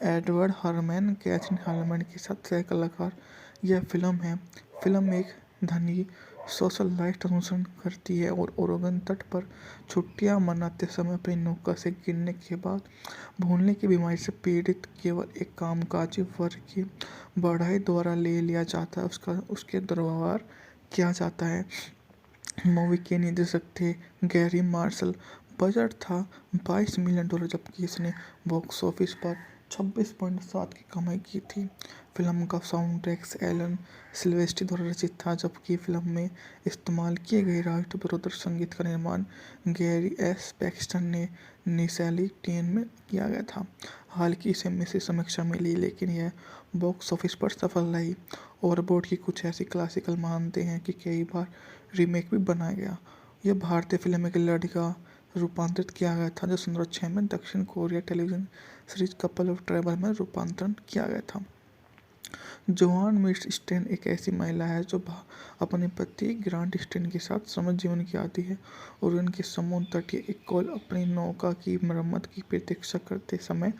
एडवर्ड हरमैन कैथरीन हार्मन के साथ सह कलाकार। यह फिल्म एक धनी सोशल लाइफ अनुसरण करती है और ओरेगन तट पर छुट्टियां मनाते समय अपनी नौका से गिरने के बाद भूलने की बीमारी से पीड़ित केवल एक कामकाजी वर्ग की बढ़ाई द्वारा ले लिया जाता है, उसके दुर्व्यवहार किया जाता है। मूवी के निर्देशक थे गैरी मार्शल। बजट था $22 मिलियन, जबकि इसने बॉक्स ऑफिस पर 26.7 की कमाई की थी। फिल्म का साउंड ट्रैक एलन सिल्वेस्ट्री द्वारा रचित था, जबकि फिल्म में इस्तेमाल किए गए राष्ट्रविरोधी संगीत का निर्माण गैरी एस पैक्सटन ने निशाली टेन में किया गया था। हालांकि इसे मिश्रित समीक्षा मिली, लेकिन यह बॉक्स ऑफिस पर सफल रही। ओवरबोर्ड की कुछ ऐसी क्लासिकल मानते हैं कि कई बार रीमेक भी बनाया गया। यह भारतीय फिल्म एक लड़ी का रूपांतरित किया गया था, जो 2006 में दक्षिण Korea television series couple of travel में रूपांतरण किया गया था। जोआन मिर्स स्टेन एक ऐसी महिला है जो अपने पति ग्रांट स्टेन के साथ समझ जीवन की आती है और उनके समुद्र तटीय एक कॉल अपनी नौका की मरम्मत की प्रतीक्षा करते समय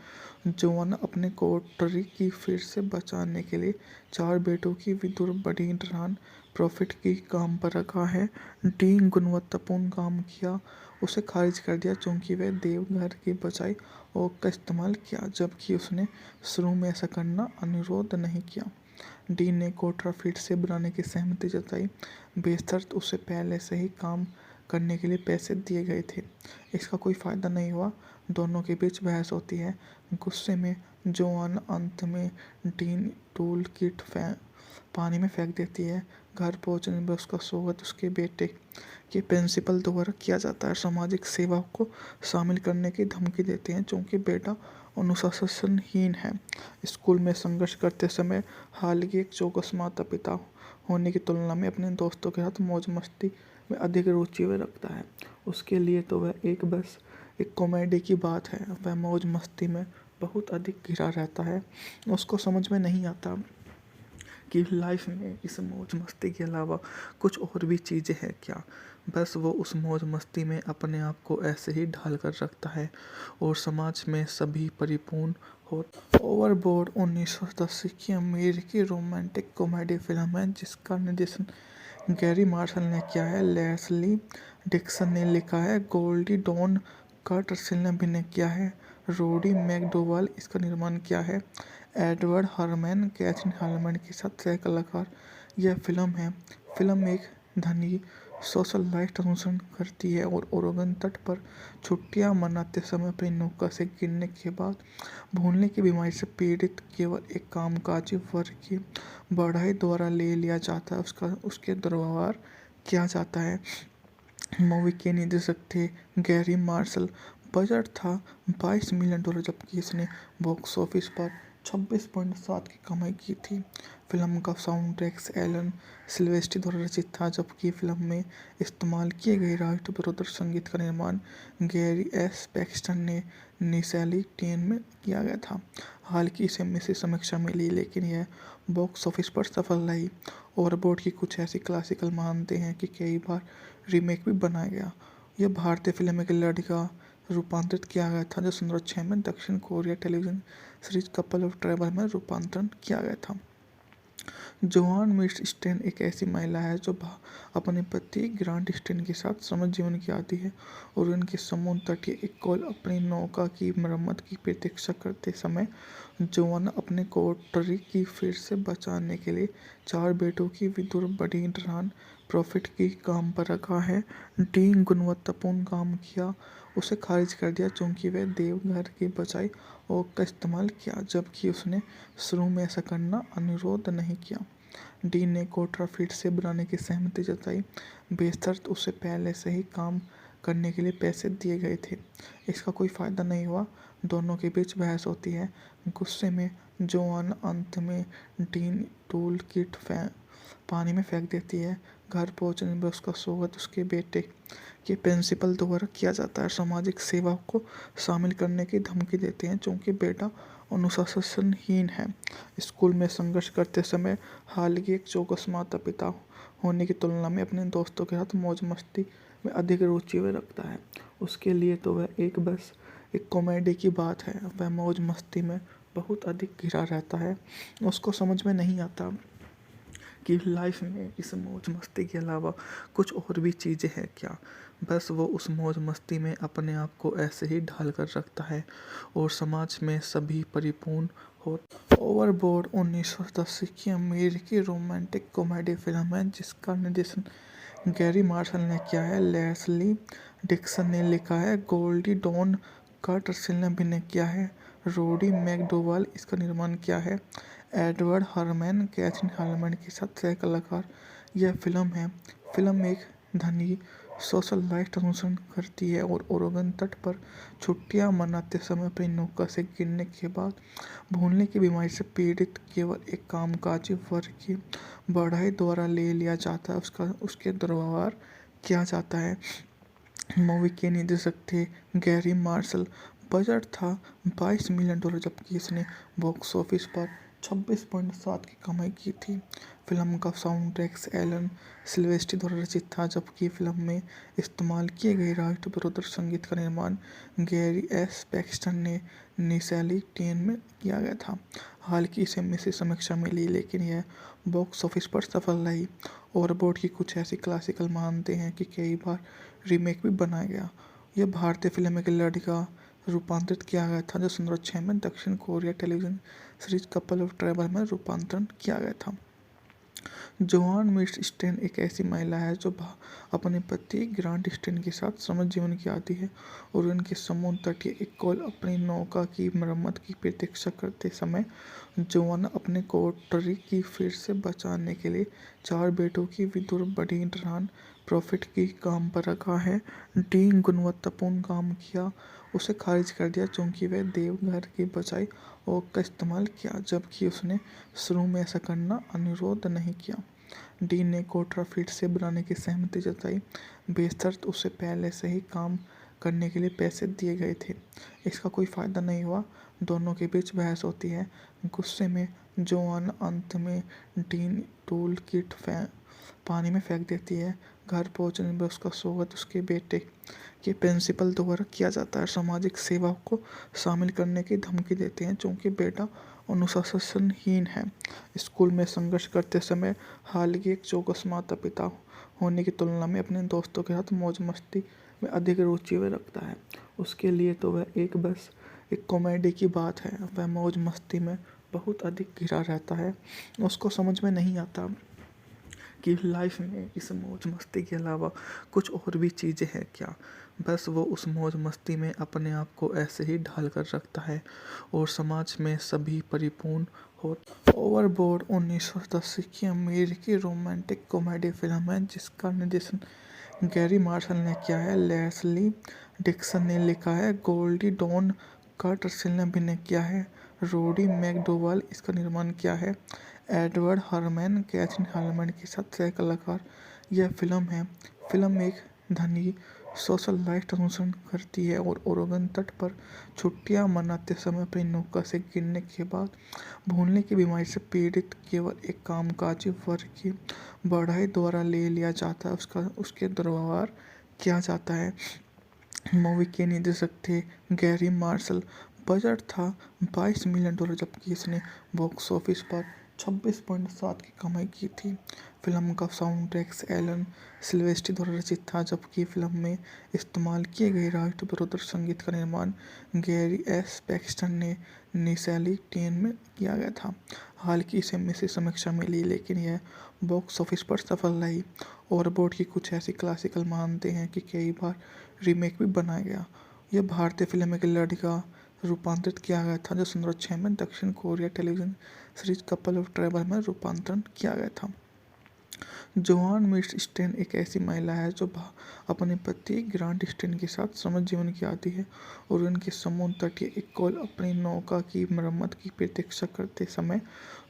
जोआन अपने कोठरी की फिर से बचाने के लिए 4 बेटों की विदुर बड़ी डरान प्रॉफिट की काम पर रखा है। डी गुणवत्तापूर्ण काम किया, उसे खारिज कर दिया क्योंकि वह देवघर की बजाय ओक का इस्तेमाल किया, जबकि उसने शुरू में ऐसा करना अनुरोध नहीं किया। डी ने कोठरा फिर से बनाने की सहमति जताई, बेशर्त उसे पहले से ही काम करने के लिए पैसे दिए गए थे। इसका कोई फायदा नहीं हुआ, दोनों के बीच बहस होती है। गुस्से में जोआन अंत में डीन टूल किट पानी में फेंक देती है। घर पहुंचने पर उसका स्वागत उसके बेटे के प्रिंसिपल द्वारा किया जाता है। सामाजिक सेवा को शामिल करने की धमकी देते हैं क्योंकि बेटा अनुशासनहीन है। स्कूल में संघर्ष करते समय हालांकि एक चौकस माता पिता होने की तुलना में अपने दोस्तों के साथ मौज मस्ती में अधिक रुचि वह रखता है। उसके लिए तो वह बस एक कॉमेडी की बात है। वह मौज मस्ती में बहुत अधिक घिरा रहता है। उसको समझ में नहीं आता कि लाइफ में इस मौज मस्ती के अलावा कुछ और भी चीज़ें हैं क्या। बस वो उस मौज मस्ती में अपने आप को ऐसे ही ढाल कर रखता है और समाज में सभी परिपूर्ण हो। ओवरबोर्ड 1980 की अमेरिकी रोमांटिक कॉमेडी फिल्म है जिसका निर्देशन गैरी मार्शल ने किया है, लेस्ली डिक्सन ने लिखा है, गोल्डी डॉन कार्टरसेल ने अभिनय किया है, रोडी मैकडोवाल इसका निर्माण किया है, एडवर्ड हरमैन कैथरीन हार्मन के साथ सह कलाकार। यह फिल्म एक धनी सोशलाइट अनुसरण करती है और ओरेगन तट पर छुट्टियां मनाते समय अपनी नौका से गिरने के बाद भूलने की बीमारी से पीड़ित केवल एक कामकाजी वर्ग की बढ़ाई द्वारा ले लिया जाता है, उसके दुर्व्यवहार किया जाता है। मूवी के निर्देशक थे गैरी मार्शल। बजट था $22 मिलियन, जबकि इसने बॉक्स ऑफिस पर 26.7 की कमाई की थी। फिल्म का साउंड ट्रैक एलन सिल्वेस्ट्री द्वारा रचित था, जबकि फिल्म में इस्तेमाल किए गए राष्ट्रविरोधी संगीत का निर्माण गैरी एस पैक्सटन ने निशाली टेन में किया गया था। हालांकि इसे मिश्रित समीक्षा मिली, लेकिन यह बॉक्स ऑफिस पर सफल रही। ओवरबोर्ड की कुछ ऐसी क्लासिकल मानते हैं कि कई बार रीमेक भी बनाया गया। यह भारतीय फिल्म एक लड़ी का रूपांतरित किया गया था, जो 2006 में दक्षिण Korea television series couple of travel में रूपांतरण किया गया था। जोआन मिर्स स्टेन एक ऐसी महिला है जो अपने पति ग्रांट स्टेन के साथ समझ जीवन की आती है और उनके समुद्र तटीय एक कॉल अपनी नौका की मरम्मत की प्रतीक्षा करते समय जोआन अपने कोठरी की फिर से बचाने के लिए 4 बेटों की विदुर बड़ी डरान प्रॉफिट की काम पर रखा है। डी गुणवत्तापूर्ण काम किया, उसे खारिज कर दिया क्योंकि वह देवघर की बजाय ओक का इस्तेमाल किया, जबकि उसने शुरू में ऐसा करना अनुरोध नहीं किया। डी ने कोठरा फिर से बनाने की सहमति जताई, बेशर्त उसे पहले से ही काम करने के लिए पैसे दिए गए थे। इसका कोई फायदा नहीं हुआ, दोनों के बीच बहस होती है। गुस्से में जोआन अंत में डीन टूल किट पानी में फेंक देती है। घर पहुंचने पर उसका स्वागत उसके बेटे के प्रिंसिपल द्वारा किया जाता है। सामाजिक सेवा को शामिल करने की धमकी देते हैं क्योंकि बेटा अनुशासनहीन है। स्कूल में संघर्ष करते समय हालांकि एक चौकस माता पिता होने की तुलना में अपने दोस्तों के साथ मौज मस्ती में अधिक रुचि वह रखता है। उसके लिए तो वह बस एक कॉमेडी की बात है। वह मौज मस्ती में बहुत अधिक घिरा रहता है। उसको समझ में नहीं आता कि लाइफ में इस मौज मस्ती के अलावा कुछ और भी चीज़ें हैं क्या। बस वो उस मौज मस्ती में अपने आप को ऐसे ही ढाल कर रखता है और समाज में सभी परिपूर्ण हो। ओवरबोर्ड 1980 की अमेरिकी रोमांटिक कॉमेडी फिल्म है जिसका निर्देशन गैरी मार्शल ने किया है, लेस्ली डिक्सन ने लिखा है, गोल्डी डॉन कार्टरसेल ने अभिनय किया है, रोडी मैकडोवाल इसका निर्माण किया है। एडवर्ड हरमैन कैथरीन हार्मैन के साथ सह कलाकार। यह फिल्म एक धनी सोशलाइट अनुसरण करती है और ओरेगन तट पर छुट्टियां मनाते समय अपनी नौका से गिरने के बाद भूलने की बीमारी से पीड़ित केवल एक कामकाजी वर्ग की बढ़ाई द्वारा ले लिया जाता है उसके दुर्व्यवहार किया जाता है। मूवी के निर्देशक थे गैरी मार्शल। बजट था $22 मिलियन, जबकि इसने बॉक्स ऑफिस पर 26.7 की कमाई की थी। फिल्म का साउंड ट्रैक एलन सिल्वेस्ट्री द्वारा रचित था, जबकि फिल्म में इस्तेमाल किए गए राष्ट्रविरोधी संगीत का निर्माण गैरी एस पैक्सटन ने निशाली टेन में किया गया था। हालांकि इसे मिश्रित समीक्षा मिली, लेकिन यह बॉक्स ऑफिस पर सफल रही। ओवरबोर्ड की कुछ ऐसी क्लासिकल मानते हैं कि कई बार रीमेक भी बनाया गया। यह भारतीय फिल्म एक लड़की का रूपांतरित किया गया था, जो 2006 में दक्षिण Korea television series couple of trouble में रूपांतरण किया गया था। जोआन मिर्स स्टेन एक ऐसी महिला है जो अपने पति ग्रांट स्टेन के साथ समझ जीवन की आती है और उनके समुद्र तटीय इकोल अपनी नौका की मरम्मत की प्रतीक्षा करते समय जोआन अपने कोटरी की फिर से बचाने के लिए 4 बेटों की विधुर बड़ी डरान प्रॉफिट की काम पर रखा है। डी गुणवत्तापूर्ण काम किया, उसे खारिज कर दिया क्योंकि वह देवघर की बजाय ओक का इस्तेमाल किया, जबकि उसने शुरू में ऐसा करना अनुरोध नहीं किया। डी ने कोटरा फिर से बनाने की सहमति जताई, बेशर्त उसे पहले से ही काम करने के लिए पैसे दिए गए थे। इसका कोई फायदा नहीं हुआ, दोनों के बीच बहस होती है। गुस्से में जोआन अंत में डीन टूल किट पानी में फेंक देती है। घर पहुंचने पर उसका स्वागत उसके बेटे के प्रिंसिपल द्वारा किया जाता है। सामाजिक सेवा को शामिल करने की धमकी देते हैं क्योंकि बेटा अनुशासनहीन है। स्कूल में संघर्ष करते समय हालांकि एक चौकस माता पिता होने की तुलना में अपने दोस्तों के साथ मौज मस्ती में अधिक रुचि वह रखता है। उसके लिए तो वह बस एक कॉमेडी की बात है। वह मौज मस्ती में बहुत अधिक घिरा रहता है। उसको समझ में नहीं आता कि लाइफ में इस मौज मस्ती के अलावा कुछ और भी चीज़ें हैं क्या। बस वो उस मौज मस्ती में अपने आप को ऐसे ही ढाल कर रखता है और समाज में सभी परिपूर्ण हो। ओवरबोर्ड 1980 की अमेरिकी रोमांटिक कॉमेडी फिल्म है जिसका निर्देशन गैरी मार्शल ने किया है। लेस्ली डिक्सन ने लिखा है। गोल्डी डॉन कार्टरसेल ने अभिनय किया है। रोडी मैकडोवाल इसका निर्माण किया है। एडवर्ड हरमैन कैथरीन हार्मैन के साथ सह कलाकार। यह फिल्म एक धनी सोशलाइट अनुसरण करती है और ओरेगन तट पर छुट्टियां मनाते समय अपनी नौका से गिरने के बाद भूलने की बीमारी से पीड़ित केवल एक कामकाजी वर्ग की बढ़ाई द्वारा ले लिया जाता है उसके दुर्व्यवहार किया जाता है। मूवी के निर्देशक थे गैरी मार्शल। बजट था $22 मिलियन, जबकि इसने बॉक्स ऑफिस पर 26.7 की कमाई की थी। फिल्म का साउंड ट्रैक एलन सिल्वेस्ट्री द्वारा रचित था, जबकि फिल्म में इस्तेमाल किए गए राष्ट्रविरोधी संगीत का निर्माण गैरी एस पैक्सटन ने निशाली टेन में किया गया था। हालांकि इसे मिश्रित समीक्षा मिली, लेकिन यह बॉक्स ऑफिस पर सफल रही। ओवरबोर्ड की कुछ ऐसी क्लासिकल मानते हैं कि कई बार रीमेक भी बनाया गया। यह भारतीय फिल्म एक लड़की का रूपांतरित किया गया था, जो 2006 में दक्षिण Korea television series couple of trouble में रूपांतरण किया गया था। जोआन मिर्स स्टेन एक ऐसी महिला है जो अपने पति ग्रांट स्टेन के साथ समझ जीवन की आती है और उनके समुद्र तटीय इकोल अपनी नौका की मरम्मत की प्रतीक्षा करते समय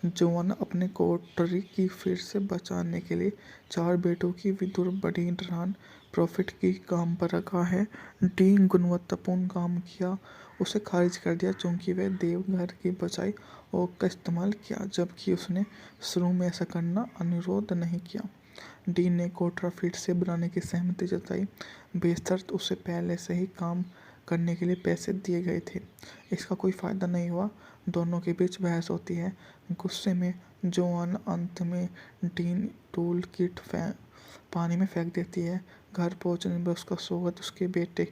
जोआन अपने कोटरी की फिर से बचाने के लिए 4 बेटों की विधुर बड़ी डरान प्रॉफिट की काम पर रखा है। डी गुणवत्तापूर्ण काम किया, उसे खारिज कर दिया क्योंकि वह देवघर की बजाय ओक का इस्तेमाल किया, जबकि उसने शुरू में ऐसा करना अनुरोध नहीं किया। डी ने कोटरा फिर से बनाने की सहमति जताई, बेशर्त उसे पहले से ही काम करने के लिए पैसे दिए गए थे। इसका कोई फायदा नहीं हुआ, दोनों के बीच बहस होती है। गुस्से में जोआन अंत में डीन टूल किट पानी में फेंक देती है। घर पहुंचने पर उसका स्वागत उसके बेटे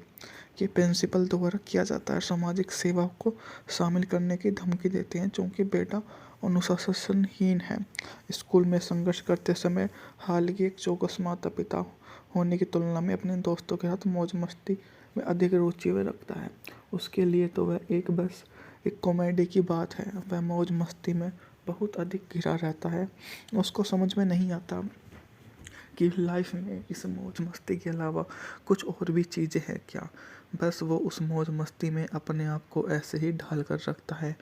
के प्रिंसिपल द्वारा किया जाता है। सामाजिक सेवा को शामिल करने की धमकी देते हैं क्योंकि बेटा अनुशासनहीन है। स्कूल में संघर्ष करते समय हालांकि एक चौकस माता पिता होने की तुलना में अपने दोस्तों के साथ मौज मस्ती में अधिक रुचि वह रखता है। उसके लिए तो वह बस एक कॉमेडी की बात है। वह मौज मस्ती में बहुत अधिक घिरा रहता है। उसको समझ में नहीं आता कि लाइफ में इस मौज मस्ती के अलावा कुछ और भी चीज़ें हैं क्या। बस वो उस मौज मस्ती में अपने आप को ऐसे ही ढाल कर रखता है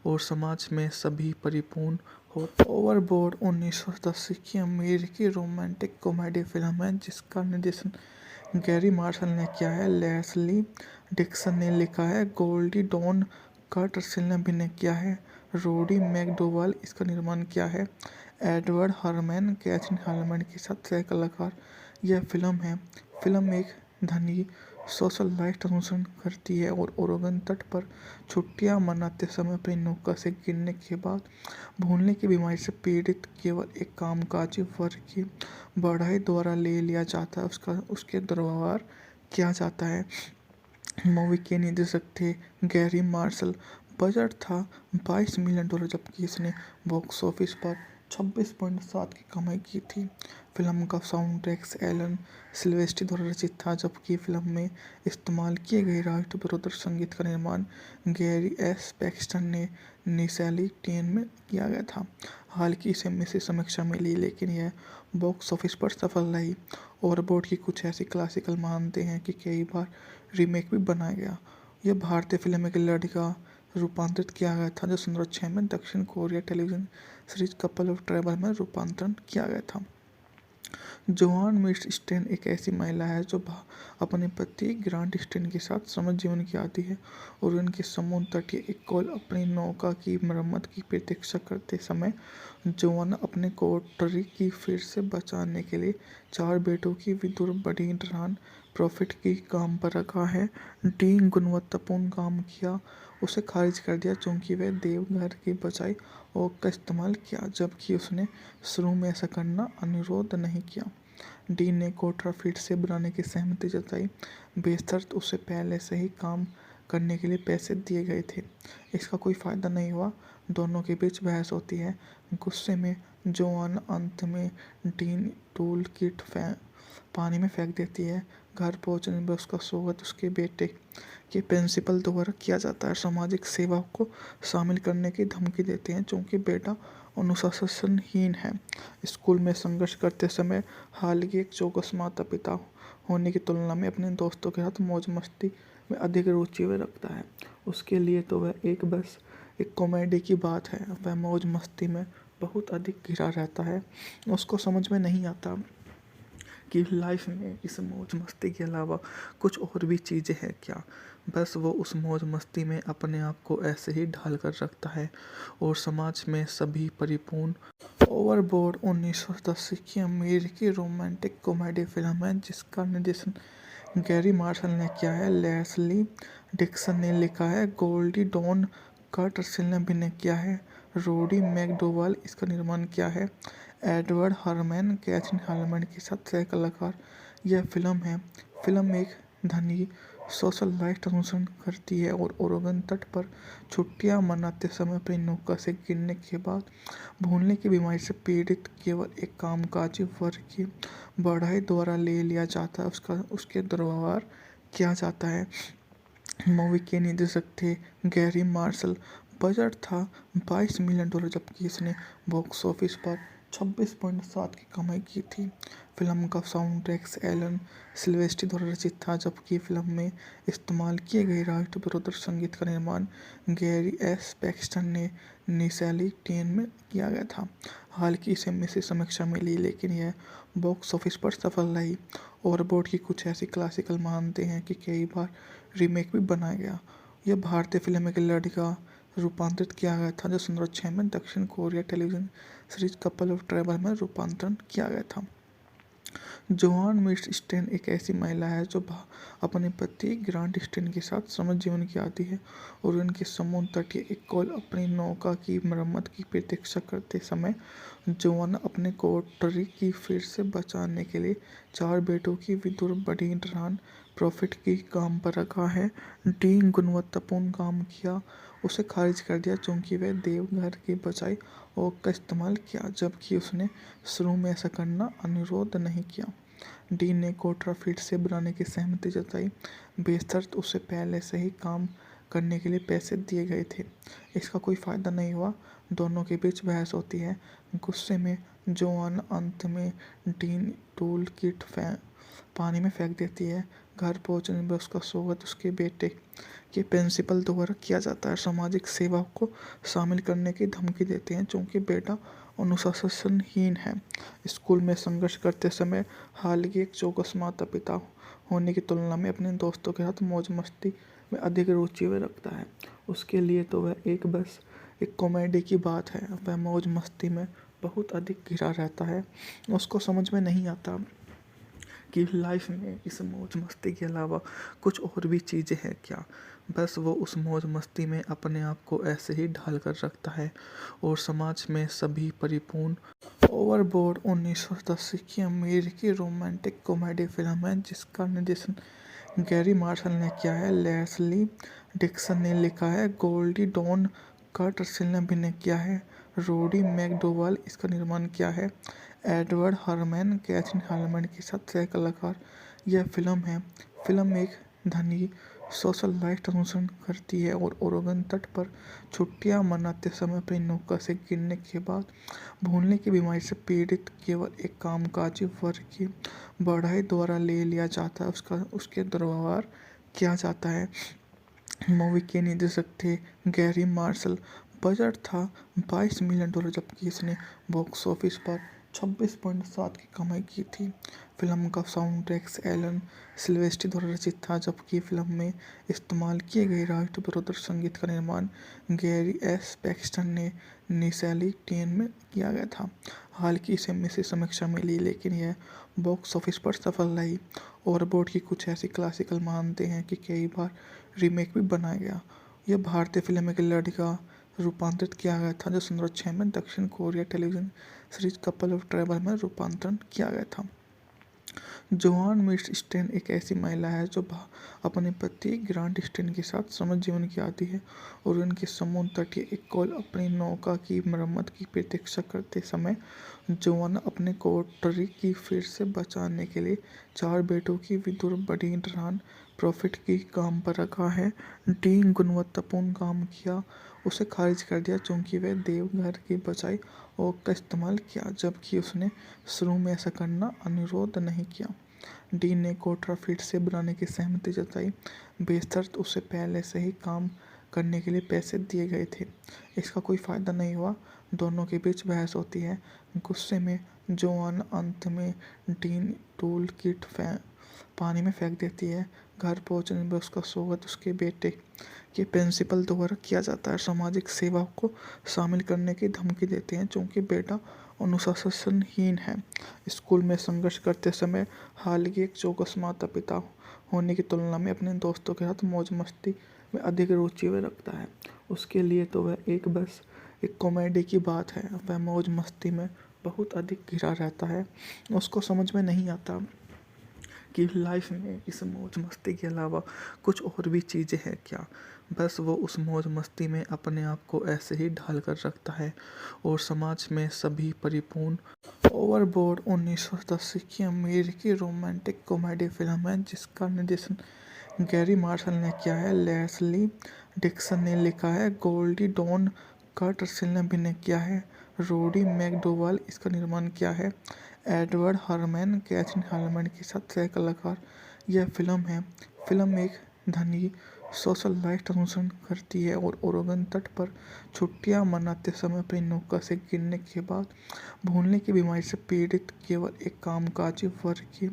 और समाज में सभी परिपूर्ण हो। ओवरबोर्ड 1980 की अमेरिकी रोमांटिक कॉमेडी फिल्म है जिसका निर्देशन गैरी मार्शल ने किया है, लेस्ली डिक्सन ने लिखा है, गोल्डी डॉन कर्टरसिल ने अभिनय किया है, रोडी मैकडोवाल इसका निर्माण किया है, एडवर्ड हरमैन कैथरीन हार्मैन के साथ सह कलाकार। यह फिल्म एक धनी सोशलाइट अनुसरण करती है और ओरेगन तट पर छुट्टियां मनाते समय अपनी नौका से गिरने के बाद भूलने की बीमारी से पीड़ित केवल एक कामकाजी वर्ग की बढ़ाई द्वारा ले लिया जाता है, उसके दुर्व्यवहार किया जाता है। मूवी के निर्देशक थे गैरी मार्शल। बजट था $22 मिलियन, जबकि इसने बॉक्स ऑफिस पर 26.7 की कमाई की थी। फिल्म का साउंड ट्रैक एलन सिल्वेस्ट्री द्वारा रचित था, जबकि फिल्म में इस्तेमाल किए गए राष्ट्र विरोधी संगीत का निर्माण गैरी एस पैक्सटन ने निशाली टेन में किया गया था। हालांकि इसे मिश्रित समीक्षा मिली, लेकिन यह बॉक्स ऑफिस पर सफल रही। ओवरबोर्ड की कुछ ऐसी क्लासिकल मानते हैं कि कई बार रीमेक भी बनाया गया। यह भारतीय फिल्म एक लड़की का रूपांतरित किया गया था जो 2006 में दक्षिण Korea television series couple of trouble में रूपांतरण किया गया था। जोआन मिस स्टेन एक ऐसी महिला है जो अपने पति ग्रांट स्टेन के साथ समझ जीवन की आती है और उनके समुद्र तटीय एक कॉल अपनी नौका की मरम्मत की प्रतीक्षा करते समय जोआन अपने कोठरी की फिर से बचाने के लिए 4 बेटों की विदुर बड़ी डरान प्रॉफिट की काम पर रखा है। डी गुणवत्तापूर्ण काम किया, उसे खारिज कर दिया क्योंकि वह देवघर की बजाय ओक का इस्तेमाल किया, जबकि उसने शुरू में ऐसा करना अनुरोध नहीं किया। डी ने कोठरा फिर से बनाने की सहमति जताई, बेशर्त उसे पहले से ही काम करने के लिए पैसे दिए गए थे। इसका कोई फायदा नहीं हुआ, दोनों के बीच बहस होती है। गुस्से में जोआन अंत में डीन टूल किट पानी में फेंक देती है। घर पहुंचने पर उसका स्वागत उसके बेटे के प्रिंसिपल द्वारा किया जाता है। सामाजिक सेवा को शामिल करने की धमकी देते हैं क्योंकि बेटा अनुशासनहीन है। स्कूल में संघर्ष करते समय हालांकि एक चौकस माता पिता होने की तुलना में अपने दोस्तों के साथ मौज मस्ती में अधिक रुचि वह रखता है। उसके लिए तो वह बस एक कॉमेडी की बात है। वह मौज मस्ती में बहुत अधिक घिरा रहता है। उसको समझ में नहीं आता कि लाइफ में इस मौज मस्ती के अलावा कुछ और भी चीज़ें हैं क्या। बस वो उस मौज मस्ती में अपने आप को ऐसे ही ढाल कर रखता है और समाज में सभी परिपूर्ण। ओवरबोर्ड 1980 की अमेरिकी रोमांटिक कॉमेडी फिल्म है जिसका निर्देशन गैरी मार्शल ने किया है, लेस्ली डिक्सन ने लिखा है, गोल्डी डॉन कर्टरसिल ने अभिनय किया है, रोडी मैकडोवाल इसका निर्माण किया है, एडवर्ड हरमैन कैथरीन हार्मैन के साथ सह कलाकार। यह फिल्म एक धनी सोशलाइट अनुसरण करती है और ओरेगन तट पर छुट्टियां मनाते समय अपनी नौका से गिरने के बाद भूलने की बीमारी से पीड़ित केवल एक कामकाजी वर्ग की बढ़ाई द्वारा ले लिया जाता है, उसके दुर्व्यवहार किया जाता है। मूवी के निर्देशक थे गैरी मार्शल। बजट था $22 मिलियन, जबकि इसने बॉक्स ऑफिस पर 26.7 की कमाई की थी। फिल्म का साउंड ट्रैक एलन सिल्वेस्ट्री द्वारा रचित था, जबकि फिल्म में इस्तेमाल किए गए राष्ट्र विरोधी संगीत का निर्माण गैरी एस पैक्सटन ने निशाली टेन में किया गया था। हालांकि इसे मिश्रित समीक्षा मिली, लेकिन यह बॉक्स ऑफिस पर सफल रही। ओवरबोर्ड की कुछ ऐसी क्लासिकल मानते हैं कि कई बार रीमेक भी बनाया गया। यह भारतीय फिल्म एक लड़की का रूपांतरित किया गया था जो 2006 में दक्षिण Korea television series couple of trouble में रूपांतरण किया गया था। जोआन मिस स्टेन एक ऐसी महिला है जो अपने पति ग्रांट स्टेन के साथ समझ जीवन की आती है और उनके समुद्र तटीय एक कॉल अपनी नौका की मरम्मत की प्रतीक्षा करते समय जोआन अपने कोठरी की फिर से बचाने के लिए 4 बेटों की विदुर बड़ी डरान प्रॉफिट की काम पर रखा है। डी गुणवत्तापूर्ण काम किया, उसे खारिज कर दिया क्योंकि वह देवघर की बजाय ओक का इस्तेमाल किया, जबकि उसने शुरू में ऐसा करना अनुरोध नहीं किया। डी ने कोठरा फिर से बनाने की सहमति जताई, बेशर्त उसे पहले से ही काम करने के लिए पैसे दिए गए थे। इसका कोई फ़ायदा नहीं हुआ। दोनों के बीच बहस होती है। गुस्से में जोआन अंत में डीन टूल किट पानी में फेंक देती है। घर पहुंचने पर उसका स्वागत उसके बेटे के प्रिंसिपल द्वारा किया जाता है। सामाजिक सेवा को शामिल करने की धमकी देते हैं क्योंकि बेटा अनुशासनहीन है। स्कूल में संघर्ष करते समय हालांकि एक चौकस माता पिता होने की तुलना में अपने दोस्तों के साथ मौज मस्ती में अधिक रुचि वह रखता है। उसके लिए तो वह बस एक कॉमेडी की बात है। वह मौज मस्ती में बहुत अधिक घिरा रहता है। उसको समझ में नहीं आता कि लाइफ में इस मौज मस्ती के अलावा कुछ और भी चीज़ें हैं क्या। बस वो उस मौज मस्ती में अपने आप को ऐसे ही ढाल कर रखता है और समाज में सभी परिपूर्ण। ओवरबोर्ड 1980 की अमेरिकी रोमांटिक कॉमेडी फिल्म है जिसका निर्देशन गैरी मार्शल ने किया है, लेस्ली डिक्सन ने लिखा है, गोल्डी डॉन कर्टरसिल ने अभिनय किया है, रोडी मैकडोवाल इसका निर्माण किया है, एडवर्ड हरमैन कैथरीन हार्मैन के साथ सह कलाकार। यह फिल्म एक धनी सोशल लाइफ अनुसरण करती है और ओरेगन तट पर छुट्टियां मनाते समय अपनी नौका से गिरने के बाद भूलने की बीमारी से पीड़ित केवल एक कामकाजी वर्ग की बढ़ाई द्वारा ले लिया जाता है। उसके दुर्व्यवहार किया जाता है। मूवी के निर्देशक थे गैरी मार्शल। बजट था $22 मिलियन जबकि इसने बॉक्स ऑफिस पर 26.7 की कमाई की थी। फिल्म का साउंड ट्रैक एलन सिल्वेस्ट्री द्वारा रचित था जबकि फिल्म में इस्तेमाल किए गए राष्ट्र विरोधी संगीत का निर्माण गैरी एस पैक्सटन ने निसैली टेन में किया गया था। हालांकि इसे मिश्रित समीक्षा मिली लेकिन यह बॉक्स ऑफिस पर सफल रही। ओवरबोर्ड की कुछ ऐसी क्लासिकल मानते हैं कि कई बार रीमेक भी बनाया गया। यह भारतीय फिल्म में एक लड़की का रूपांतरित किया गया था जो 2006 में दक्षिण Korea television series couple of travel में रूपांतरण किया गया था। जोआन मिर्च स्टेन एक ऐसी महिला है जो अपने पति ग्रांट स्टेन के साथ समझ जीवन की आती है और उनके समुद्र तटीय एक कॉल अपनी नौका की मरम्मत की प्रतीक्षा करते समय जोआन अपने कोटरी की फिर से बचाने के लिए 4 बेटों की विदुर बड़ी रॉन प्रॉफिट की काम पर रखा है। डी गुणवत्तापूर्ण काम किया उसे खारिज कर दिया क्योंकि वह देवघर की बचाई और का इस्तेमाल किया जबकि उसने शुरू में ऐसा करना अनुरोध नहीं किया। डी ने कोटरा फिर से बनाने की सहमति जताई बेशर्त उसे पहले से ही काम करने के लिए पैसे दिए गए थे। इसका कोई फ़ायदा नहीं हुआ। दोनों के बीच बहस होती है। गुस्से में जोआन अंत में डीन टूल किट पानी में फेंक देती है। घर पहुंचने पर उसका स्वागत उसके बेटे के प्रिंसिपल द्वारा किया जाता है। सामाजिक सेवा को शामिल करने की धमकी देते हैं क्योंकि बेटा अनुशासनहीन है। स्कूल में संघर्ष करते समय हालांकि एक चौकस माता पिता होने की तुलना में अपने दोस्तों के साथ मौज मस्ती में अधिक रुचि वह रखता है। उसके लिए तो वह बस एक कॉमेडी की बात है। वह मौज मस्ती में बहुत अधिक घिरा रहता है। उसको समझ में नहीं आता कि लाइफ में इस मौज मस्ती के अलावा कुछ और भी चीज़ें हैं क्या। बस वो उस मौज मस्ती में अपने आप को ऐसे ही ढाल कर रखता है और समाज में सभी परिपूर्ण। ओवरबोर्ड 1980 की अमेरिकी रोमांटिक कॉमेडी फिल्म है जिसका निर्देशन गैरी मार्शल ने किया है, लेस्ली डिक्सन ने लिखा है, गोल्डी डॉन कर्टरसिल ने अभिनय किया है, रोडी मैकडोवाल इसका निर्माण किया है, एडवर्ड हरमैन कैथरीन हार्मैन के साथ सह कलाकार। यह फिल्म एक धनी सोशल लाइफ अनुसरण करती है और ओरेगन तट पर छुट्टियां मनाते समय अपनी नौका से गिरने के बाद भूलने की बीमारी से पीड़ित केवल एक कामकाजी वर्ग की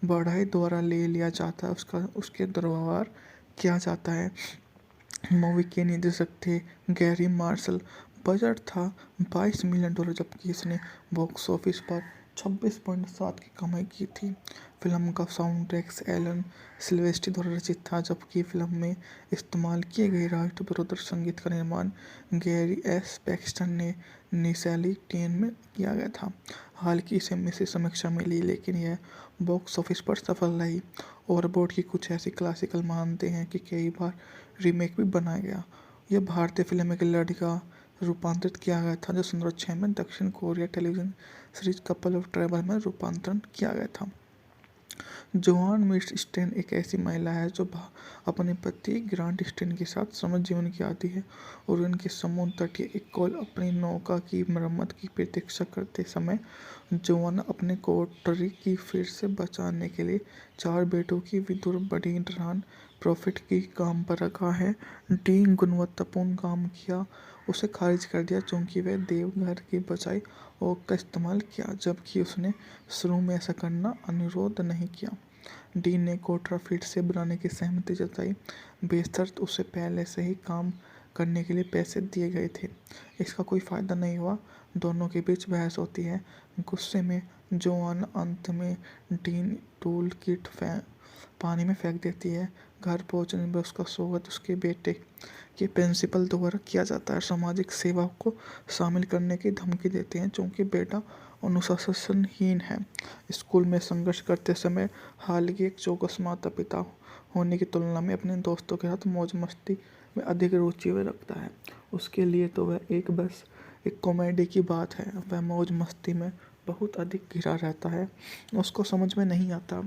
बढ़ाई द्वारा ले लिया जाता है। उसके दुर्व्यवहार किया जाता है। मूवी के निर्देशक थे गैरी मार्शल। बजट था $22 मिलियन जबकि इसने बॉक्स ऑफिस पर 26.7 की कमाई की थी। फिल्म का साउंड ट्रैक एलन सिल्वेस्ट्री द्वारा रचित था जबकि फिल्म में इस्तेमाल किए गए राष्ट्र विरोधी संगीत का निर्माण गैरी एस पैक्सटन ने निसैली टेन में किया गया था। हालांकि इसे मिश्रित समीक्षा मिली लेकिन यह बॉक्स ऑफिस पर सफल रही। ओवरबोर्ड की कुछ ऐसी क्लासिकल मानते हैं कि कई बार रीमेक भी बनाया गया। यह भारतीय फिल्म में एक लड़की का रूपांतरित किया गया था जो 2006 में दक्षिण Korea television series couple of travel में रूपांतरण किया गया था। जोआन मिस स्टेन एक ऐसी महिला है जो अपने पति ग्रांट स्टेन के साथ समृद्ध जीवन की आती है और उनके समुद्र तटीय एक कॉल अपनी नौका की मरम्मत की प्रतीक्षा करते समय जोआन अपने कोठरी की फिर से बचाने के लिए 4 बेटों की विधुर बड़ी रान प्रॉफिट की काम पर रखा है। डी गुणवत्तापूर्ण काम किया उसे खारिज कर दिया क्योंकि वह देवघर की बजाय ओक का इस्तेमाल किया, जबकि उसने शुरू में ऐसा करना अनुरोध नहीं किया। डी ने कोठरा फिर से बनाने की सहमति जताई, बेशर्त उसे पहले से ही काम करने के लिए पैसे दिए गए थे। इसका कोई फायदा नहीं हुआ, दोनों के बीच बहस होती है। गुस्से में जोआन अंत में डीन टूल किट पानी में फेंक देती है। घर पहुंचने पर उसका स्वागत उसके बेटे के प्रिंसिपल द्वारा किया जाता है। सामाजिक सेवा को शामिल करने की धमकी देते हैं क्योंकि बेटा अनुशासनहीन है। स्कूल में संघर्ष करते समय हालांकि एक चौकस माता पिता होने की तुलना में अपने दोस्तों के साथ मौज मस्ती में अधिक रुचि वह रखता है। उसके लिए तो वह बस एक कॉमेडी की बात है। वह मौज मस्ती में बहुत अधिक घिरा रहता है, उसको समझ में नहीं आता